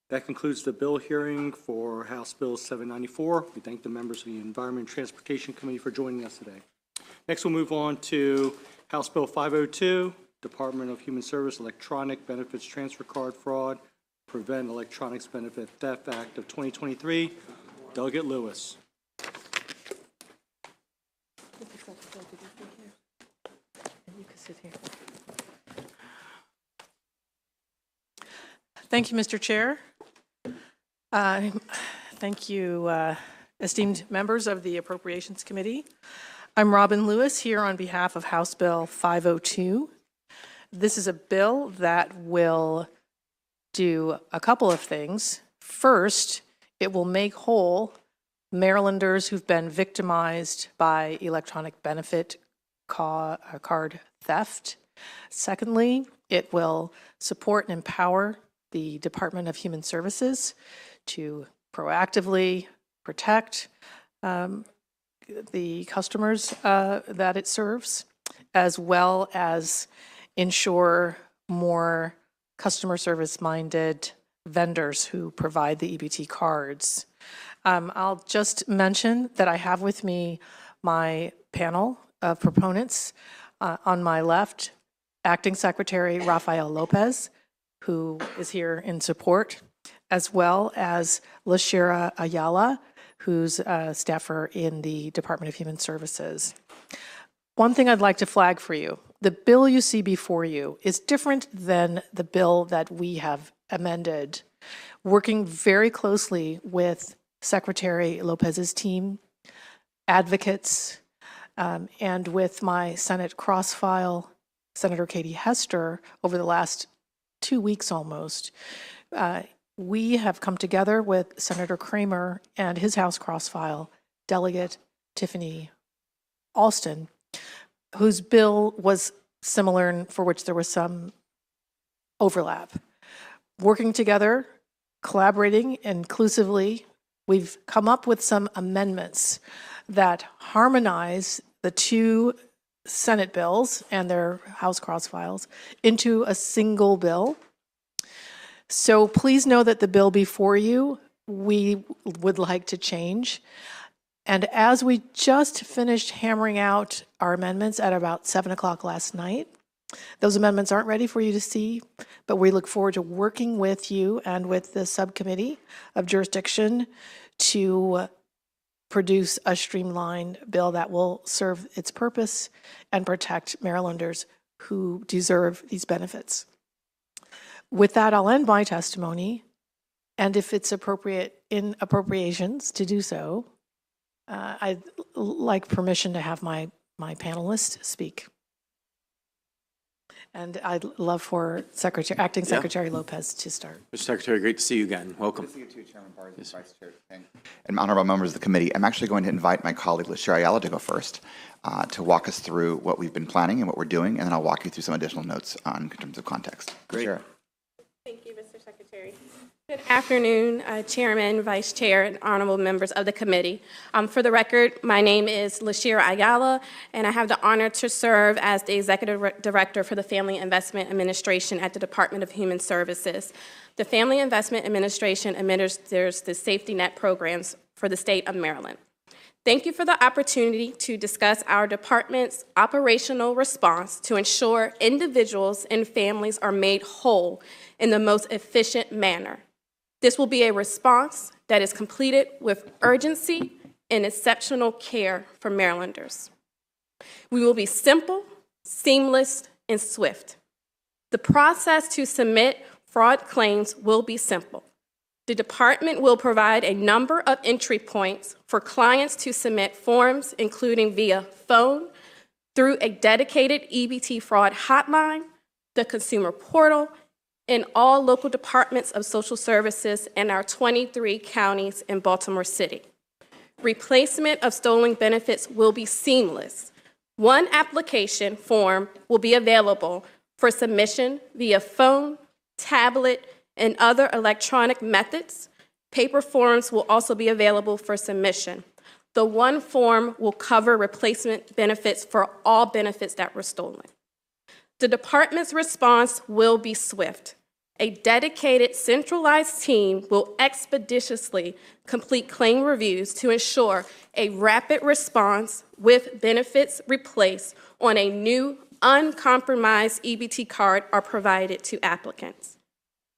That concludes the bill hearing for House Bill 794. We thank the members of the Environment and Transportation Committee for joining us today. Next, we'll move on to House Bill 502, Department of Human Service Electronic Benefits Transfer Card Fraud. Prevent Electronics Benefit Theft Act of 2023. Delegate Lewis. Thank you, Mr. Chair. Thank you, esteemed members of the Appropriations Committee. I'm Robin Lewis here on behalf of House Bill 502. This is a bill that will do a couple of things. First, it will make whole Marylanders who've been victimized by electronic benefit card theft. Secondly, it will support and empower the Department of Human Services to proactively protect the customers that it serves, as well as ensure more customer service-minded vendors who provide the EBT cards. I'll just mention that I have with me my panel of proponents. On my left, Acting Secretary Rafael Lopez, who is here in support, as well as Lashira Ayala, who's a staffer in the Department of Human Services. One thing I'd like to flag for you, the bill you see before you is different than the bill that we have amended, working very closely with Secretary Lopez's team, advocates, and with my Senate cross-file, Senator Katie Hester, over the last 2 weeks almost. We have come together with Senator Kramer and his House cross-file, Delegate Tiffany Alston, whose bill was similar and for which there was some overlap. Working together, collaborating inclusively, we've come up with some amendments that harmonize the two Senate bills and their House cross-files into a single bill. So please know that the bill before you, we would like to change. And as we just finished hammering out our amendments at about 7 o'clock last night, those amendments aren't ready for you to see, but we look forward to working with you and with the subcommittee of jurisdiction to produce a streamlined bill that will serve its purpose and protect Marylanders who deserve these benefits. With that, I'll end my testimony, and if it's appropriate in appropriations to do so, I'd like permission to have my panelists speak. And I'd love for Acting Secretary Lopez to start. Mr. Secretary, great to see you again. Welcome. Good to see you too, Chairman Barnes, Vice Chair King, and honorable members of the committee. I'm actually going to invite my colleague, Lashira Ayala, to go first to walk us through what we've been planning and what we're doing, and then I'll walk you through some additional notes in terms of context. Great. Lashira. Thank you, Mr. Secretary. Good afternoon, Chairman, Vice Chair, and honorable members of the committee. For the record, my name is Lashira Ayala, and I have the honor to serve as the Executive Director for the Family Investment Administration at the Department of Human Services. The Family Investment Administration administers the safety net programs for the state of Maryland. Thank you for the opportunity to discuss our department's operational response to ensure individuals and families are made whole in the most efficient manner. This will be a response that is completed with urgency and exceptional care for Marylanders. We will be simple, seamless, and swift. The process to submit fraud claims will be simple. The department will provide a number of entry points for clients to submit forms, including via phone, through a dedicated EBT fraud hotline, the consumer portal, in all local departments of social services in our 23 counties in Baltimore City. Replacement of stolen benefits will be seamless. One application form will be available for submission via phone, tablet, and other electronic methods. Paper forms will also be available for submission. The one form will cover replacement benefits for all benefits that were stolen. The department's response will be swift. A dedicated centralized team will expeditiously complete claim reviews to ensure a rapid response with benefits replaced on a new uncompromised EBT card are provided to applicants.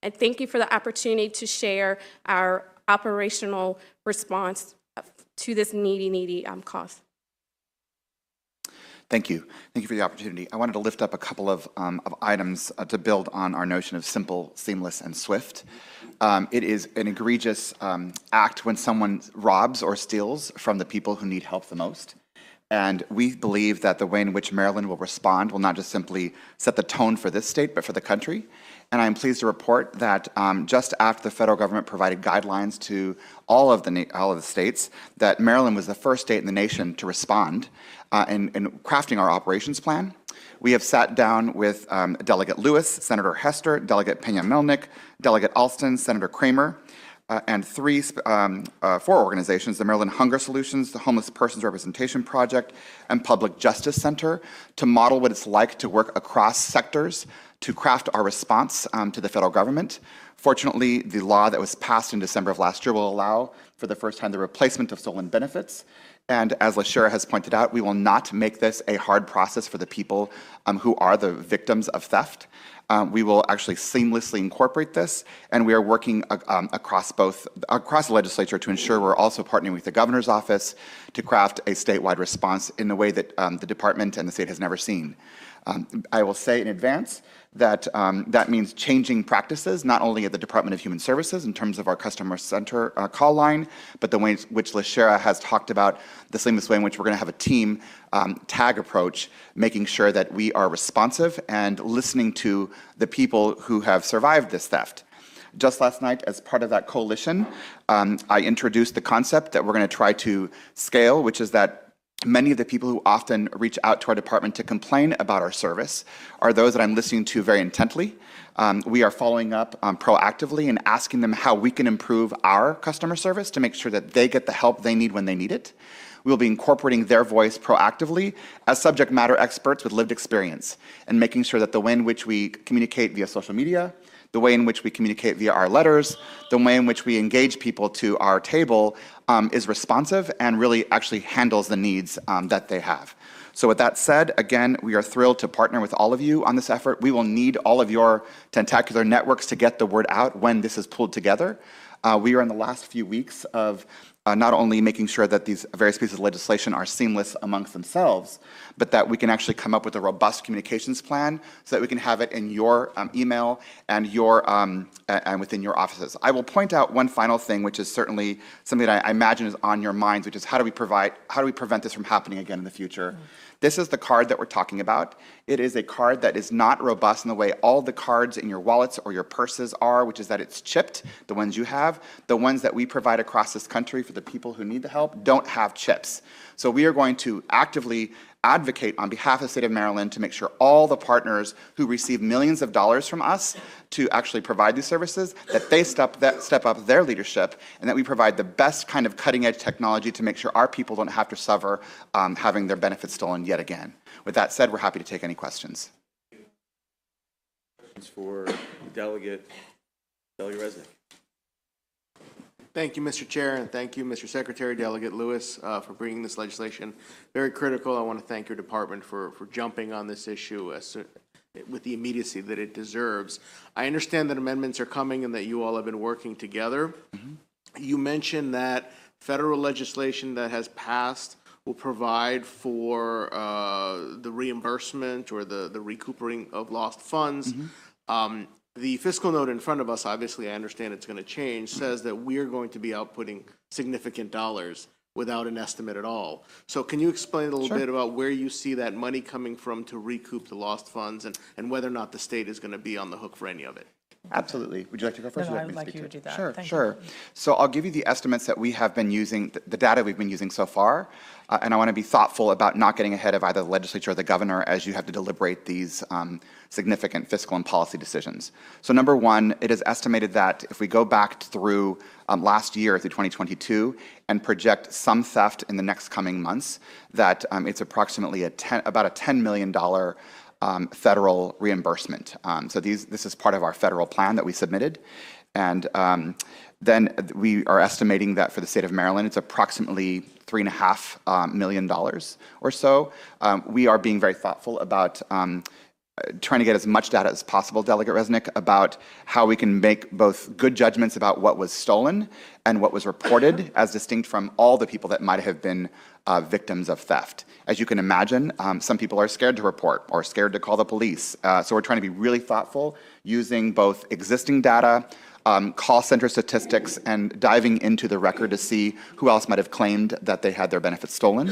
And thank you for the opportunity to share our operational response to this needy cause. Thank you. Thank you for the opportunity. I wanted to lift up a couple of items to build on our notion of simple, seamless, and swift. It is an egregious act when someone robs or steals from the people who need help the most. And we believe that the way in which Maryland will respond will not just simply set the tone for this state, but for the country. And I'm pleased to report that just after the federal government provided guidelines to all of the states, that Maryland was the first state in the nation to respond in crafting our operations plan. We have sat down with Delegate Lewis, Senator Hester, Delegate Pena-Melnick, Delegate Alston, Senator Kramer, and four organizations, the Maryland Hunger Solutions, the Homeless Persons Representation Project, and Public Justice Center, to model what it's like to work across sectors to craft our response to the federal government. Fortunately, the law that was passed in December of last year will allow, for the first time, the replacement of stolen benefits. And as LaShara has pointed out, we will not make this a hard process for the people who are the victims of theft. We will actually seamlessly incorporate this, and we are working across the legislature to ensure we're also partnering with the governor's office to craft a statewide response in a way that the department and the state has never seen. I will say in advance that that means changing practices, not only at the Department of Human Services in terms of our customer center call line, but the way in which LaShara has talked about the seamless way in which we're going to have a team tag approach, making sure that we are responsive and listening to the people who have survived this theft. Just last night, as part of that coalition, I introduced the concept that we're going to try to scale, which is that many of the people who often reach out to our department to complain about our service are those that I'm listening to very intently. We are following up proactively and asking them how we can improve our customer service to make sure that they get the help they need when they need it. We will be incorporating their voice proactively as subject matter experts with lived experience and making sure that the way in which we communicate via social media, the way in which we communicate via our letters, the way in which we engage people to our table is responsive and really actually handles the needs that they have. So with that said, again, we are thrilled to partner with all of you on this effort. We will need all of your tentacular networks to get the word out when this is pulled together. We are in the last few weeks of not only making sure that these various pieces of legislation are seamless amongst themselves, but that we can actually come up with a robust communications plan so that we can have it in your email and and within your offices. I will point out one final thing, which is certainly something that I imagine is on your minds, which is how do we prevent this from happening again in the future? This is the card that we're talking about. It is a card that is not robust in the way all the cards in your wallets or your purses are, which is that it's chipped, the ones you have. The ones that we provide across this country for the people who need the help don't have chips. So we are going to actively advocate on behalf of the state of Maryland to make sure all the partners who receive millions of dollars from us to actually provide these services, that they step up their leadership, and that we provide the best kind of cutting-edge technology to make sure our people don't have to suffer having their benefits stolen yet again. With that said, we're happy to take any questions. Questions for Delegate Resnick. Thank you, Mr. Chair, and thank you, Mr. Secretary, Delegate Lewis, for bringing this legislation. Very critical. I want to thank your department for jumping on this issue with the immediacy that it deserves. I understand that amendments are coming and that you all have been working together. You mentioned that federal legislation that has passed will provide for the reimbursement or the recouping of lost funds. The fiscal note in front of us, obviously I understand it's going to change, says that we're going to be outputting significant dollars without an estimate at all. So can you explain a little bit about where you see that money coming from to recoup the lost funds and whether or not the state is going to be on the hook for any of it? Absolutely. Would you like to go first? No, I would like you to do that. Sure, Thank sure. So I'll give you the estimates that we have been using, the data we've been using so far, and I want to be thoughtful about not getting ahead of either the legislature or the governor as you have to deliberate these significant fiscal and policy decisions. So number one, it is estimated that if we go back through last year through 2022 and project some theft in the next coming months, that it's approximately about a $10 million federal reimbursement. So this is part of our federal plan that we submitted. And then we are estimating that for the state of Maryland, it's approximately $3.5 million or so. We are being very thoughtful about trying to get as much data as possible, Delegate Resnick, about how we can make both good judgments about what was stolen and what was reported as distinct from all the people that might have been victims of theft. As you can imagine, some people are scared to report or scared to call the police. So we're trying to be really thoughtful using both existing data, call center statistics, and diving into the record to see who else might have claimed that they had their benefits stolen,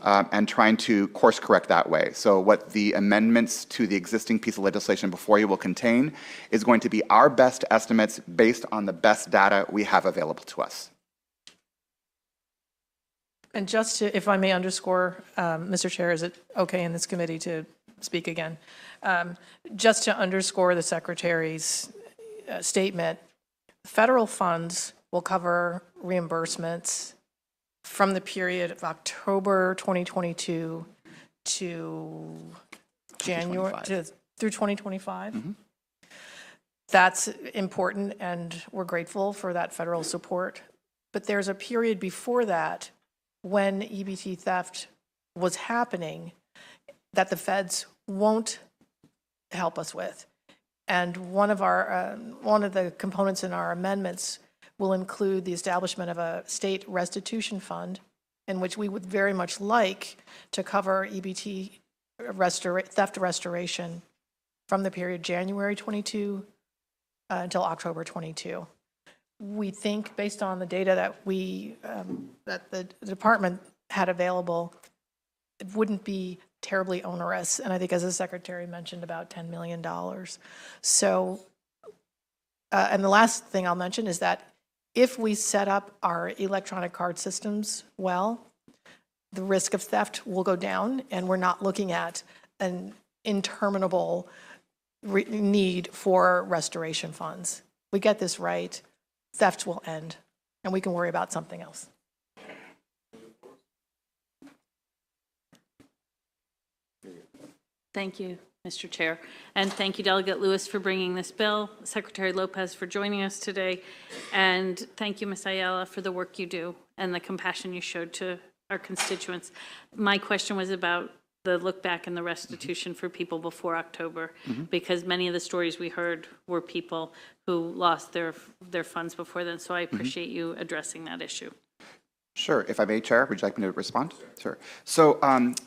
and trying to course correct that way. So what the amendments to the existing piece of legislation before you will contain is going to be our best estimates based on the best data we have available to us. And just to, if I may underscore, Mr. Chair, is it okay in this committee to speak again? Just to underscore the Secretary's statement, federal funds will cover reimbursements from the period of October 2022 to January, through 2025. Mm-hmm. That's important, and we're grateful for that federal support. But there's a period before that when EBT theft was happening that the feds won't help us with. And one of the components in our amendments will include the establishment of a state restitution fund in which we would very much like to cover EBT theft restoration from the period January 22 until October 22. We think, based on the data that that the department had available, it wouldn't be terribly onerous, and I think, as the Secretary mentioned, about $10 million. So, and the last thing I'll mention is that if we set up our electronic card systems well, the risk of theft will go down, and we're not looking at an interminable need for restoration funds. We get this right, theft will end, and we can worry about something else. Thank you, Mr. Chair. And thank you, Delegate Lewis, for bringing this bill, Secretary Lopez for joining us today, and thank you, Ms. Ayala, for the work you do and the compassion you showed to our constituents. My question was about the look back and the restitution for people before October, because many of the stories we heard were people who lost their funds before then. So I appreciate you addressing that issue. Sure. If I may, Chair, would you like me to respond? Sure. So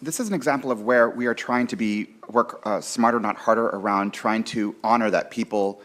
this is an example of where we are trying to work smarter, not harder, around trying to honor that people,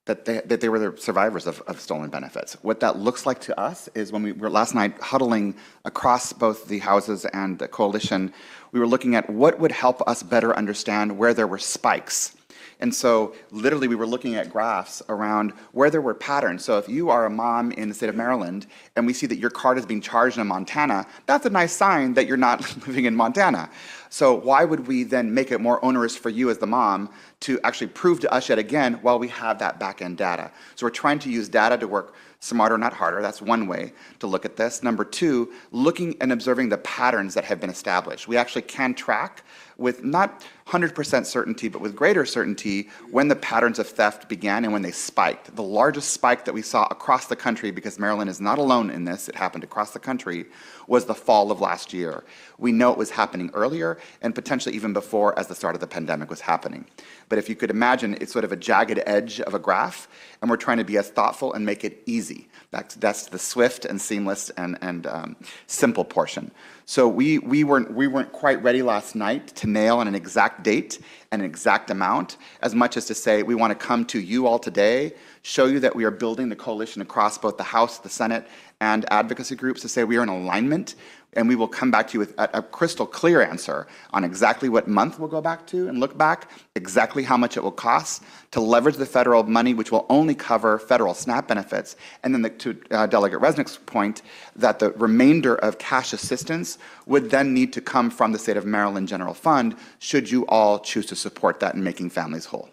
that they were the survivors of stolen benefits. What that looks like to us is when we were last night huddling across both the houses and the coalition, we were looking at what would help us better understand where there were spikes. And so literally we were looking at graphs around where there were patterns. So if you are a mom in the state of Maryland and we see that your card is being charged in Montana, that's a nice sign that you're not living in Montana. So why would we then make it more onerous for you as the mom to actually prove to us yet again while we have that back-end data? So we're trying to use data to work smarter, not harder. That's one way to look at this. Number two, looking and observing the patterns that have been established. We actually can track with not 100% certainty, but with greater certainty when the patterns of theft began and when they spiked. The largest spike that we saw across the country, because Maryland is not alone in this, it happened across the country, was the fall of last year. We know it was happening earlier and potentially even before, as the start of the pandemic was happening. But if you could imagine, it's sort of a jagged edge of a graph, and we're trying to be as thoughtful and make it easy. That's the swift and seamless and simple portion. So we weren't quite ready last night to nail on an exact date and an exact amount, as much as to say we want to come to you all today, show you that we are building the coalition across both the House, the Senate, and advocacy groups to say we are in alignment, and we will come back to you with a crystal clear answer on exactly what month we'll go back to and look back, exactly how much it will cost to leverage the federal money, which will only cover federal SNAP benefits, and then to Delegate Resnick's point, that the remainder of cash assistance would then need to come from the State of Maryland General Fund, should you all choose to support that in making families whole.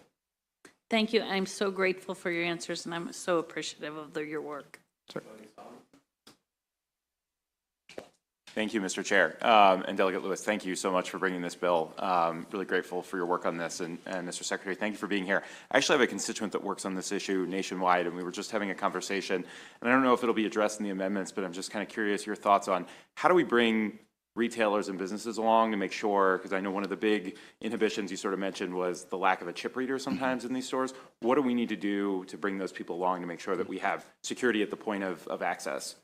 Thank you. I'm so grateful for your answers, and I'm so appreciative of your work. Sure. Thank you, Mr. Chair. And Delegate Lewis, thank you so much for bringing this bill. Really grateful for your work on this. And Mr. Secretary, thank you for being here. I actually have a constituent that works on this issue nationwide, and we were just having a conversation. And I don't know if it'll be addressed in the amendments, but I'm just kind of curious your thoughts on how do we bring retailers and businesses along to make sure, because I know one of the big inhibitions you sort of mentioned was the lack of a chip reader sometimes in these stores. What do we need to do to bring those people along to make sure that we have security at the point of access?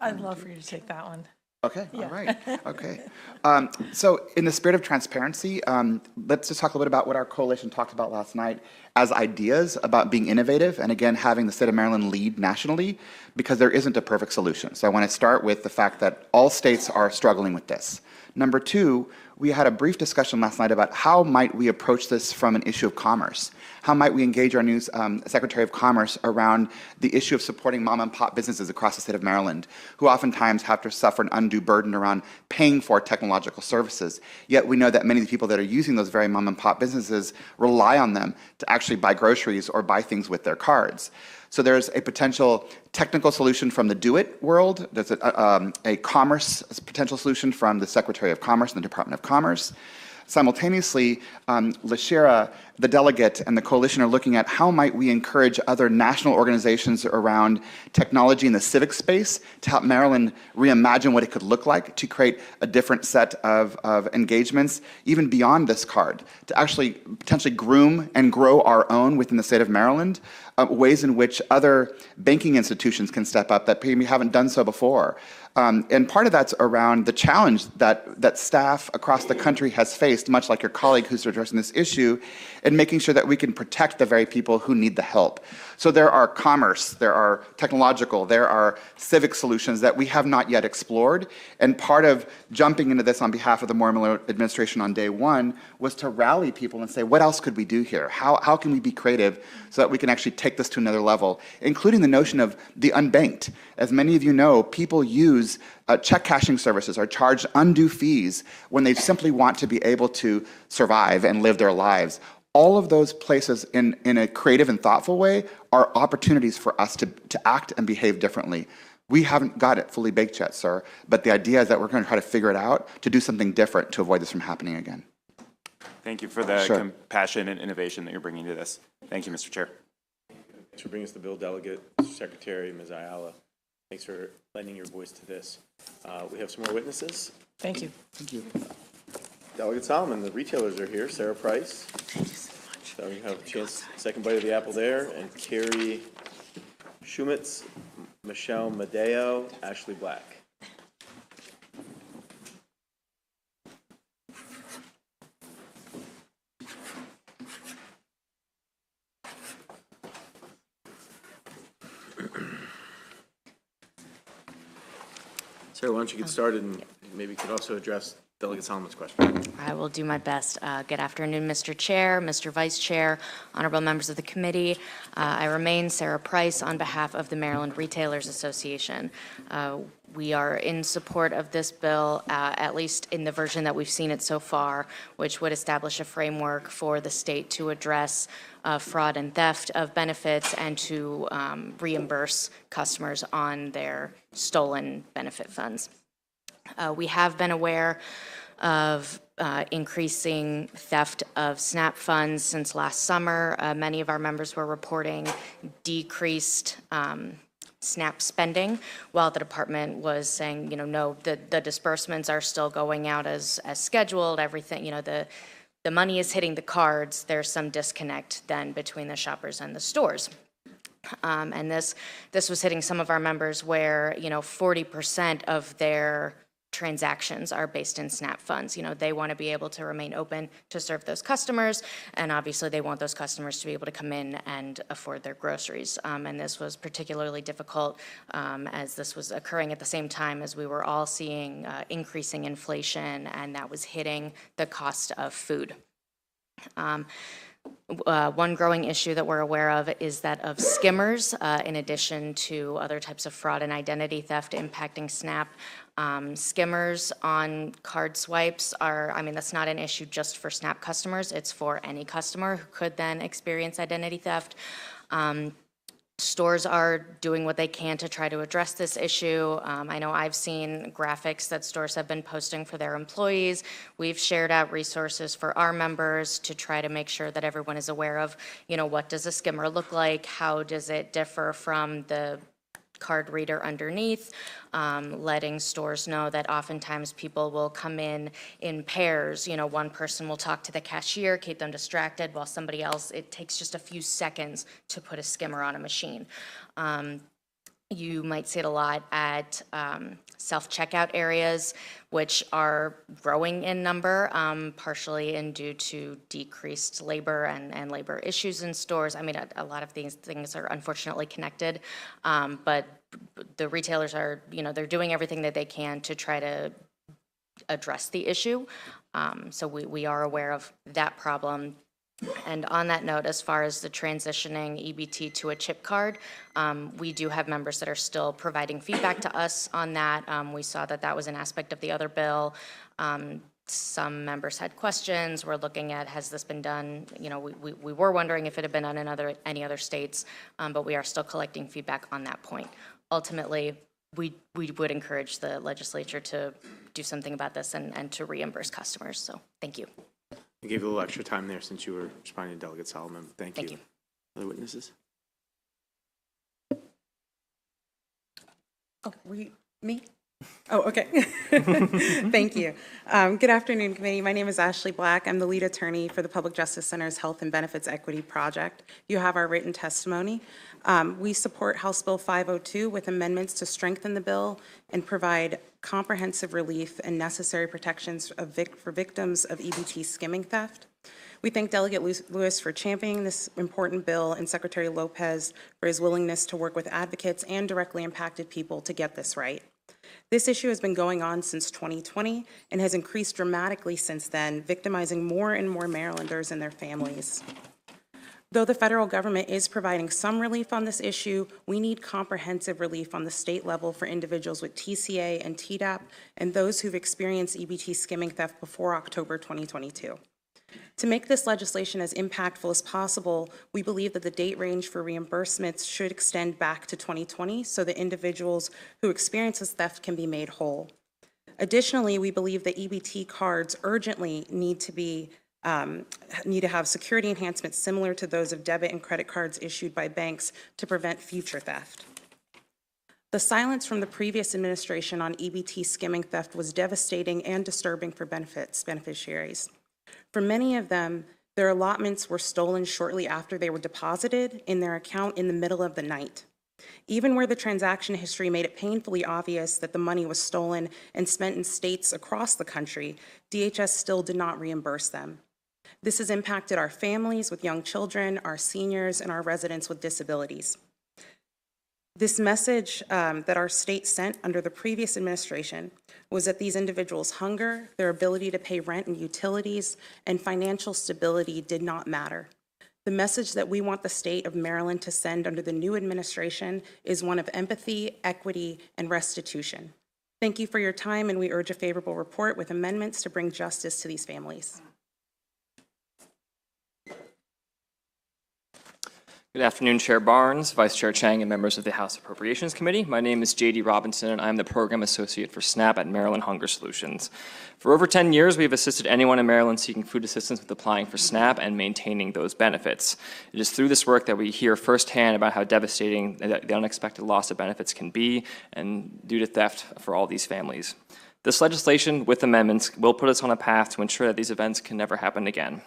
I'd love for you to take that one. Okay, Yeah. all right, okay. So in the spirit of transparency, let's just talk a little bit about what our coalition talked about last night as ideas about being innovative and again, having the state of Maryland lead nationally because there isn't a perfect solution. So I want to start with the fact that all states are struggling with this. Number two, we had a brief discussion last night about how might we approach this from an issue of commerce. How might we engage our new Secretary of Commerce around the issue of supporting mom and pop businesses across the state of Maryland, who oftentimes have to suffer an undue burden around paying for technological services. Yet we know that many of the people that are using those very mom and pop businesses rely on them to actually buy groceries or buy things with their cards. So there's a potential technical solution from the do-it world. There's a commerce potential solution from the Secretary of Commerce and the Department of Commerce. Simultaneously, LaShira, the delegate, and the coalition are looking at how might we encourage other national organizations around technology in the civic space to help Maryland reimagine what it could look like to create a different set of engagements, even beyond this card, to actually potentially groom and grow our own within the state of Maryland, ways in which other banking institutions can step up that maybe haven't done so before. And part of that's around the challenge that staff across the country has faced, much like your colleague who's addressing this issue, in making sure that we can protect the very people who need the help. So there are commerce, there are technological, there are civic solutions that we have not yet explored. And part of jumping into this on behalf of the Moore Miller administration on day one was to rally people and say, what else could we do here? How can we be creative so that we can actually take this to another level, including the notion of the unbanked. As many of you know, people use check cashing services or charge undue fees when they simply want to be able to survive and live their lives. All of those places in a creative and thoughtful way are opportunities for us to act and behave differently. We haven't got it fully baked yet, sir, but the idea is that we're going to try to figure it out to do something different to avoid this from happening again. Thank you for the Sure. compassion and innovation that you're bringing to this. Thank you, Mr. Chair. Thanks for bringing us the bill, Delegate, Mr. Secretary, Ms. Ayala. Thanks for lending your voice to this. We have some more witnesses. Thank you. Thank you. Delegate Solomon, the retailers are here. Sarah Price. Thank you so much. So you have a chance, second bite of the apple there. And Carrie Schumitz, Michelle Madeo, Ashley Black. Sarah, why don't you get started and maybe you could also address Delegate Solomon's question. I will do my best. Good afternoon, Mr. Chair, Mr. Vice Chair, honorable members of the committee. I remain Sarah Price on behalf of the Maryland Retailers Association. We are in support of this bill, at least in the version that we've seen it so far, which would establish a framework for the state to address fraud and theft of benefits and to reimburse customers on their stolen benefit funds. We have been aware of increasing theft of SNAP funds since last summer. Many of our members were reporting decreased SNAP spending, while the department was saying, no, the disbursements are still going out as scheduled, everything, the money is hitting the cards. There's some disconnect then between the shoppers and the stores. And this was hitting some of our members where, 40% of their transactions are based in SNAP funds. They want to be able to remain open to serve those customers, and obviously they want those customers to be able to come in and afford their groceries. And this was particularly difficult as this was occurring at the same time as we were all seeing increasing inflation, and that was hitting the cost of food. One growing issue that we're aware of is that of skimmers, in addition to other types of fraud and identity theft impacting SNAP. Skimmers on card swipes that's not an issue just for SNAP customers, it's for any customer who could then experience identity theft. Stores are doing what they can to try to address this issue. I know I've seen graphics that stores have been posting for their employees. We've shared out resources for our members to try to make sure that everyone is aware of, what does a skimmer look like? How does it differ from the card reader underneath, letting stores know that oftentimes people will come in pairs. You know, one person will talk to the cashier, keep them distracted, while somebody else, it takes just a few seconds to put a skimmer on a machine. You might see it a lot at self-checkout areas, which are growing in number, partially due to decreased labor and labor issues in stores. I mean, a lot of these things are unfortunately connected, but the retailers are, you know, they're doing everything that they can to try to address the issue. So we are aware of that problem. And on that note, as far as the transitioning EBT to a chip card, we do have members that are still providing feedback to us on that. We saw that that was an aspect of the other bill. Some members had questions. We're looking at, has this been done? You know, we were wondering if it had been done in any other states, but we are still collecting feedback on that point. Ultimately, we would encourage the legislature to do something about this and to reimburse customers. So thank you. I gave you a little extra time there since you were responding to Delegate Solomon. Thank you. Other witnesses? Oh, me? Oh, okay. Thank you. Good afternoon, committee. My name is Ashley Black. I'm the lead attorney for the Public Justice Center's Health and Benefits Equity Project. You have our written testimony. We support House Bill 502 with amendments to strengthen the bill and provide comprehensive relief and necessary protections for victims of EBT skimming theft. We thank Delegate Lewis for championing this important bill and Secretary Lopez for his willingness to work with advocates and directly impacted people to get this right. This issue has been going on since 2020 and has increased dramatically since then, victimizing more and more Marylanders and their families. Though the federal government is providing some relief on this issue, we need comprehensive relief on the state level for individuals with TCA and TDAP and those who've experienced EBT skimming theft before October 2022. To make this legislation as impactful as possible, we believe that the date range for reimbursements should extend back to 2020 so that individuals who experience this theft can be made whole. Additionally, we believe that EBT cards urgently need to have security enhancements similar to those of debit and credit cards issued by banks to prevent future theft. The silence from the previous administration on EBT skimming theft was devastating and disturbing for beneficiaries. For many of them, their allotments were stolen shortly after they were deposited in their account in the middle of the night. Even where the transaction history made it painfully obvious that the money was stolen and spent in states across the country, DHS still did not reimburse them. This has impacted our families with young children, our seniors, and our residents with disabilities. This message that our state sent under the previous administration was that these individuals' hunger, their ability to pay rent and utilities, and financial stability did not matter. The message that we want the state of Maryland to send under the new administration is one of empathy, equity, and restitution. Thank you for your time, and we urge a favorable report with amendments to bring justice to these families. Good afternoon, Chair Barnes, Vice Chair Chang, and members of the House Appropriations Committee. My name is J.D. Robinson, and I'm the Program Associate for SNAP at Maryland Hunger Solutions. For over 10 years, we have assisted anyone in Maryland seeking food assistance with applying for SNAP and maintaining those benefits. It is through this work that we hear firsthand about how devastating the unexpected loss of benefits can be, and due to theft for all these families. This legislation, with amendments, will put us on a path to ensure that these events can never happen again.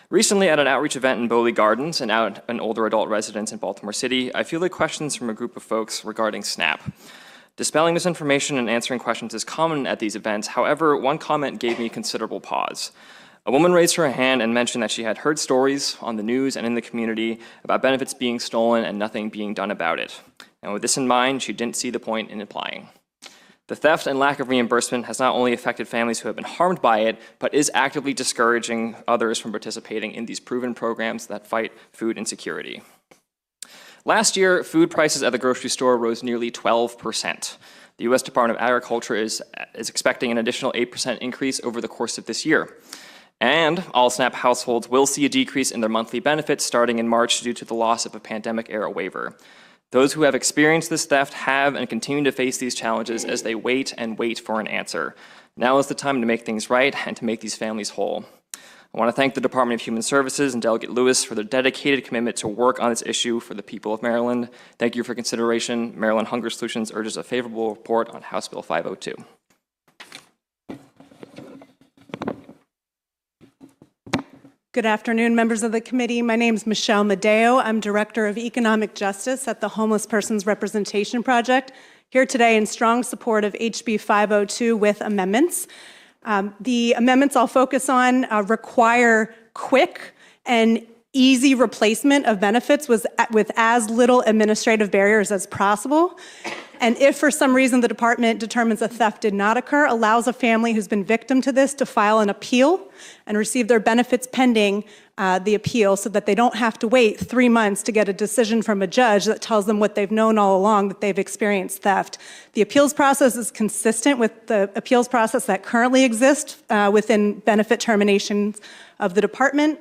Recently, at an outreach event in Bowley Gardens and out an older adult residence in Baltimore City, I fielded questions from a group of folks regarding SNAP. Dispelling misinformation and answering questions is common at these events. However, one comment gave me considerable pause. A woman raised her hand and mentioned that she had heard stories on the news and in the community about benefits being stolen and nothing being done about it. And with this in mind, she didn't see the point in applying. The theft and lack of reimbursement has not only affected families who have been harmed by it, but is actively discouraging others from participating in these proven programs that fight food insecurity. Last year, food prices at the grocery store rose nearly 12%. The U.S. Department of Agriculture is expecting an additional 8% increase over the course of this year. And all SNAP households will see a decrease in their monthly benefits starting in March due to the loss of a pandemic-era waiver. Those who have experienced this theft have and continue to face these challenges as they wait and wait for an answer. Now is the time to make things right and to make these families whole. I want to thank the Department of Human Services and Delegate Lewis for their dedicated commitment to work on this issue for the people of Maryland. Thank you for consideration. Maryland Hunger Solutions urges a favorable report on House Bill 502. Good afternoon, members of the committee. My name is Michelle Medeo. I'm Director of Economic Justice at the Homeless Persons Representation Project, here today in strong support of HB 502 with amendments. The amendments I'll focus on require quick and easy replacement of benefits with as little administrative barriers as possible. And if for some reason the department determines a theft did not occur, allows a family who's been victim to this to file an appeal and receive their benefits pending the appeal, so that they don't have to wait 3 months to get a decision from a judge that tells them what they've known all along, that they've experienced theft. The appeals process is consistent with the appeals process that currently exists within benefit terminations of the department.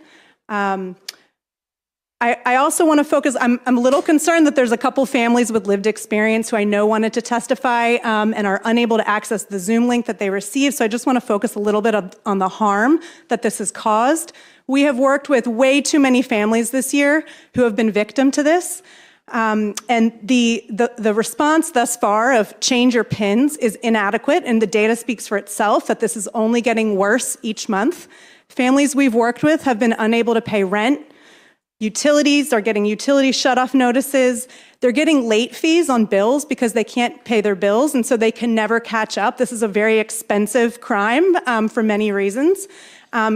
I also want to focus, I'm a little concerned that there's a couple families with lived experience who I know wanted to testify and are unable to access the Zoom link that they received, so I just want to focus a little bit on the harm that this has caused. We have worked with way too many families this year who have been victim to this, and the response thus far of change your PINs is inadequate, and the data speaks for itself that this is only getting worse each month. Families we've worked with have been unable to pay rent. Utilities are getting utility shut-off notices. They're getting late fees on bills because they can't pay their bills, and so they can never catch up. This is a very expensive crime for many reasons.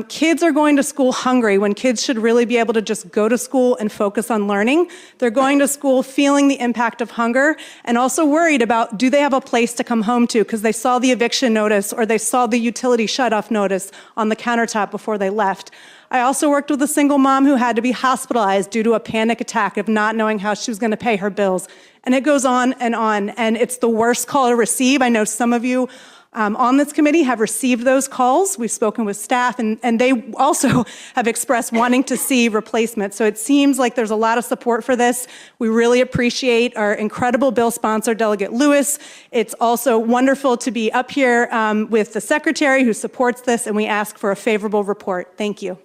Kids are going to school hungry when kids should really be able to just go to school and focus on learning. They're going to school feeling the impact of hunger and also worried about, do they have a place to come home to, because they saw the eviction notice or they saw the utility shut-off notice on the countertop before they left. I also worked with a single mom who had to be hospitalized due to a panic attack of not knowing how she was going to pay her bills. And it goes on, and it's the worst call to receive. I know some of you on this committee have received those calls. We've spoken with staff, and they also have expressed wanting to see replacement. So it seems like there's a lot of support for this. We really appreciate our incredible bill sponsor, Delegate Lewis. It's also wonderful to be up here with the secretary who supports this, and we ask for a favorable report. Thank you.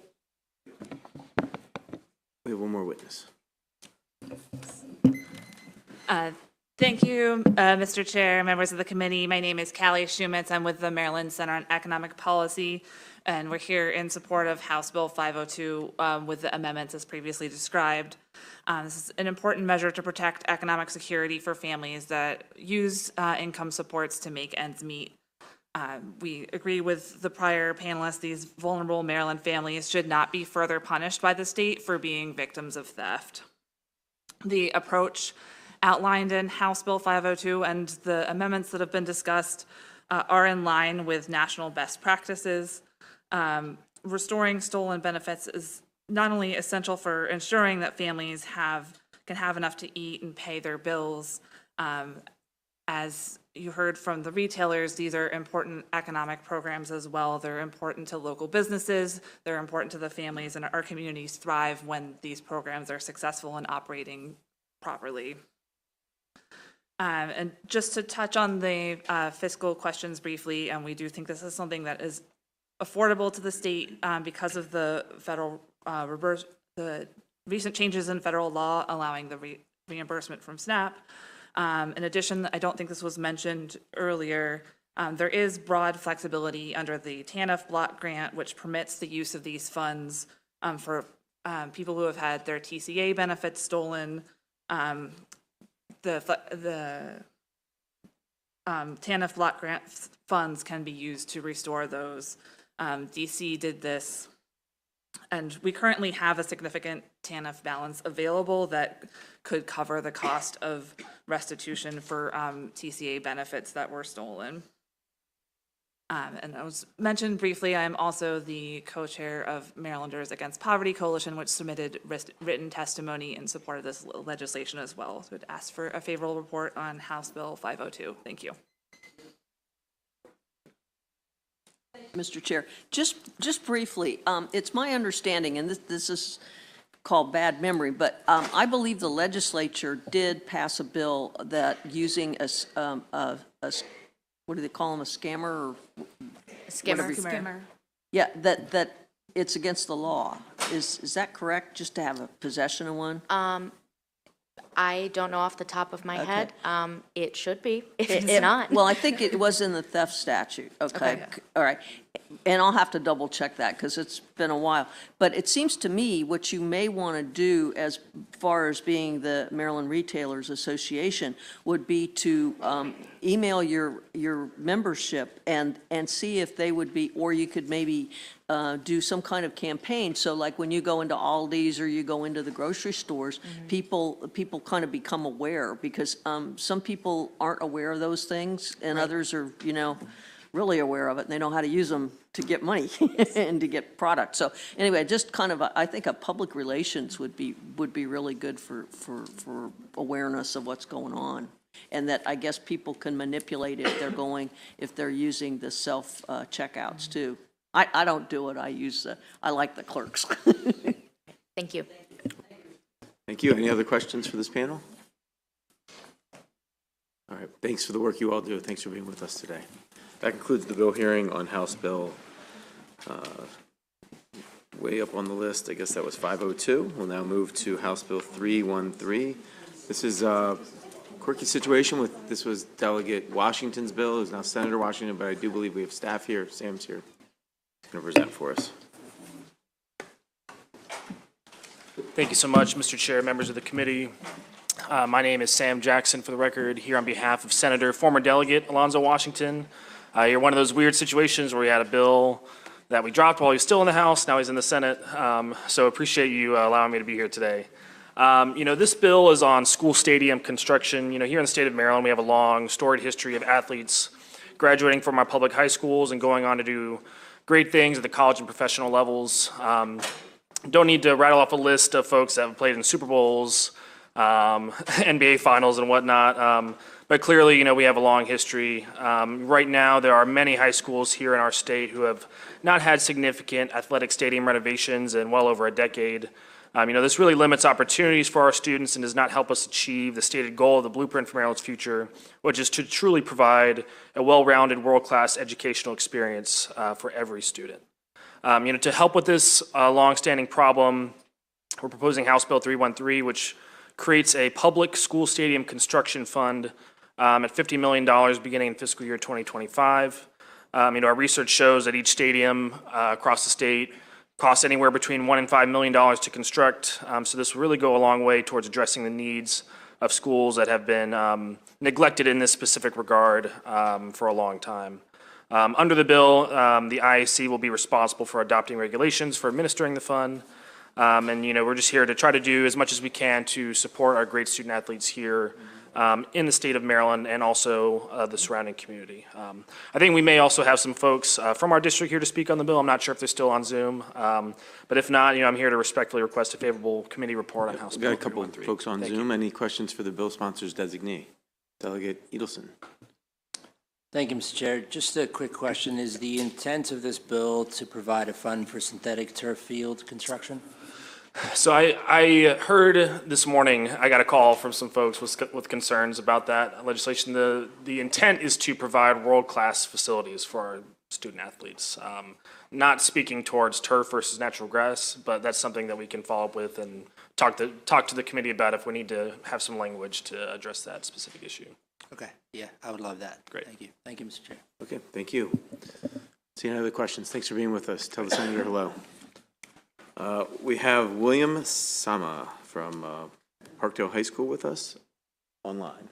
We have one more witness. Thank you, Mr. Chair, members of the committee. My name is Callie Shumitz. I'm with the Maryland Center on Economic Policy, and we're here in support of House Bill 502 with the amendments as previously described. This is an important measure to protect economic security for families that use income supports to make ends meet. We agree with the prior panelists. These vulnerable Maryland families should not be further punished by the state for being victims of theft. The approach outlined in House Bill 502 and the amendments that have been discussed are in line with national best practices. Restoring stolen benefits is not only essential for ensuring that families can have enough to eat and pay their bills. As you heard from the retailers, these are important economic programs as well. They're important to local businesses. They're important to the families, and our communities thrive when these programs are successful and operating properly. And just to touch on the fiscal questions briefly, and we do think this is something that is affordable to the state because of the federal the recent changes in federal law allowing the reimbursement from SNAP. In addition, I don't think this was mentioned earlier, there is broad flexibility under the TANF block grant, which permits the use of these funds for people who have had their TCA benefits stolen. The TANF block grant funds can be used to restore those. DC did this, and we currently have a significant TANF balance available that could cover the cost of restitution for TCA benefits that were stolen. And I was mentioned briefly, I'm also the co-chair of Marylanders Against Poverty Coalition, which submitted written testimony in support of this legislation as well. So I'd ask for a favorable report on House Bill 502. Thank you. Mr. Chair, just briefly, it's my understanding, and this is called bad memory, but I believe the legislature did pass a bill that using a what do they call them, a scammer? Or Scammer. Yeah, that it's against the law. Is that correct, just to have a possession of one? I don't know off the top of my head. It should be, if it's It- not. Well, I think it was in the theft statute, okay? All right. And I'll have to double check that because it's been a while. But it seems to me what you may want to do as far as being the Maryland Retailers Association would be to email your membership and see if they would be, or you could maybe do some kind of campaign. So like when you go into Aldi's or you go into the grocery stores, people kind of become aware because some people aren't aware of those things and others are, really aware of it and they know how to use them to get money and to get product. So anyway, just kind of, I think a public relations would be really good for awareness of what's going on. And that I guess people can manipulate if they're using the self checkouts too. I don't do it. I like the clerks. Thank you. Thank you. Any other questions for this panel? All right, thanks for the work you all do. Thanks for being with us today. That concludes the bill hearing on House Bill, way up on the list, I guess that was 502. We'll now move to House Bill 313. This is a quirky situation this was Delegate Washington's bill, who's now Senator Washington, but I do believe we have staff here. Sam's here. He's going to present for us. Thank you so much, Mr. Chair, members of the committee. My name is Sam Jackson, for the record, here on behalf of former Delegate Alonzo Washington. You're one of those weird situations where we had a bill that we dropped while he was still in the House, now he's in the Senate. So appreciate you allowing me to be here today. This bill is on school stadium construction. Here in the state of Maryland, we have a long, storied history of athletes graduating from our public high schools and going on to do great things at the college and professional levels. Don't need to rattle off a list of folks that have played in Super Bowls, NBA Finals and whatnot. But clearly, we have a long history. Right now, there are many high schools here in our state who have not had significant athletic stadium renovations in well over a decade. This really limits opportunities for our students and does not help us achieve the stated goal of the Blueprint for Maryland's Future, which is to truly provide a well-rounded, world-class educational experience for every student. To help with this longstanding problem, we're proposing House Bill 313, which creates a public school stadium construction fund at $50 million beginning in fiscal year 2025. Our research shows that each stadium across the state costs anywhere between $1 and $5 million to construct. So this will really go a long way towards addressing the needs of schools that have been neglected in this specific regard for a long time. Under the bill, the IAC will be responsible for adopting regulations for administering the fund. We're just here to try to do as much as we can to support our great student athletes here in the state of Maryland and also the surrounding community. I think we may also have some folks from our district here to speak on the bill. I'm not sure if they're still on Zoom. But if not, I'm here to respectfully request a favorable committee report on House Bill 313. We've got a couple of folks on Zoom. Any questions for the bill sponsor's designee? Delegate Edelson. Thank you, Mr. Chair. Just a quick question. Is the intent of this bill to provide a fund for synthetic turf field construction? So I heard this morning, I got a call from some folks with concerns about that legislation. The intent is to provide world-class facilities for our student athletes. Not speaking towards turf versus natural grass, but that's something that we can follow up with and talk to the committee about if we need to have some language to address that specific issue. Okay, yeah, I would love that. Great. Thank you. Thank you, Mr. Chair. Okay, thank you. See any other questions? Thanks for being with us. Tell the senator hello. We have William Sama from Parkdale High School with us online.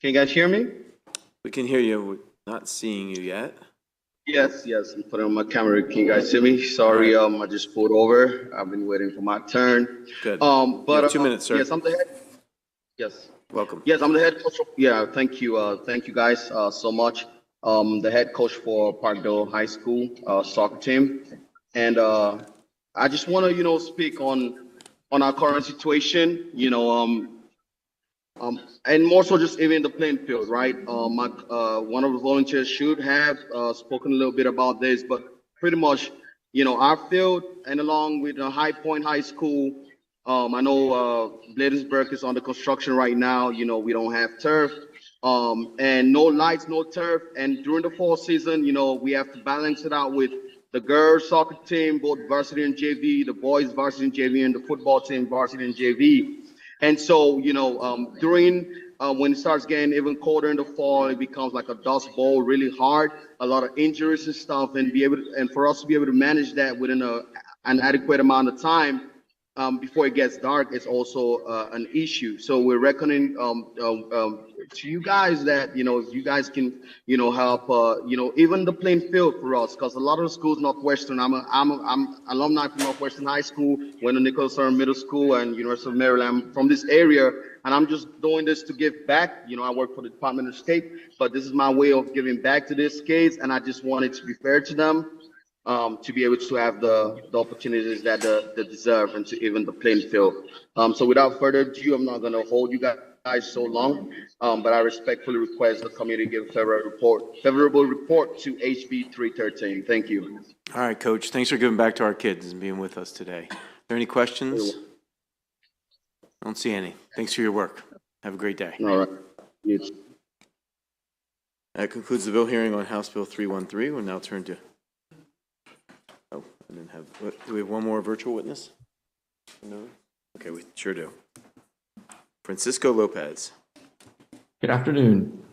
Can you guys hear me? We can hear you. We're not seeing you yet. Yes, I'm putting on my camera. Can you guys see me? Sorry, I just pulled over. I've been waiting for my turn. Good. But you have 2 minutes, sir. Yes, I'm the head. Yes. Welcome. Yes, I'm the head coach. Yeah, thank you. Thank you guys so much. the head coach for Parkdale High School soccer team. And I just want to, speak on our current situation, and more so just even the playing field, right? One of the volunteers should have spoken a little bit about this, but pretty much, our field and along with High Point High School, I know Bladensburg is under construction right now. We don't have turf, and no lights, no turf. And during the fall season, we have to balance it out with the girls soccer team, both varsity and JV, the boys varsity and JV, and the football team varsity and JV. And so, during when it starts getting even colder in the fall, it becomes like a dust bowl, really hard, a lot of injuries and stuff, and for us to be able to manage that within an adequate amount of time before it gets dark is also an issue. So we're reckoning to you guys that if you guys can help even the playing field for us, because a lot of the schools Northwestern. I'm alumni from Northwestern High School, went to Nicholas Stern Middle School and University of Maryland. I'm from this area, and I'm just doing this to give back. I work for the Department of State, but this is my way of giving back to these kids, and I just wanted to be fair to them. To be able to have the opportunities that they deserve, and to even the playing field. So without further ado, I'm not going to hold you guys so long, but I respectfully request the committee give a favorable report to HB 313. Thank you. All right, Coach. Thanks for giving back to our kids and being with us today. Are there any questions? I don't see any. Thanks for your work. Have a great day. All right. Yes. That concludes the bill hearing on House Bill 313. We'll now turn to... And then do we have one more virtual witness? No? Okay, we sure do. Francisco Lopez. Good afternoon.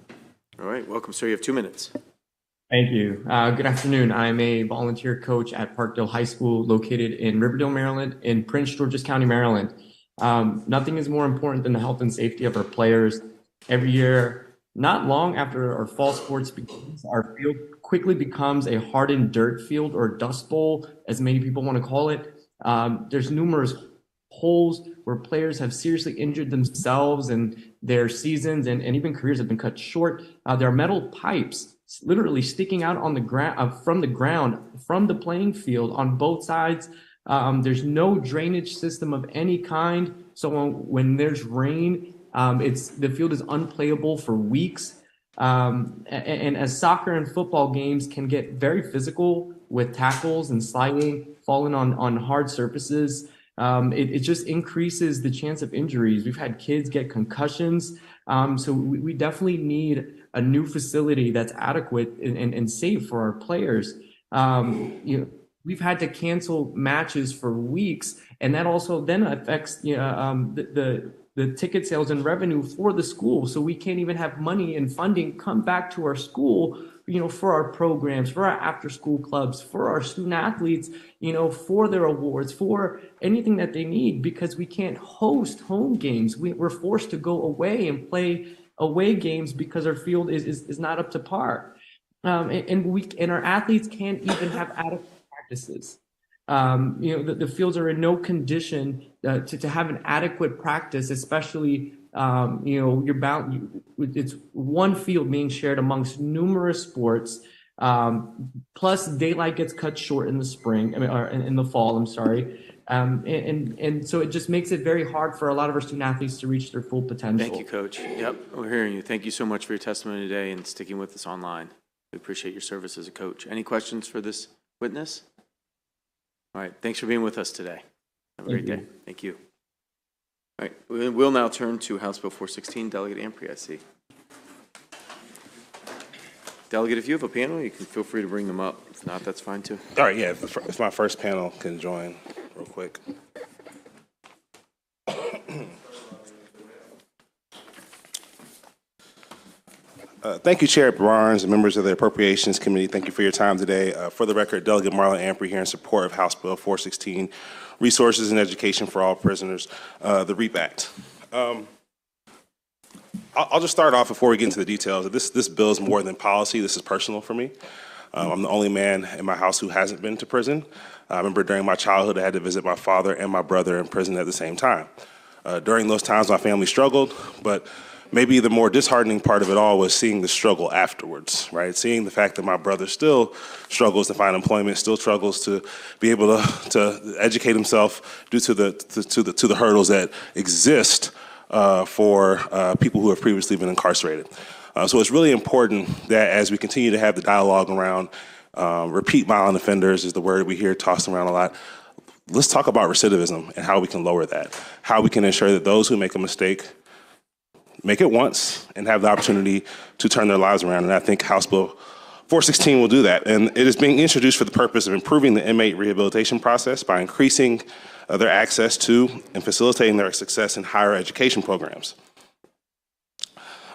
All right, welcome, sir. You have 2 minutes. Thank you. Good afternoon. I'm a volunteer coach at Parkdale High School located in Riverdale, Maryland, in Prince George's County, Maryland. Nothing is more important than the health and safety of our players. Every year, not long after our fall sports begins, our field quickly becomes a hardened dirt field, or dust bowl, as many people want to call it. There's numerous holes where players have seriously injured themselves, and their seasons and even careers have been cut short. There are metal pipes literally sticking out on the ground, from the ground, from the playing field on both sides. There's no drainage system of any kind. So when there's rain, the field is unplayable for weeks. And as soccer and football games can get very physical with tackles and sliding, falling on hard surfaces, it just increases the chance of injuries. We've had kids get concussions. So we definitely need a new facility that's adequate and safe for our players. We've had to cancel matches for weeks, and that also then affects the ticket sales and revenue for the school. So we can't even have money and funding come back to our school, for our programs, for our after school clubs, for our student athletes, for their awards, for anything that they need, because we can't host home games. We're forced to go away and play away games because our field is not up to par. And our athletes can't even have adequate practices. The fields are in no condition to have an adequate practice, especially, you're bound, it's one field being shared amongst numerous sports, plus daylight gets cut short in the spring, or in the fall, I'm sorry. And so it just makes it very hard for a lot of our student athletes to reach their full potential. Thank you, Coach. Yep, we're hearing you. Thank you so much for your testimony today and sticking with us online. We appreciate your service as a coach. Any questions for this witness? All right, thanks for being with us today. Have a great day. Thank you. All right, we'll now turn to House Bill 416, Delegate Ampry, I see. Delegate, if you have a panel, you can feel free to bring them up. If not, that's fine too. All right, yeah, if my first panel can join real quick. Thank you, Chair Barnes and members of the Appropriations Committee. Thank you for your time today. For the record, Delegate Marlon Ampry here in support of House Bill 416, Resources and Education for All Prisoners, the REAP Act. I'll just start off before we get into the details. This bill is more than policy. This is personal for me. I'm the only man in my house who hasn't been to prison. I remember during my childhood, I had to visit my father and my brother in prison at the same time. During those times, my family struggled, but maybe the more disheartening part of it all was seeing the struggle afterwards, right? Seeing the fact that my brother still struggles to find employment, still struggles to be able to educate himself due to the hurdles that exist for people who have previously been incarcerated. So it's really important that as we continue to have the dialogue around repeat violent offenders is the word we hear tossed around a lot. Let's talk about recidivism and how we can lower that, how we can ensure that those who make a mistake make it once and have the opportunity to turn their lives around. And I think House Bill 416 will do that. And it is being introduced for the purpose of improving the inmate rehabilitation process by increasing their access to and facilitating their success in higher education programs.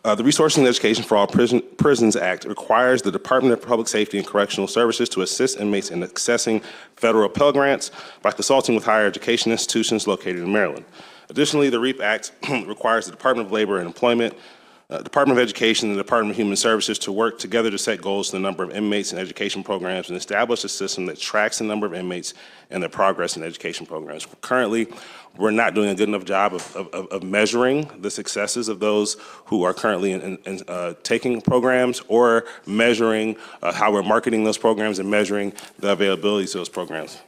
The Resourcing and Education for All Prisons Act requires the Department of Public Safety and Correctional Services to assist inmates in accessing federal Pell Grants by consulting with higher education institutions located in Maryland. Additionally, the REAP Act requires the Department of Labor and Employment, Department of Education, and the Department of Human Services to work together to set goals for the number of inmates in education programs and establish a system that tracks the number of inmates and their progress in education programs. Currently, we're not doing a good enough job of measuring the successes of those who are currently taking programs, or measuring how we're marketing those programs and measuring the availability of those programs.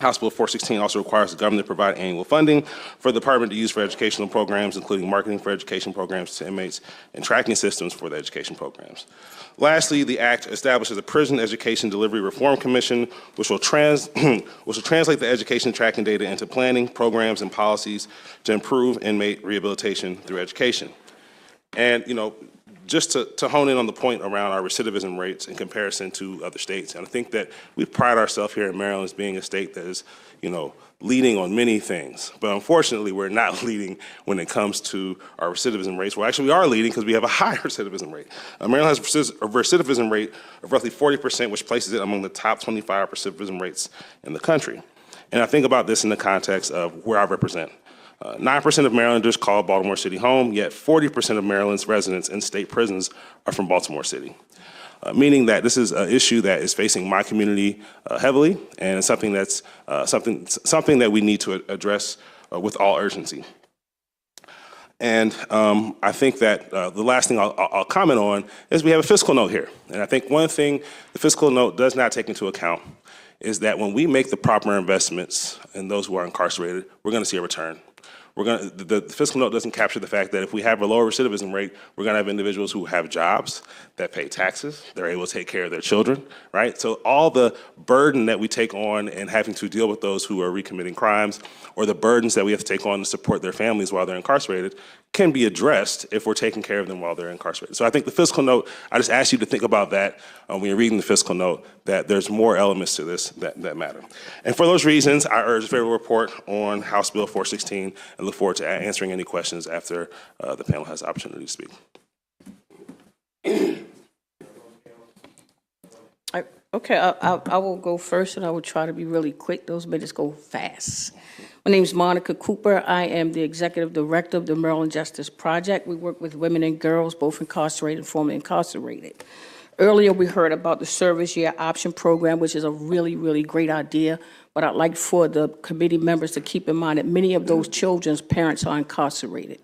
House Bill 416 also requires the government to provide annual funding for the department to use for educational programs, including marketing for education programs to inmates and tracking systems for the education programs. Lastly, the act establishes a Prison Education Delivery Reform Commission, which will translate the education tracking data into planning, programs, and policies to improve inmate rehabilitation through education. And, just to hone in on the point around our recidivism rates in comparison to other states, and I think that we pride ourselves here in Maryland as being a state that is, leading on many things. But unfortunately, we're not leading when it comes to our recidivism rates. Well, actually, we are leading because we have a high recidivism rate. Maryland has a recidivism rate of roughly 40%, which places it among the top 25 recidivism rates in the country. And I think about this in the context of where I represent. 9% of Marylanders call Baltimore City home, yet 40% of Maryland's residents in state prisons are from Baltimore City. Meaning that this is an issue that is facing my community heavily, and it's something that's something that we need to address with all urgency. And I think that the last thing I'll comment on is we have a fiscal note here. And I think one thing the fiscal note does not take into account is that when we make the proper investments in those who are incarcerated, we're going to see a return. The fiscal note doesn't capture the fact that if we have a lower recidivism rate, we're going to have individuals who have jobs that pay taxes, they're able to take care of their children, right? So all the burden that we take on in having to deal with those who are recommitting crimes, or the burdens that we have to take on to support their families while they're incarcerated, can be addressed if we're taking care of them while they're incarcerated. So I think the fiscal note, I just ask you to think about that when you're reading the fiscal note, that there's more elements to this that matter. And for those reasons, I urge a favorable report on House Bill 416 and look forward to answering any questions after the panel has the opportunity to speak. Okay, I will go first, and I will try to be really quick. Those minutes go fast. My name is Monica Cooper. I am the Executive Director of the Maryland Justice Project. We work with women and girls, both incarcerated and formerly incarcerated. Earlier, we heard about the Service Year Option Program, which is a really, really great idea, but I'd like for the committee members to keep in mind that many of those children's parents are incarcerated.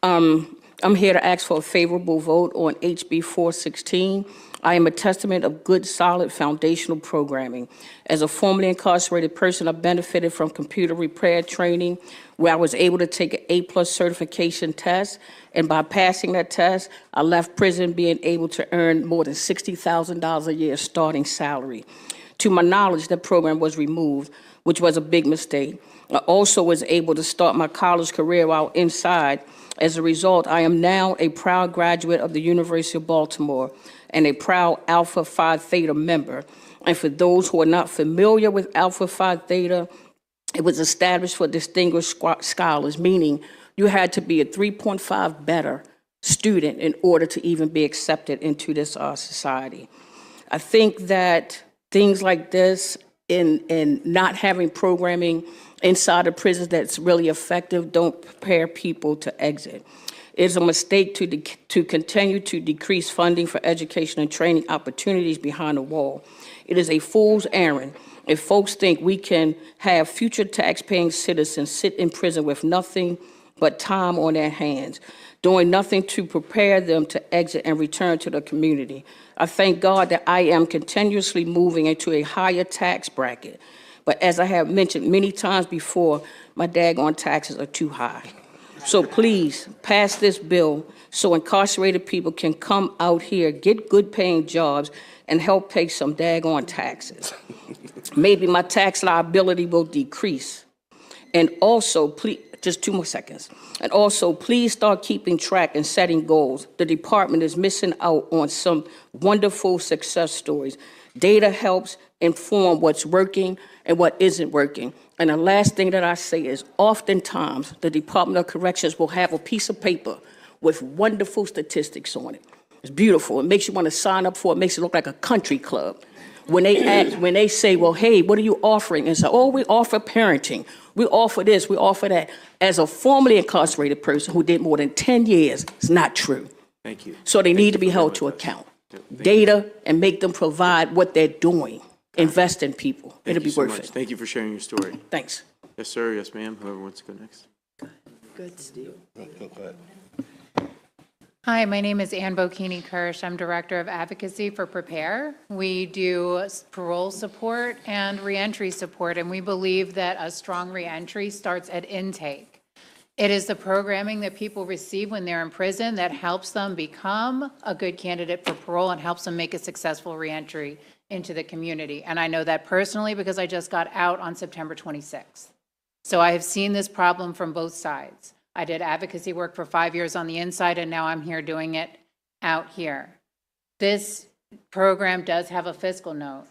I'm here to ask for a favorable vote on HB 416. I am a testament of good, solid, foundational programming. As a formerly incarcerated person, I benefited from computer repair training, where I was able to take an A+ certification test, and by passing that test, I left prison being able to earn more than $60,000 a year starting salary. To my knowledge, that program was removed, which was a big mistake. I also was able to start my college career while inside. As a result, I am now a proud graduate of the University of Baltimore and a proud Alpha Phi Theta member. And for those who are not familiar with Alpha Phi Theta, it was established for distinguished scholars, meaning you had to be a 3.5 better student in order to even be accepted into this society. I think that things like this and not having programming inside of prisons that's really effective don't prepare people to exit. It's a mistake to continue to decrease funding for education and training opportunities behind the wall. It is a fool's errand if folks think we can have future tax-paying citizens sit in prison with nothing but time on their hands, doing nothing to prepare them to exit and return to the community. I thank God that I am continuously moving into a higher tax bracket. But as I have mentioned many times before, my daggone taxes are too high. So please, pass this bill so incarcerated people can come out here, get good paying jobs, and help pay some daggone taxes. Maybe my tax liability will decrease. And also, please, just 2 more seconds. And also, please start keeping track and setting goals. The department is missing out on some wonderful success stories. Data helps inform what's working and what isn't working. And the last thing that I say is, oftentimes, the Department of Corrections will have a piece of paper with wonderful statistics on it. It's beautiful. It makes you want to sign up for it. It makes it look like a country club. When they say, well, hey, what are you offering? And say, oh, we offer parenting. We offer this, we offer that. As a formerly incarcerated person who did more than 10 years, it's not true. Thank you. So they need to be held to account. Data, and make them provide what they're doing. Invest in people. It'll be worth it. Thank you for sharing your story. Thanks. Yes, sir. Yes, ma'am. Whoever wants to go next. Good, Steve. Go ahead. Hi, my name is Ann Bocchini Kirsch. I'm Director of Advocacy for Prepare. We do parole support and reentry support, and we believe that a strong reentry starts at intake. It is the programming that people receive when they're in prison that helps them become a good candidate for parole and helps them make a successful reentry into the community. And I know that personally because I just got out on September 26th. So I have seen this problem from both sides. I did advocacy work for 5 years on the inside, and now I'm here doing it out here. This program does have a fiscal note.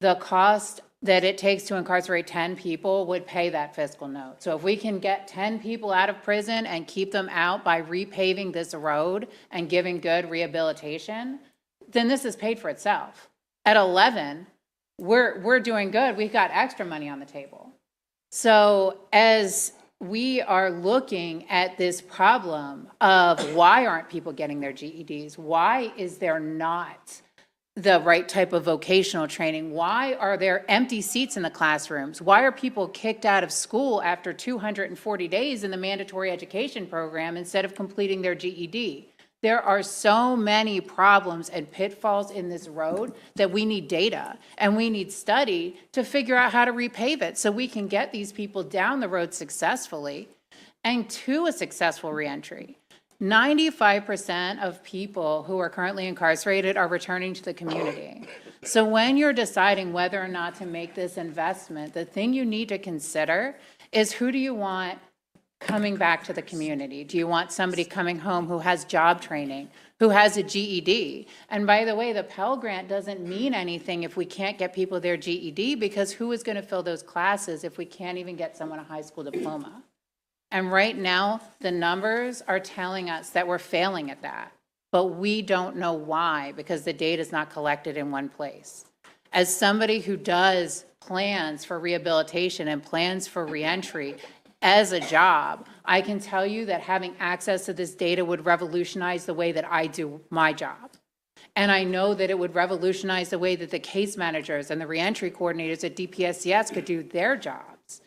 The cost that it takes to incarcerate 10 people would pay that fiscal note. So if we can get 10 people out of prison and keep them out by repaving this road and giving good rehabilitation, then this is paid for itself. At 11, we're doing good. We've got extra money on the table. So as we are looking at this problem of why aren't people getting their GEDs? Why is there not the right type of vocational training? Why are there empty seats in the classrooms? Why are people kicked out of school after 240 days in the mandatory education program instead of completing their GED? There are so many problems and pitfalls in this road that we need data and we need study to figure out how to repave it so we can get these people down the road successfully and to a successful reentry. 95% of people who are currently incarcerated are returning to the community. So when you're deciding whether or not to make this investment, the thing you need to consider is who do you want coming back to the community? Do you want somebody coming home who has job training, who has a GED? And by the way, the Pell Grant doesn't mean anything if we can't get people their GED, because who is going to fill those classes if we can't even get someone a high school diploma? And right now, the numbers are telling us that we're failing at that, but we don't know why, because the data is not collected in one place. As somebody who does plans for rehabilitation and plans for reentry, as a job, I can tell you that having access to this data would revolutionize the way that I do my job. And I know that it would revolutionize the way that the case managers and the reentry coordinators at DPSCS could do their jobs.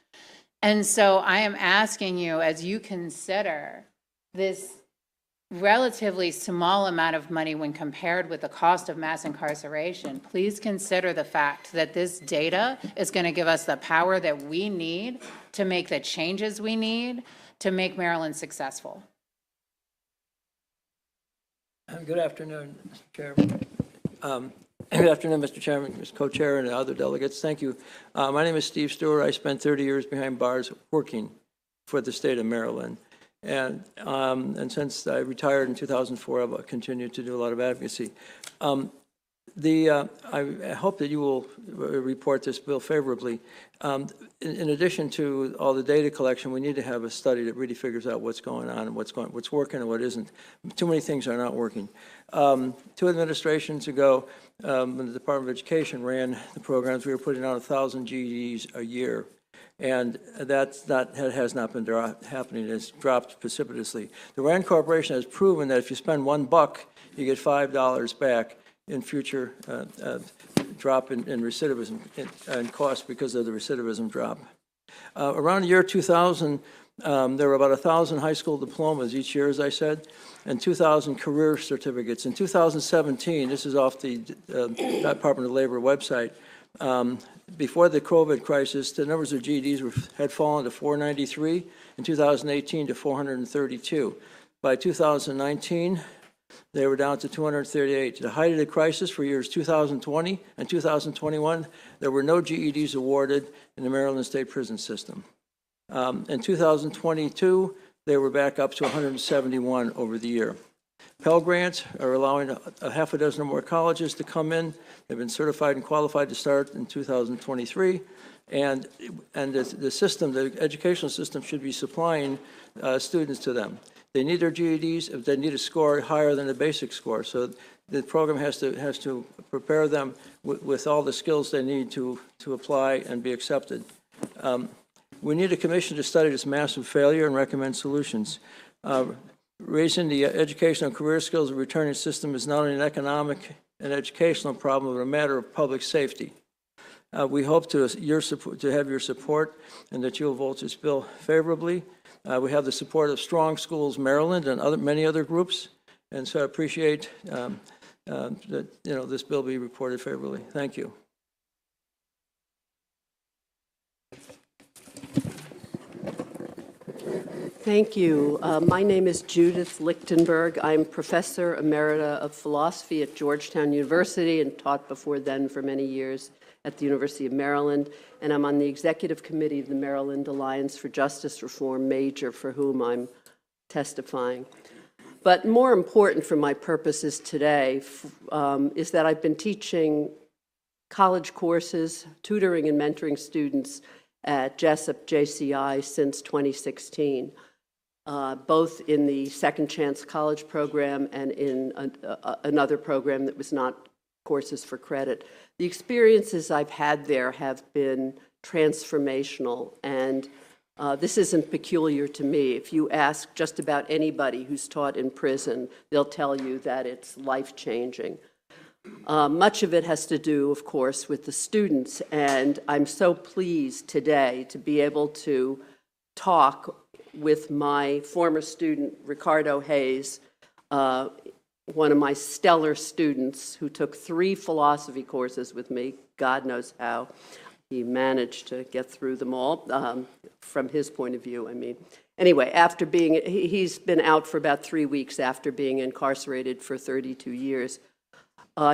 And so I am asking you, as you consider this relatively small amount of money when compared with the cost of mass incarceration, please consider the fact that this data is going to give us the power that we need to make the changes we need to make Maryland successful. Good afternoon, Mr. Chairman. Good afternoon, Mr. Chairman, Mr. Co-Chair, and other delegates. Thank you. My name is Steve Stewart. I spent 30 years behind bars working for the state of Maryland. And since I retired in 2004, I've continued to do a lot of advocacy. I hope that you will report this bill favorably. In addition to all the data collection, we need to have a study that really figures out what's going on and what's working and what isn't. Too many things are not working. 2 administrations ago, when the Department of Education ran the programs, we were putting out 1,000 GEDs a year. And that has not been happening. It's dropped precipitously. The Rand Corporation has proven that if you spend $1, you get $5 back in future drop in recidivism and cost because of the recidivism drop. Around the year 2000, There were about 1,000 high school diplomas each year, as I said, and 2,000 career certificates. In 2017, this is off the Department of Labor website, before the COVID crisis, the numbers of GEDs had fallen to 493, in 2018 to 432. By 2019, they were down to 238. At the height of the crisis for years 2020 and 2021, there were no GEDs awarded in the Maryland State Prison System. In 2022, they were back up to 171 over the year. Pell Grants are allowing a half a dozen or more colleges to come in. They've been certified and qualified to start in 2023. And the system, the educational system, should be supplying students to them. They need their GEDs if they need a score higher than the basic score. So the program has to prepare them with all the skills they need to apply and be accepted. We need a commission to study this massive failure and recommend solutions. Raising the educational and career skills of the returning system is not only an economic and educational problem, but a matter of public safety. We hope to have your support and that you'll vote this bill favorably. We have the support of Strong Schools Maryland and many other groups, and so I appreciate that this bill be reported favorably. Thank you. Thank you. My name is Judith Lichtenberg. I'm Professor Emerita of Philosophy at Georgetown University and taught before then for many years at the University of Maryland. And I'm on the Executive Committee of the Maryland Alliance for Justice Reform, major for whom I'm testifying. But more important for my purposes today is that I've been teaching college courses, tutoring and mentoring students at Jessup JCI since 2016. Both in the Second Chance College program and in another program that was not courses for credit. The experiences I've had there have been transformational, and this isn't peculiar to me. If you ask just about anybody who's taught in prison, they'll tell you that it's life-changing. Much of it has to do, of course, with the students, and I'm so pleased today to be able to talk with my former student, Ricardo Hayes, one of my stellar students who took 3 philosophy courses with me. God knows how he managed to get through them all, from his point of view, I mean. Anyway, he's been out for about 3 weeks after being incarcerated for 32 years.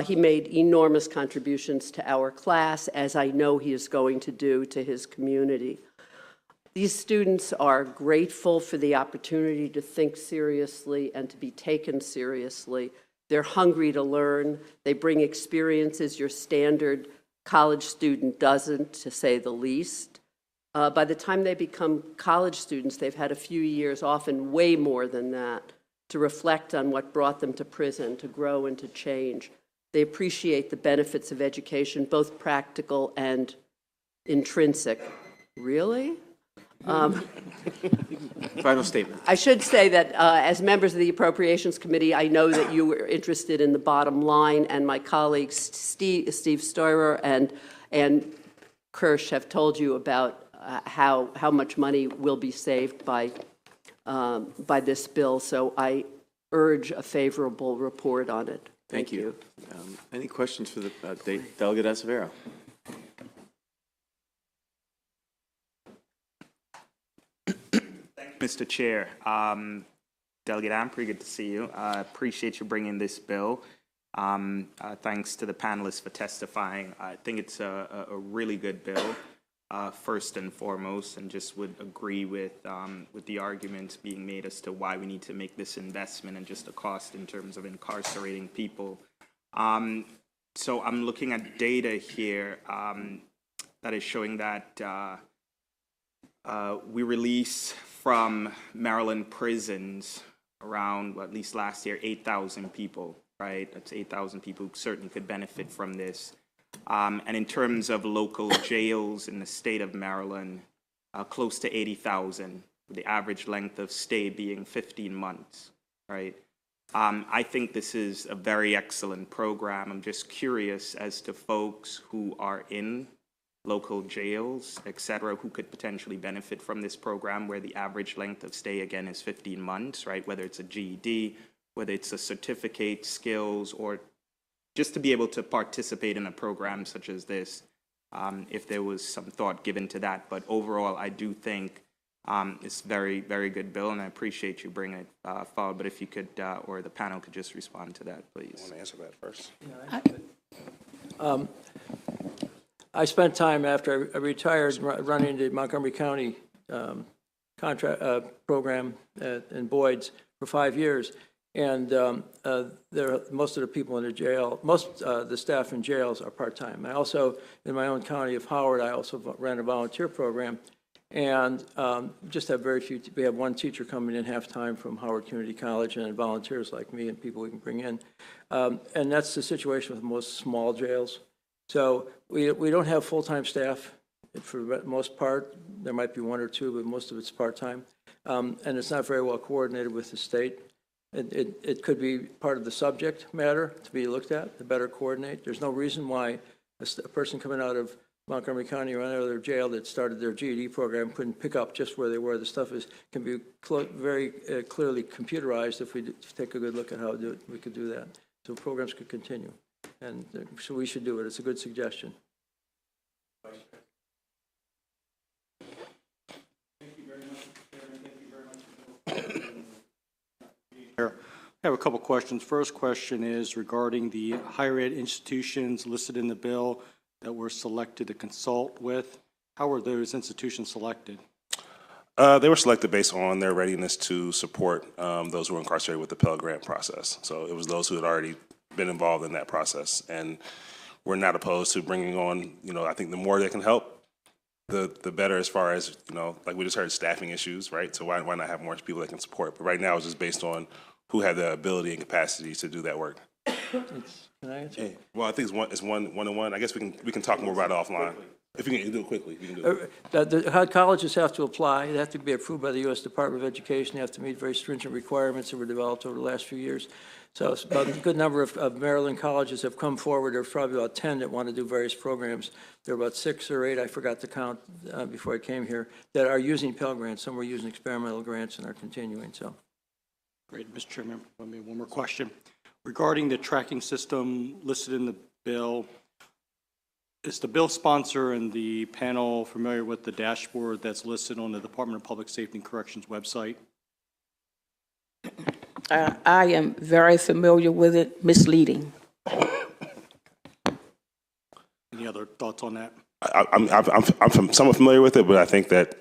He made enormous contributions to our class, as I know he is going to do to his community. These students are grateful for the opportunity to think seriously and to be taken seriously. They're hungry to learn. They bring experiences your standard college student doesn't, to say the least. By the time they become college students, they've had a few years, often way more than that, to reflect on what brought them to prison, to grow and to change. They appreciate the benefits of education, both practical and intrinsic. Really? Final statement. I should say that as members of the Appropriations Committee, I know that you were interested in the bottom line, and my colleagues Steve Steurer and Kirsch have told you about how much money will be saved by this bill. So I urge a favorable report on it. Thank you. Any questions for the Delegate Zamfredo? Mr. Chair. Delegate Ampry, good to see you. I appreciate you bringing this bill. Thanks to the panelists for testifying. I think it's a really good bill, first and foremost, and just would agree with the arguments being made as to why we need to make this investment and just the cost in terms of incarcerating people. So I'm looking at data here that is showing that we release from Maryland prisons around, well, at least last year, 8,000 people, right? That's 8,000 people who certainly could benefit from this. And in terms of local jails in the state of Maryland, close to 80,000, with the average length of stay being 15 months, right? I think this is a very excellent program. I'm just curious as to folks who are in local jails, et cetera, who could potentially benefit from this program, where the average length of stay, again, is 15 months, right? Whether it's a GED, whether it's a certificate, skills, or just to be able to participate in a program such as this, if there was some thought given to that. But overall, I do think it's very, very good bill, and I appreciate you bringing it forward. But if you could, or the panel could just respond to that, please. I want to answer that first. I spent time after I retired running the Montgomery County contract program in Boyd's for 5 years. And most of the people in the jail, most of the staff in jails are part-time. I also, in my own county of Howard, I also ran a volunteer program. And just have very few, we have one teacher coming in half-time from Howard Community College, and volunteers like me and people we can bring in. And that's the situation with most small jails. So we don't have full-time staff for the most part. There might be one or two, but most of it's part-time. And it's not very well coordinated with the state. It could be part of the subject matter to be looked at, to better coordinate. There's no reason why a person coming out of Montgomery County or any other jail that started their GED program couldn't pick up just where they were. The stuff can be very clearly computerized if we take a good look at how we could do that. So programs could continue. And so we should do it. It's a good suggestion. I have a couple questions. First question is regarding the higher ed institutions listed in the bill that were selected to consult with. How were those institutions selected? They were selected based on their readiness to support those who were incarcerated with the Pell Grant process. So it was those who had already been involved in that process, and we're not opposed to bringing on, I think the more they can help, the better, as far as, like we just heard, staffing issues, right? So why not have more people that can support? But right now it's just based on who had the ability and capacity to do that work. Can I answer? Well, I think it's one-on-one. I guess we can talk more about it offline. If you can do it quickly, you can do it. The colleges have to apply. They have to be approved by the U.S. Department of Education. They have to meet very stringent requirements that were developed over the last few years. So it's about a good number of Maryland colleges have come forward. There's probably about 10 that want to do various programs. There are about 6 or 8, I forgot to count before I came here, that are using Pell Grants. Some are using experimental grants and are continuing. So, Great, Mr. Chairman. Let me one more question. Regarding the tracking system listed in the bill, is the bill sponsor and the panel familiar with the dashboard that's listed on the Department of Public Safety and Corrections website? I am very familiar with it. Misleading. Any other thoughts on that? I'm somewhat familiar with it, but I think that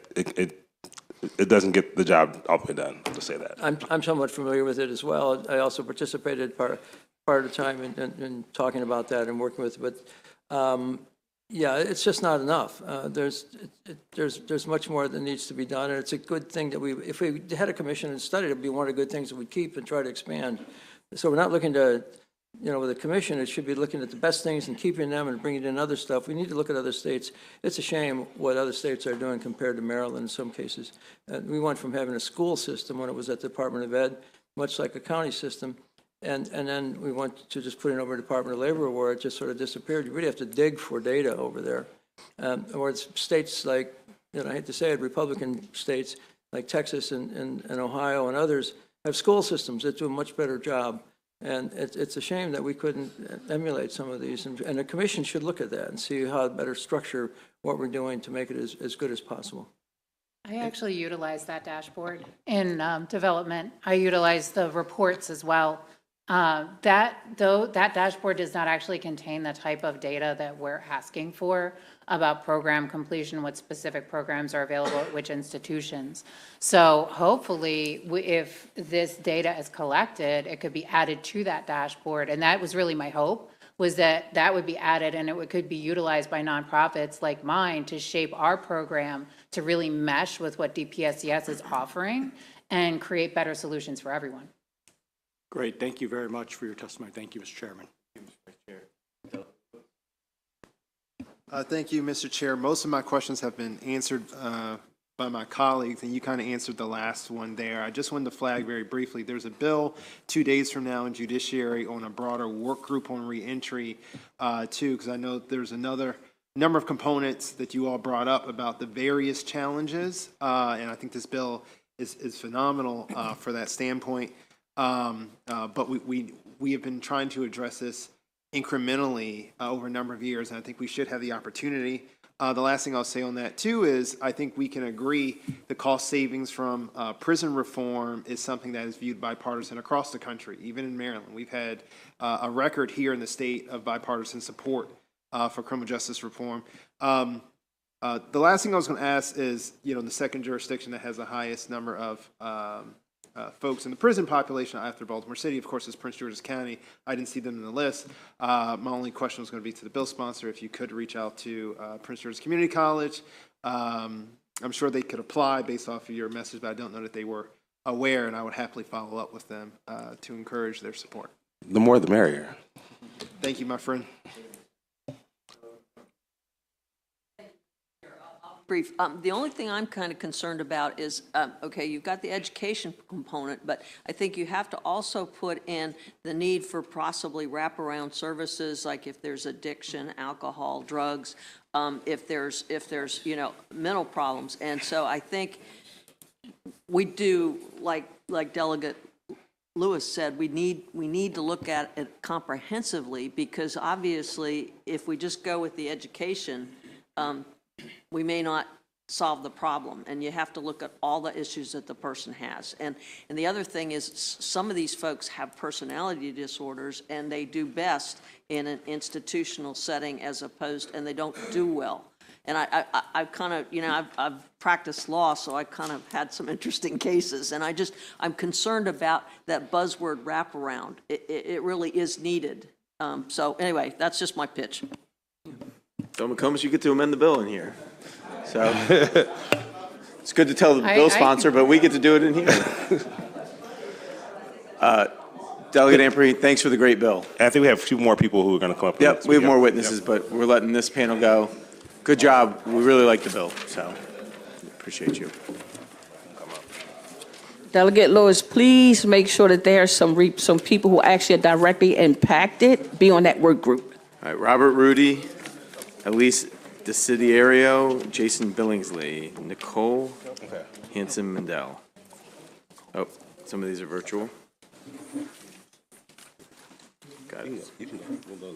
it doesn't get the job all the way done, to say that. I'm somewhat familiar with it as well. I also participated part of the time in talking about that and working with it. But yeah, it's just not enough. There's much more that needs to be done, and it's a good thing that if we had a commission and studied, it'd be one of the good things that we'd keep and try to expand. So we're not looking to, with a commission, it should be looking at the best things and keeping them and bringing in other stuff. We need to look at other states. It's a shame what other states are doing compared to Maryland in some cases. We went from having a school system when it was at the Department of Ed, much like a county system, and then we went to just putting over Department of Labor where it just sort of disappeared. You really have to dig for data over there. Or it's states like, I hate to say it, Republican states like Texas and Ohio and others have school systems that do a much better job. And it's a shame that we couldn't emulate some of these. And the commission should look at that and see how to better structure what we're doing to make it as good as possible. I actually utilize that dashboard in development. I utilize the reports as well. That dashboard does not actually contain the type of data that we're asking for about program completion, what specific programs are available at which institutions. So hopefully, if this data is collected, it could be added to that dashboard. And that was really my hope, was that that would be added and it could be utilized by nonprofits like mine to shape our program to really mesh with what DPSCS is offering and create better solutions for everyone. Great. Thank you very much for your testimony. Thank you, Mr. Chairman. Thank you, Mr. Chair. Most of my questions have been answered by my colleagues, and you kind of answered the last one there. I just wanted to flag very briefly, there's a bill 2 days from now in Judiciary on a broader work group on reentry too, because I know there's another number of components that you all brought up about the various challenges, and I think this bill is phenomenal for that standpoint. But we have been trying to address this incrementally over a number of years, and I think we should have the opportunity. The last thing I'll say on that too is I think we can agree the cost savings from prison reform is something that is viewed bipartisan across the country, even in Maryland. We've had a record here in the state of bipartisan support for criminal justice reform. The last thing I was going to ask is, the second jurisdiction that has the highest number of folks in the prison population after Baltimore City, of course, is Prince George's County. I didn't see them in the list. My only question was going to be to the bill sponsor, if you could reach out to Prince George's Community College. I'm sure they could apply based off of your message, but I don't know that they were aware, and I would happily follow up with them to encourage their support. The more the merrier. Thank you, my friend. Brief. The only thing I'm kind of concerned about is, okay, you've got the education component, but I think you have to also put in the need for possibly wraparound services, like if there's addiction, alcohol, drugs, if there's mental problems. And so I think we do, like Delegate Lewis said, we need to look at it comprehensively, because obviously if we just go with the education, we may not solve the problem, and you have to look at all the issues that the person has. And the other thing is, some of these folks have personality disorders, and they do best in an institutional setting as opposed, and they don't do well. And I kind of, I've practiced law, so I kind of had some interesting cases, and I'm concerned about that buzzword wraparound. It really is needed. So anyway, that's just my pitch. Bill McCombs, you get to amend the bill in here. So it's good to tell the bill sponsor, but we get to do it in here. Delegate Ampry, thanks for the great bill. I think we have a few more people who are going to come up. Yep, we have more witnesses, but we're letting this panel go. Good job. We really like the bill, so appreciate you. Delegate Lewis, please make sure that there are some people who actually are directly impacted, be on that work group. All right, Robert Rudy, Elise Desiderio, Jason Billingsley, Nicole Hanson-Mendel. Oh, some of these are virtual. Got it.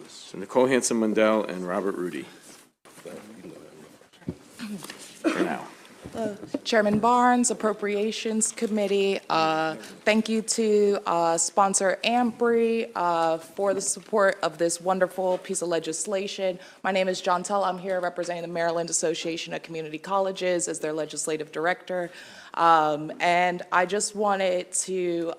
So Nicole Hanson-Mendel and Robert Rudy. For now. Chairman Barnes, Appropriations Committee, thank you to sponsor Ampry for the support of this wonderful piece of legislation. My name is Jontel. I'm here representing the Maryland Association of Community Colleges as their legislative director. And I just wanted to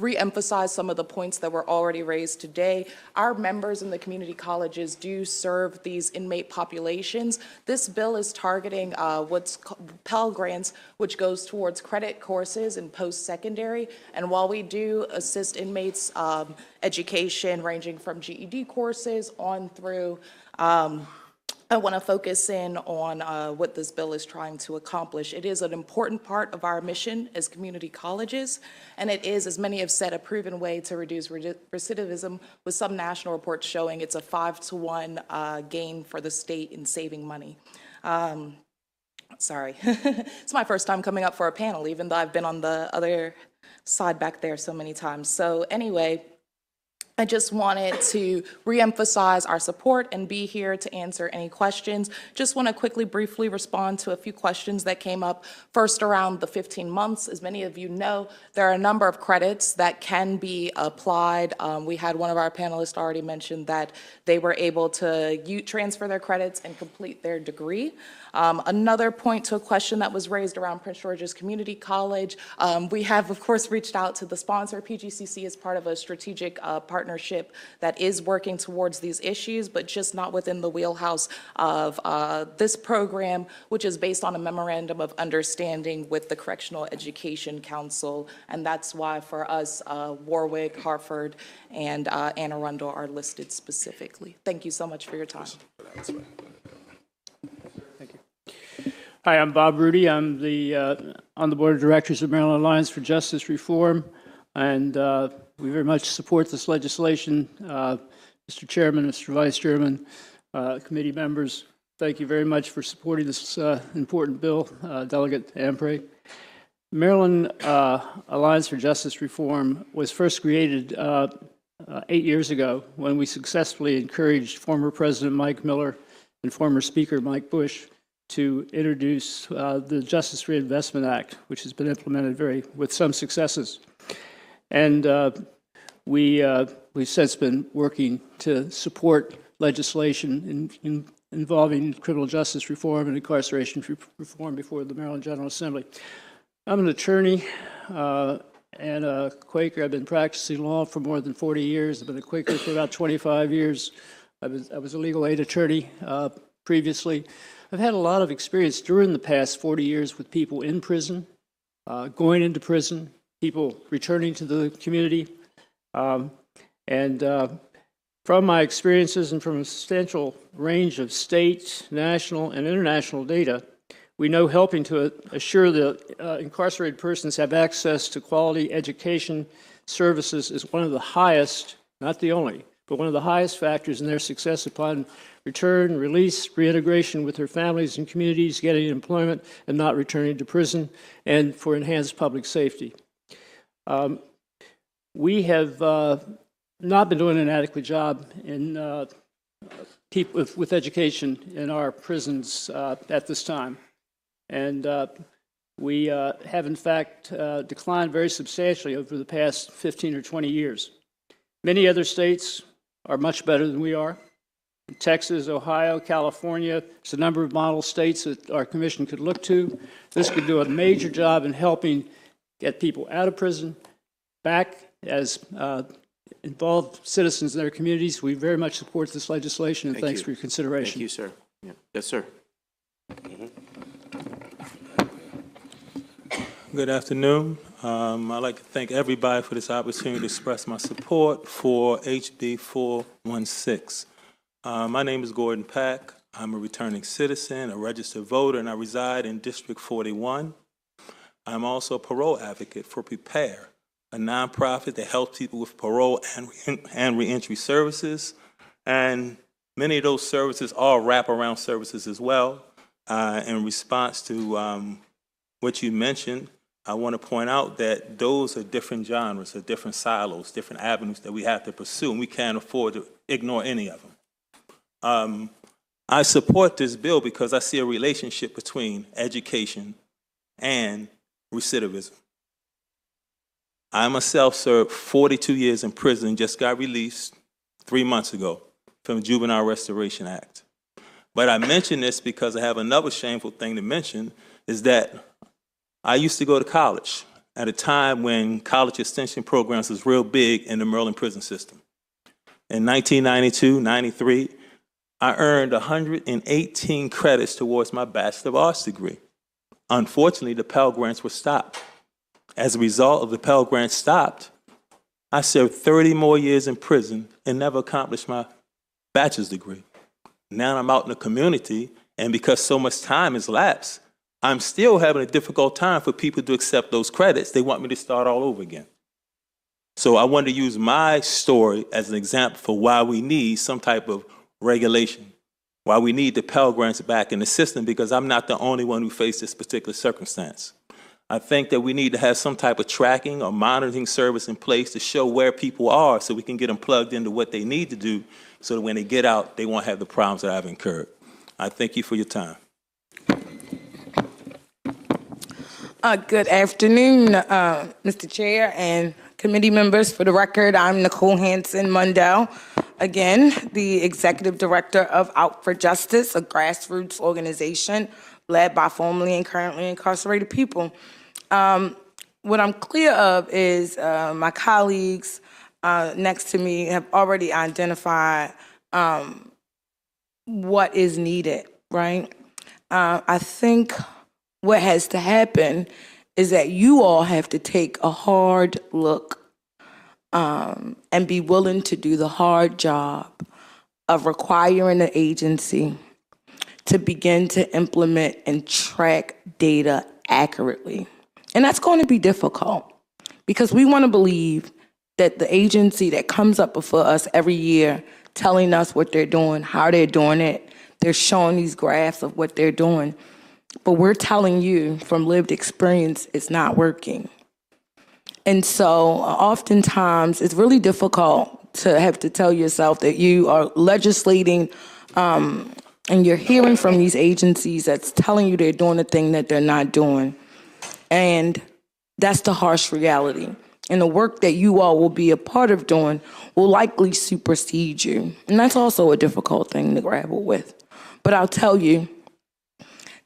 re-emphasize some of the points that were already raised today. Our members in the community colleges do serve these inmate populations. This bill is targeting what's called Pell Grants, which goes towards credit courses and post-secondary. And while we do assist inmates education ranging from GED courses on through I want to focus in on what this bill is trying to accomplish. It is an important part of our mission as community colleges, and it is, as many have said, a proven way to reduce recidivism, with some national reports showing it's a 5-to-1 gain for the state in saving money. Sorry, it's my first time coming up for a panel, even though I've been on the other side back there so many times. So anyway, I just wanted to reemphasize our support and be here to answer any questions. Just want to quickly, briefly respond to a few questions that came up. First, around the 15 months. As many of you know, there are a number of credits that can be applied. We had one of our panelists already mention that they were able to transfer their credits and complete their degree. Another point to a question that was raised around Prince George's Community College, we have, of course, reached out to the sponsor. PGCC is part of a strategic partnership that is working towards these issues, but just not within the wheelhouse of this program, which is based on a memorandum of understanding with the Correctional Education Council. And that's why for us, Warwick, Hartford, and Anne Arundel are listed specifically. Thank you so much for your time. Hi, I'm Bob Rudy. I'm on the Board of Directors of Maryland Alliance for Justice Reform, and we very much support this legislation. Mr. Chairman, Mr. Vice Chairman, committee members, Thank you very much for supporting this important bill, Delegate Ampray. Maryland Alliance for Justice Reform was first created 8 years ago when we successfully encouraged former President Mike Miller and former Speaker Mike Bush to introduce the Justice Reinvestment Act, which has been implemented with some successes. And we've since been working to support legislation involving criminal justice reform and incarceration reform before the Maryland General Assembly. I'm an attorney and a Quaker. I've been practicing law for more than 40 years. I've been a Quaker for about 25 years. I was a legal aid attorney previously. I've had a lot of experience during the past 40 years with people in prison, going into prison, people returning to the community. From my experiences and from a substantial range of state, national, and international data, we know helping to assure that incarcerated persons have access to quality education services is one of the highest, not the only, but one of the highest factors in their success upon return, release, reintegration with their families and communities, getting employment, and not returning to prison, and for enhanced public safety. We have not been doing an adequate job in people with education in our prisons at this time. And we have, in fact, declined very substantially over the past 15 or 20 years. Many other states are much better than we are. Texas, Ohio, California, there's a number of model states that our commission could look to. This could do a major job in helping get people out of prison, back as involved citizens in their communities. We very much support this legislation, and thanks for your consideration. Thank you, sir. Yeah. Yes, sir. Good afternoon. I'd like to thank everybody for this opportunity to express my support for HB 416. My name is Gordon Pack. I'm a returning citizen, a registered voter, and I reside in District 41. I'm also a parole advocate for Prepare, a nonprofit that helps people with parole and reentry services. And many of those services are wraparound services as well. In response to what you mentioned, I want to point out that those are different genres, or different silos, different avenues that we have to pursue, and we can't afford to ignore any of them. I support this bill because I see a relationship between education and recidivism. I myself served 42 years in prison and just got released 3 months ago from the Juvenile Restoration Act. But I mention this because I have another shameful thing to mention, is that I used to go to college at a time when college extension programs was real big in the Maryland prison system. In 1992, 93, I earned 118 credits towards my Bachelor of Arts degree. Unfortunately, the Pell Grants were stopped. As a result of the Pell Grants stopped, I served 30 more years in prison and never accomplished my bachelor's degree. Now I'm out in the community, and because so much time has lapsed, I'm still having a difficult time for people to accept those credits. They want me to start all over again. So I wanted to use my story as an example for why we need some type of regulation, why we need the Pell Grants back in the system, because I'm not the only one who faced this particular circumstance. I think that we need to have some type of tracking or monitoring service in place to show where people are so we can get them plugged into what they need to do so that when they get out, they won't have the problems that I've incurred. I thank you for your time. Good afternoon, Mr. Chair and committee members. For the record, I'm Nicole Hanson-Mundell, again, the Executive Director of Out for Justice, a grassroots organization led by formerly and currently incarcerated people. What I'm clear of is my colleagues next to me have already identified what is needed, right? I think what has to happen is that you all have to take a hard look and be willing to do the hard job of requiring the agency to begin to implement and track data accurately. And that's going to be difficult because we want to believe that the agency that comes up before us every year telling us what they're doing, how they're doing it, they're showing these graphs of what they're doing. But we're telling you from lived experience, it's not working. And so oftentimes it's really difficult to have to tell yourself that you are legislating and you're hearing from these agencies that's telling you they're doing the thing that they're not doing. And that's the harsh reality. And the work that you all will be a part of doing will likely supersede you. And that's also a difficult thing to grapple with. But I'll tell you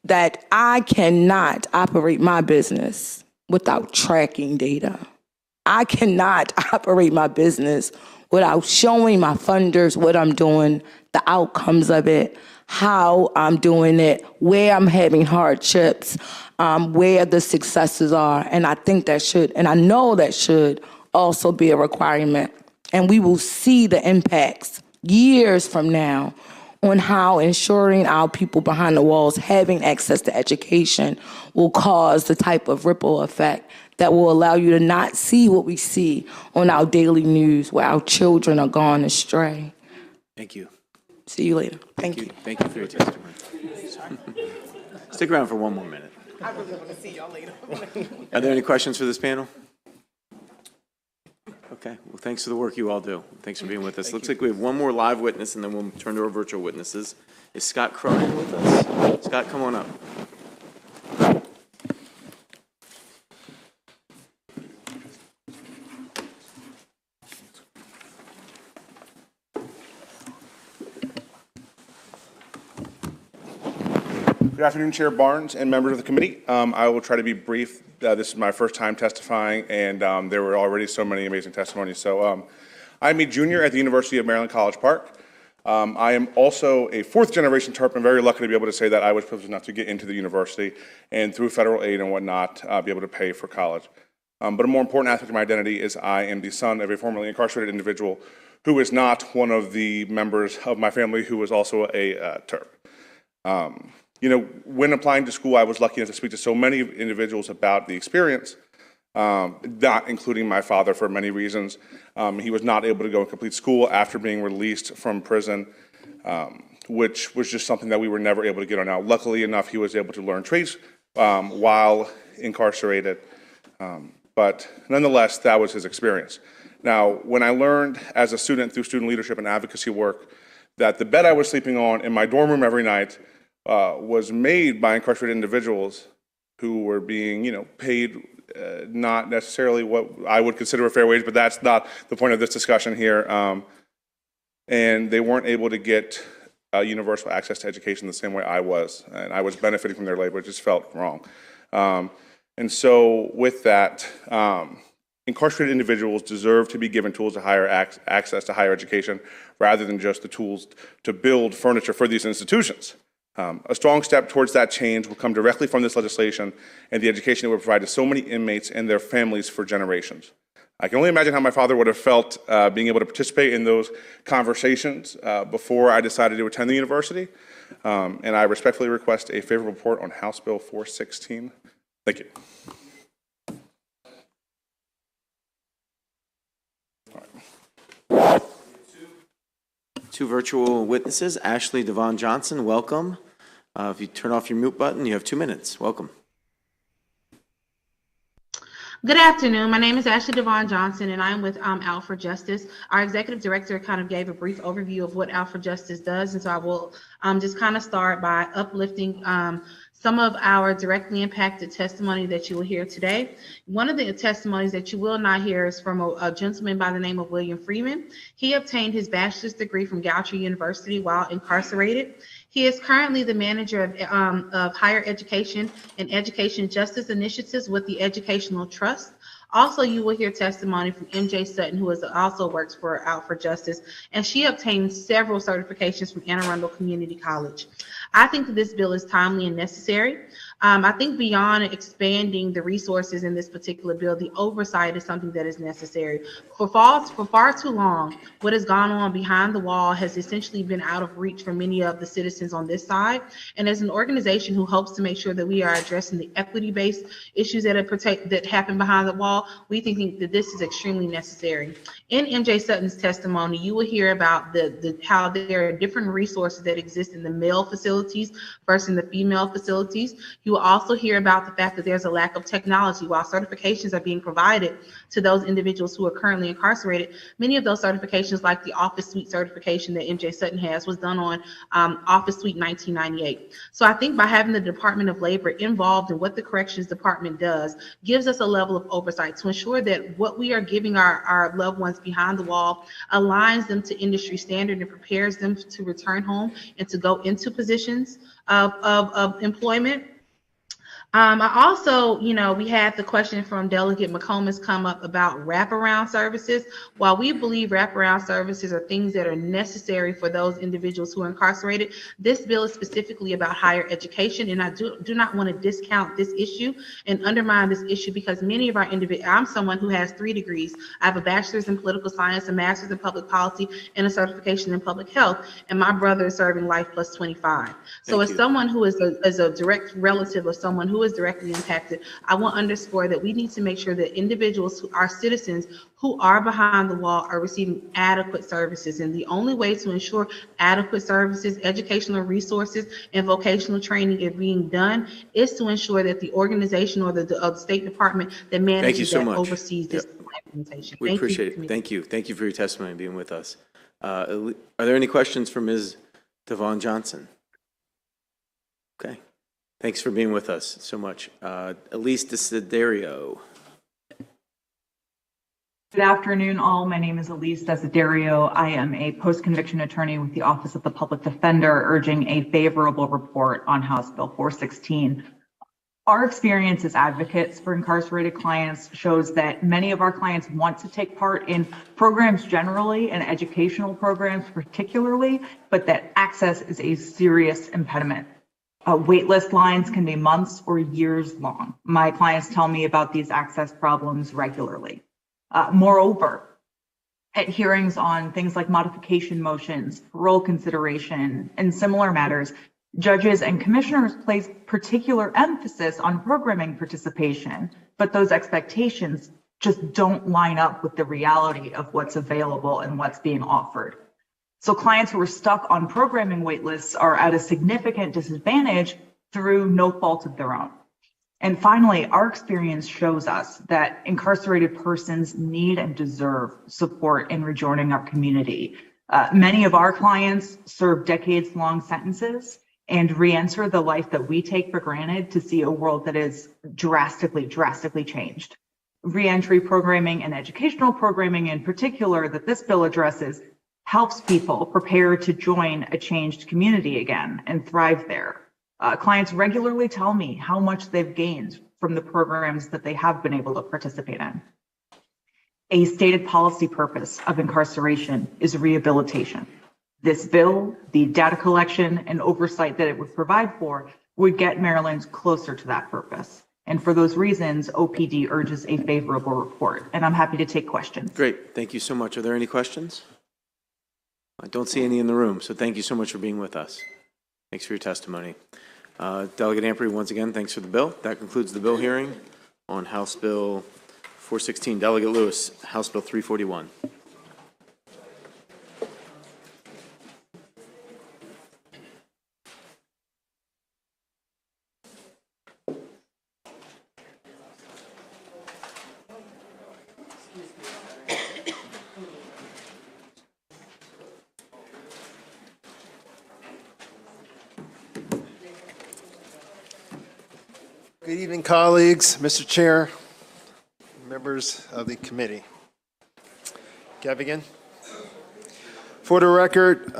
that I cannot operate my business without tracking data. I cannot operate my business without showing my funders what I'm doing, the outcomes of it, how I'm doing it, where I'm having hardships, where the successes are. And I think that should, and I know that should also be a requirement. And we will see the impacts years from now on how ensuring our people behind the walls having access to education will cause the type of ripple effect that will allow you to not see what we see on our daily news where our children are gone astray. Thank you. See you later. Thank you. Thank you for your testimony. Stick around for one more minute. I really want to see y'all later. Are there any questions for this panel? Okay, well, thanks for the work you all do. Thanks for being with us. Looks like we have one more live witness, and then we'll turn to our virtual witnesses. Is Scott Cronin with us? Scott, come on up. Good afternoon, Chair Barnes and members of the committee. I will try to be brief. This is my first time testifying, and there were already so many amazing testimonies. So I'm a junior at the University of Maryland College Park. I am also a fourth-generation Terp. I'm very lucky to be able to say that I was privileged enough to get into the university and through federal aid and whatnot, be able to pay for college. But a more important aspect of my identity is I am the son of a formerly incarcerated individual who is not one of the members of my family who was also a Terp. You know, when applying to school, I was lucky enough to speak to so many individuals about the experience, not including my father for many reasons. He was not able to go and complete school after being released from prison, which was just something that we were never able to get on out. Luckily enough, he was able to learn trades while incarcerated, but nonetheless, that was his experience. Now, when I learned as a student through student leadership and advocacy work that the bed I was sleeping on in my dorm room every night was made by incarcerated individuals who were being, paid not necessarily what I would consider a fair wage, but that's not the point of this discussion here. And they weren't able to get universal access to education the same way I was, and I was benefiting from their labor. It just felt wrong. And so with that, incarcerated individuals deserve to be given tools to higher access to higher education rather than just the tools to build furniture for these institutions. A strong step towards that change will come directly from this legislation and the education it will provide to so many inmates and their families for generations. I can only imagine how my father would have felt being able to participate in those conversations before I decided to attend the university. And I respectfully request a favorable report on House Bill 416. Thank you. Two virtual witnesses, Ashley Devon Johnson, welcome. If you turn off your mute button, you have 2 minutes. Welcome. Good afternoon. My name is Ashley Devon Johnson, and I'm with Out for Justice. Our executive director kind of gave a brief overview of what Out for Justice does, and so I will just kind of start by uplifting some of our directly impacted testimony that you will hear today. One of the testimonies that you will not hear is from a gentleman by the name of William Freeman. He obtained his bachelor's degree from Goucher University while incarcerated. He is currently the manager of higher education and education justice initiatives with the Educational Trust. Also, you will hear testimony from MJ Sutton, who also works for Out for Justice, and she obtained several certifications from Anne Arundel Community College. I think that this bill is timely and necessary. I think beyond expanding the resources in this particular bill, the oversight is something that is necessary. For far too long, what has gone on behind the wall has essentially been out of reach for many of the citizens on this side. And as an organization who hopes to make sure that we are addressing the equity-based issues that happen behind the wall, we think that this is extremely necessary. In MJ Sutton's testimony, you will hear about how there are different resources that exist in the male facilities versus in the female facilities. You will also hear about the fact that there's a lack of technology. While certifications are being provided to those individuals who are currently incarcerated, many of those certifications, like the Office Suite certification that MJ Sutton has, was done on Office Suite 1998. So I think by having the Department of Labor involved in what the Corrections Department does gives us a level of oversight to ensure that what we are giving our loved ones behind the wall aligns them to industry standard and prepares them to return home and to go into positions of employment. I also, we had the question from Delegate McComas come up about wraparound services. While we believe wraparound services are things that are necessary for those individuals who are incarcerated, this bill is specifically about higher education, and I do not want to discount this issue and undermine this issue, because many of our individuals, I'm someone who has 3 degrees. I have a bachelor's in political science, a master's in public policy, and a certification in public health, and my brother is serving life plus 25. So as someone who is a direct relative of someone who is directly impacted, I want to underscore that we need to make sure that individuals who are citizens who are behind the wall are receiving adequate services. And the only way to ensure adequate services, educational resources, and vocational training are being done is to ensure that the organization or the State Department that manages that oversees this implementation. We appreciate it. Thank you. Thank you for your testimony and being with us. Are there any questions for Ms. Devon Johnson? Okay. Thanks for being with us so much. Elise Desiderio. Good afternoon, all. My name is Elise Desiderio. I am a post-conviction attorney with the Office of the Public Defender, urging a favorable report on House Bill 416. Our experience as advocates for incarcerated clients shows that many of our clients want to take part in programs generally and educational programs particularly, but that access is a serious impediment. Waitlist lines can be months or years long. My clients tell me about these access problems regularly. Moreover, at hearings on things like modification motions, parole consideration, and similar matters, judges and commissioners place particular emphasis on programming participation, but those expectations just don't line up with the reality of what's available and what's being offered. So clients who are stuck on programming waitlists are at a significant disadvantage through no fault of their own. And finally, our experience shows us that incarcerated persons need and deserve support in rejoining our community. Many of our clients serve decades-long sentences and re-enter the life that we take for granted to see a world that is drastically changed. Re-entry programming and educational programming in particular that this bill addresses helps people prepare to join a changed community again and thrive there. Clients regularly tell me how much they've gained from the programs that they have been able to participate in. A stated policy purpose of incarceration is rehabilitation. This bill, the data collection and oversight that it would provide for, would get Maryland closer to that purpose. And for those reasons, OPD urges a favorable report. And I'm happy to take questions. Great. Thank you so much. Are there any questions? I don't see any in the room, so thank you so much for being with us. Thanks for your testimony. Delegate Amprey, once again, thanks for the bill. That concludes the bill hearing on House Bill 416. Delegate Lewis, House Bill 341. Good evening, colleagues, Mr. Chair, members of the committee. Gavigan. For the record,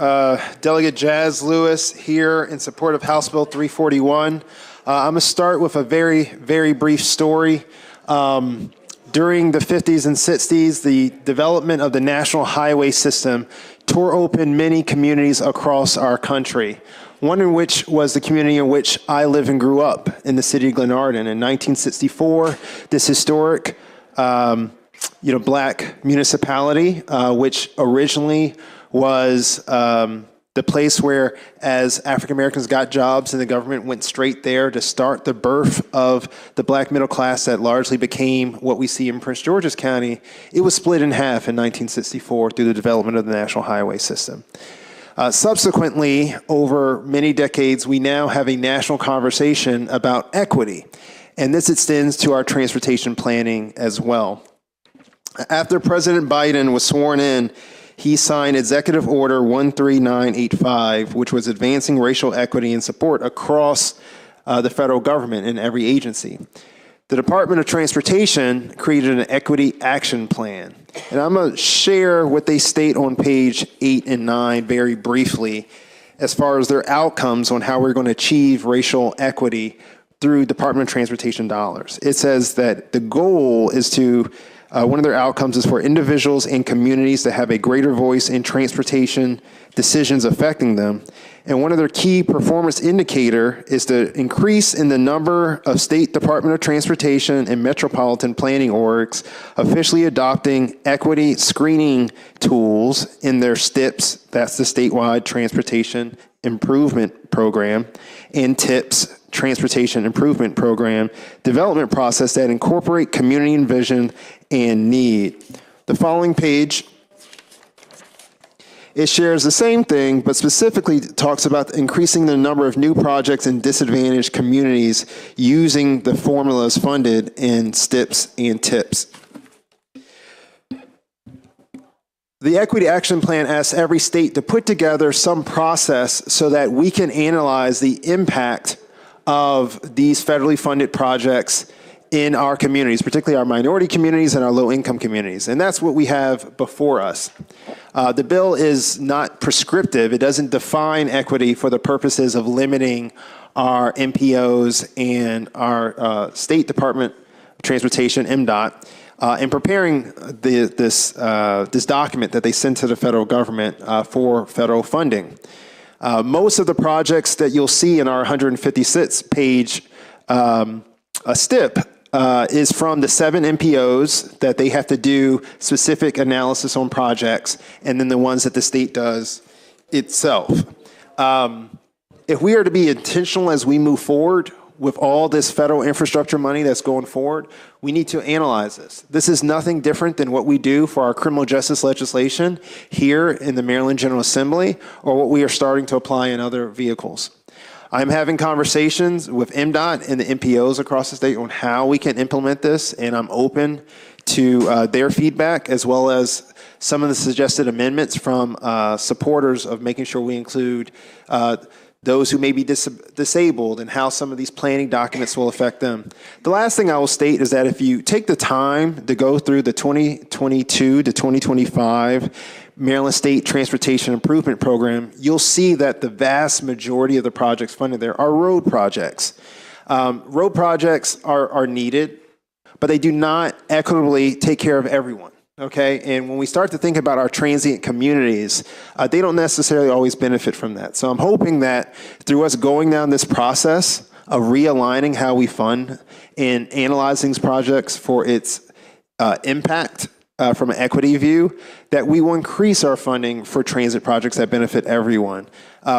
Delegate Jazz Lewis here in support of House Bill 341. I'm going to start with a very brief story. During the 50s and 60s, the development of the national highway system tore open many communities across our country. one in which was the community in which I live and grew up in the city of Glenarden. In 1964, this historic black municipality, which originally was the place where, as African Americans got jobs and the government went straight there to start the birth of the black middle class that largely became what we see in Prince George's County, it was split in half in 1964 through the development of the National Highway System. Subsequently, over many decades, we now have a national conversation about equity, and this extends to our transportation planning as well. After President Biden was sworn in, he signed Executive Order 13985, which was advancing racial equity and support across the federal government in every agency. The Department of Transportation created an equity action plan. And I'm going to share what they state on page 8 and 9 very briefly as far as their outcomes on how we're going to achieve racial equity through Department of Transportation dollars. It says that the goal is to one of their outcomes is for individuals and communities to have a greater voice in transportation decisions affecting them. And one of their key performance indicator is the increase in the number of State Department of Transportation and metropolitan planning orgs officially adopting equity screening tools in their STIPs, that's the Statewide Transportation Improvement Program, and TIPS, Transportation Improvement Program, development process that incorporate community and vision and need. The following page, it shares the same thing, but specifically talks about increasing the number of new projects in disadvantaged communities using the formulas funded in STIPs and TIPS. The Equity Action Plan asks every state to put together some process so that we can analyze the impact of these federally funded projects in our communities, particularly our minority communities and our low-income communities. And that's what we have before us. The bill is not prescriptive. It doesn't define equity for the purposes of limiting our MPOs and our State Department of Transportation, MDOT, in preparing this document that they sent to the federal government for federal funding. Most of the projects that you'll see in our 156-page STIP is from the 7 MPOs that they have to do specific analysis on projects, and then the ones that the state does itself. If we are to be intentional as we move forward with all this federal infrastructure money that's going forward, we need to analyze this. This is nothing different than what we do for our criminal justice legislation here in the Maryland General Assembly, or what we are starting to apply in other vehicles. I'm having conversations with MDOT and the MPOs across the state on how we can implement this, and I'm open to their feedback as well as some of the suggested amendments from supporters of making sure we include those who may be disabled and how some of these planning documents will affect them. The last thing I will state is that if you take the time to go through the 2022 to 2025 Maryland State Transportation Improvement Program, you'll see that the vast majority of the projects funded there are road projects. Road projects are needed, but they do not equitably take care of everyone. Okay, and when we start to think about our transient communities, they don't necessarily always benefit from that. So I'm hoping that through us going down this process of realigning how we fund and analyzing these projects for its impact from an equity view, that we will increase our funding for transit projects that benefit everyone.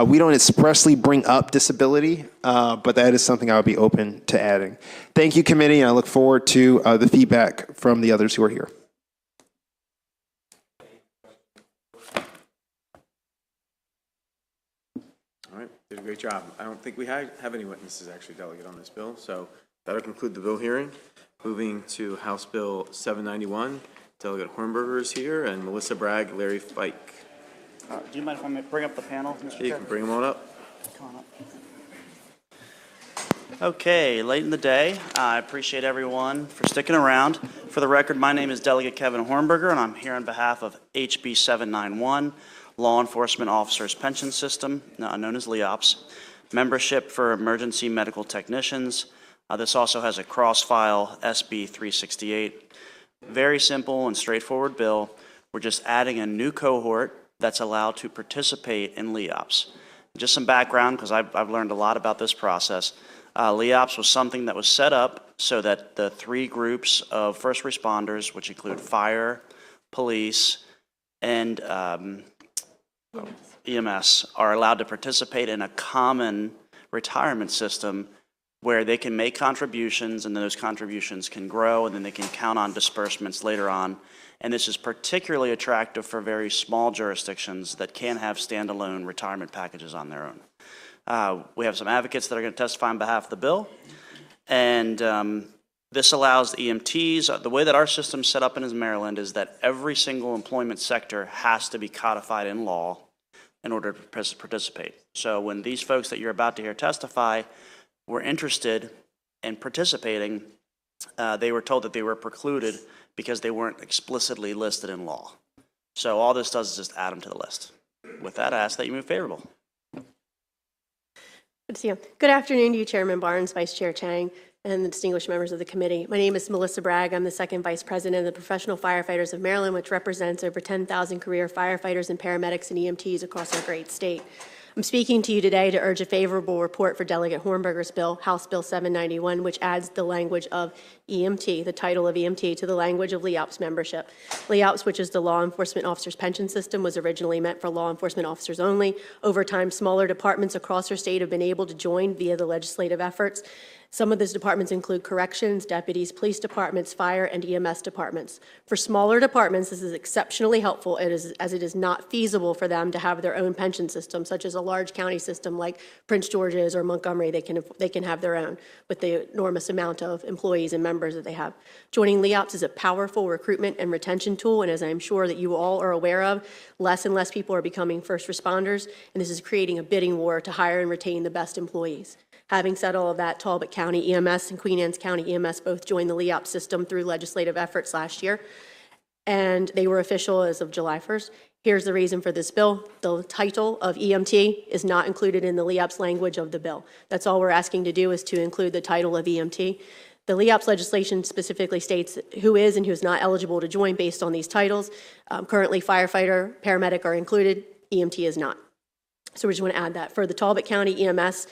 We don't expressly bring up disability, but that is something I would be open to adding. Thank you, committee, and I look forward to the feedback from the others who are here. Did a great job. I don't think we have any witnesses actually, Delegate, on this bill, so that'll conclude the bill hearing. Moving to House Bill 791, Delegate Hornberger is here, and Melissa Bragg, Larry Fike. Do you mind if I bring up the panel, Mr. Chair? You can bring them on up. Okay, late in the day. I appreciate everyone for sticking around. For the record, my name is Delegate Kevin Hornberger, and I'm here on behalf of HB 791, Law Enforcement Officers Pension System, known as LEOPS, membership for emergency medical technicians. This also has a cross-file SB 368. Very simple and straightforward bill. We're just adding a new cohort that's allowed to participate in LEOPS. Just some background, because I've learned a lot about this process. LEOPS was something that was set up so that the 3 groups of first responders, which include fire, police, and EMS, are allowed to participate in a common retirement system where they can make contributions, and then those contributions can grow, and then they can count on disbursements later on. And this is particularly attractive for very small jurisdictions that can't have standalone retirement packages on their own. We have some advocates that are going to testify on behalf of the bill, and this allows the EMTs, the way that our system's set up in Maryland is that every single employment sector has to be codified in law in order to participate. So when these folks that you're about to hear testify were interested in participating, they were told that they were precluded because they weren't explicitly listed in law. So all this does is just add them to the list. With that, I ask that you move favorable. Good to see you. Good afternoon to you, Chairman Barnes, Vice Chair Chang, and the distinguished members of the committee. My name is Melissa Bragg. I'm the second Vice President of the Professional Firefighters of Maryland, which represents over 10,000 career firefighters and paramedics and EMTs across our great state. I'm speaking to you today to urge a favorable report for Delegate Hornberger's bill, House Bill 791, which adds the language of EMT, the title of EMT, to the language of LEOPS membership. LEOPS, which is the Law Enforcement Officers Pension System, was originally meant for law enforcement officers only. Over time, smaller departments across our state have been able to join via the legislative efforts. Some of those departments include corrections, deputies, police departments, fire, and EMS departments. For smaller departments, this is exceptionally helpful as it is not feasible for them to have their own pension system, such as a large county system like Prince George's or Montgomery. They can have their own with the enormous amount of employees and members that they have. Joining LEOPS is a powerful recruitment and retention tool, and as I'm sure that you all are aware of, less and less people are becoming first responders, and this is creating a bidding war to hire and retain the best employees. Having said all of that, Talbot County EMS and Queen Anne's County EMS both joined the LEOPS system through legislative efforts last year, and they were official as of July 1st. Here's the reason for this bill. The title of EMT is not included in the LEOPS language of the bill. That's all we're asking to do, is to include the title of EMT. The LEOPS legislation specifically states who is and who is not eligible to join based on these titles. Currently, firefighter, paramedic are included, EMT is not. So we just want to add that. For the Talbot County EMS,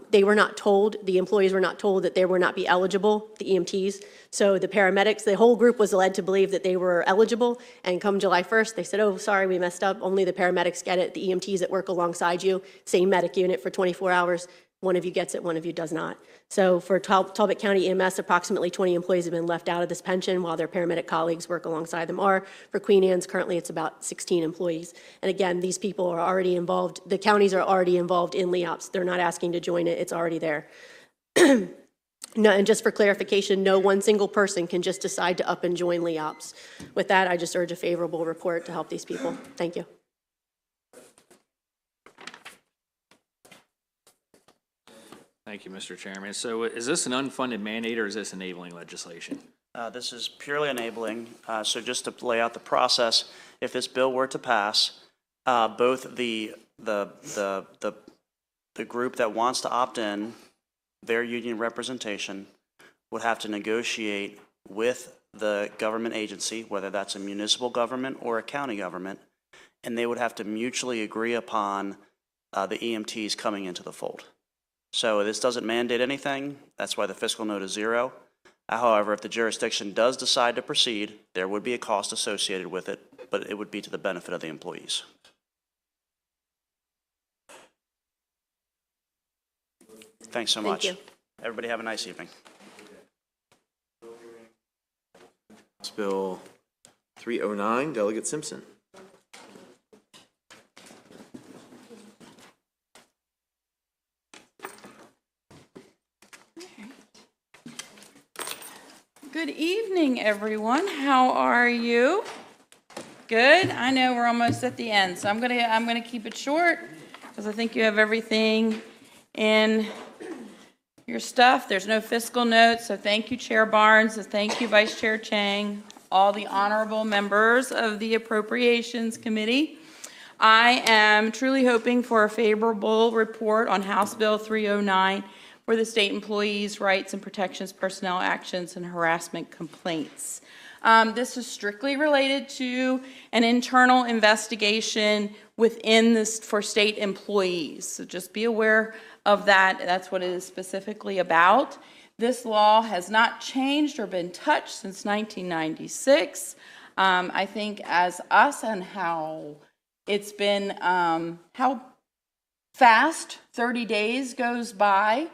they were not told, the employees were not told that they would not be eligible, the EMTs. So the paramedics, the whole group was led to believe that they were eligible, and come July 1st, they said, oh, sorry, we messed up. Only the paramedics get it. The EMTs that work alongside you, same medic unit for 24 hours, one of you gets it, one of you does not. So for Talbot County EMS, approximately 20 employees have been left out of this pension while their paramedic colleagues work alongside them are. For Queen Anne's, currently it's about 16 employees. And again, these people are already involved, the counties are already involved in LEOPS. They're not asking to join it, it's already there. No, and just for clarification, no one single person can just decide to up and join LEOPS. With that, I just urge a favorable report to help these people. Thank you. Thank you, Mr. Chairman. So is this an unfunded mandate or is this enabling legislation? This is purely enabling. So just to lay out the process, if this bill were to pass, both the group that wants to opt in, their union representation, would have to negotiate with the government agency, whether that's a municipal government or a county government, and they would have to mutually agree upon the EMTs coming into the fold. So this doesn't mandate anything. That's why the fiscal note is 0. However, if the jurisdiction does decide to proceed, there would be a cost associated with it, but it would be to the benefit of the employees. Thanks so much. Thank you. Everybody have a nice evening. House Bill 309, Delegate Simpson. Good evening, everyone. How are you? Good. I know we're almost at the end, so I'm gonna keep it short because I think you have everything in your stuff. There's no fiscal notes, so thank you, Chair Barnes, and thank you, Vice Chair Chang, all the honorable members of the Appropriations Committee. I am truly hoping for a favorable report on House Bill 309 for the state employees' rights and protections, personnel actions, and harassment complaints. This is strictly related to an internal investigation within this for state employees. So just be aware of that. That's what it is specifically about. This law has not changed or been touched since 1996. I think as us and how it's been, how fast 30 days goes by,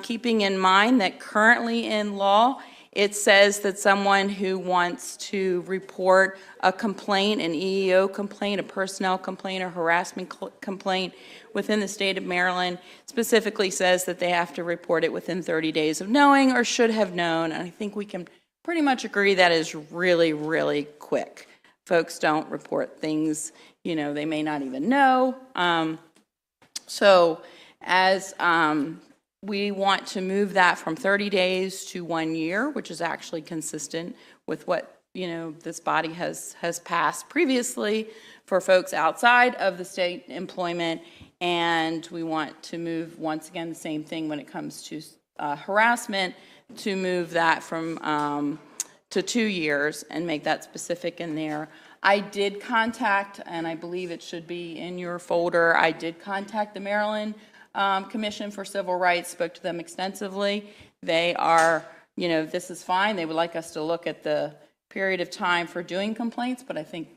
keeping in mind that currently in law, it says that someone who wants to report a complaint, an EEO complaint, a personnel complaint, or harassment complaint within the state of Maryland, specifically says that they have to report it within 30 days of knowing or should have known. And I think we can pretty much agree that is really, really quick. Folks don't report things, you know, they may not even know. So as we want to move that from 30 days to 1 year, which is actually consistent with what, you know, this body has passed previously for folks outside of the state employment. And we want to move, once again, the same thing when it comes to harassment, to move that from to 2 years and make that specific in there. I did contact, and I believe it should be in your folder, I did contact the Maryland Commission for Civil Rights, spoke to them extensively. They are, you know, this is fine. They would like us to look at the period of time for doing complaints, but I think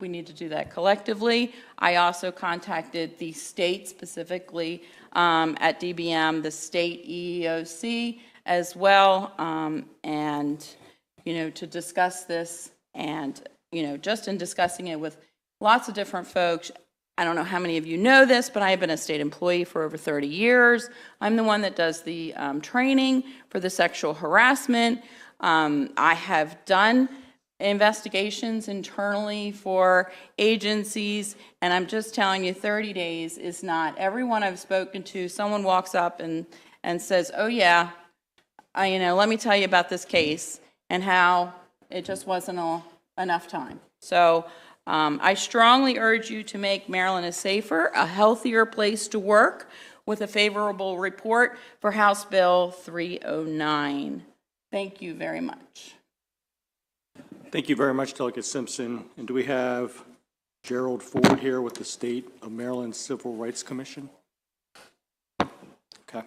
we need to do that collectively. I also contacted the state specifically at DBM, the state EEOC as well, and, you know, to discuss this. And, you know, just in discussing it with lots of different folks, I don't know how many of you know this, but I have been a state employee for over 30 years. I'm the one that does the training for the sexual harassment. I have done investigations internally for agencies, and I'm just telling you, 30 days is not. Everyone I've spoken to, someone walks up and says, oh yeah, you know, let me tell you about this case and how it just wasn't enough time. So I strongly urge you to make Maryland a safer, a healthier place to work with a favorable report for House Bill 309. Thank you very much. Thank you very much, Delegate Simpson. And do we have Gerald Ford here with the State of Maryland Civil Rights Commission? Okay.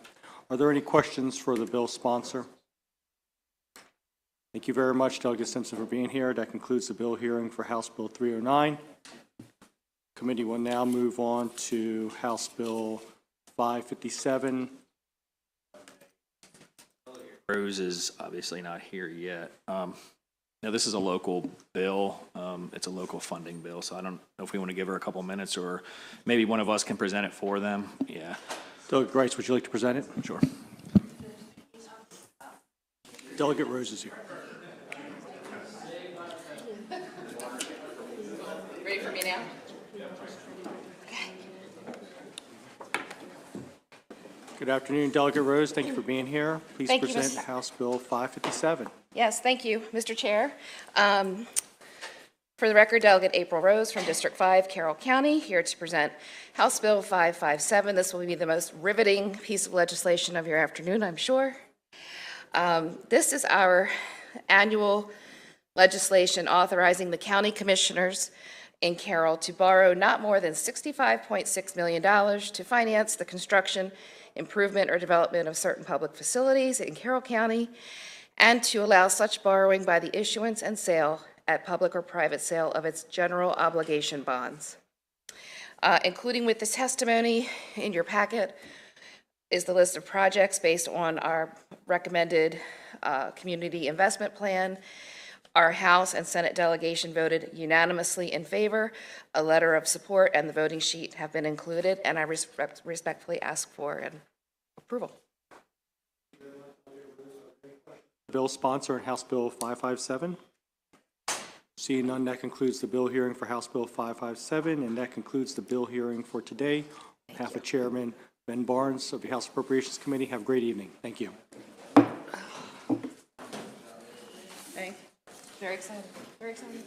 Are there any questions for the bill sponsor? Thank you very much, Delegate Simpson, for being here. That concludes the bill hearing for House Bill 309. Committee will now move on to House Bill 557. Rose is obviously not here yet. Now, this is a local bill. It's a local funding bill, so I don't know if we want to give her a couple minutes, or maybe one of us can present it for them. Yeah. Delegate Rice, would you like to present it? Sure. Delegate Rose is here. Ready for me now? Good afternoon, Delegate Rose. Thank you for being here. Please Thank you, present Mr. House Bill 557. Yes, thank you, Mr. Chair. For the record, Delegate April Rose from District 5, Carroll County, here to present House Bill 557. This will be the most riveting piece of legislation of your afternoon, I'm sure. This is our annual legislation authorizing the county commissioners in Carroll to borrow not more than $65.6 million to finance the construction, improvement, or development of certain public facilities in Carroll County, and to allow such borrowing by the issuance and sale at public or private sale of its general obligation bonds. Including with this testimony in your packet is the list of projects based on our recommended community investment plan. Our House and Senate delegation voted unanimously in favor. A letter of support and the voting sheet have been included, and I respectfully ask for an approval. Bill sponsor and House Bill 557. Seeing none, that concludes the bill hearing for House Bill 557, and that concludes the bill hearing for today. On behalf of Chairman Ben Barnes of the House Appropriations Committee, have a great evening. Thank you. Thanks. Very excited. Very excited.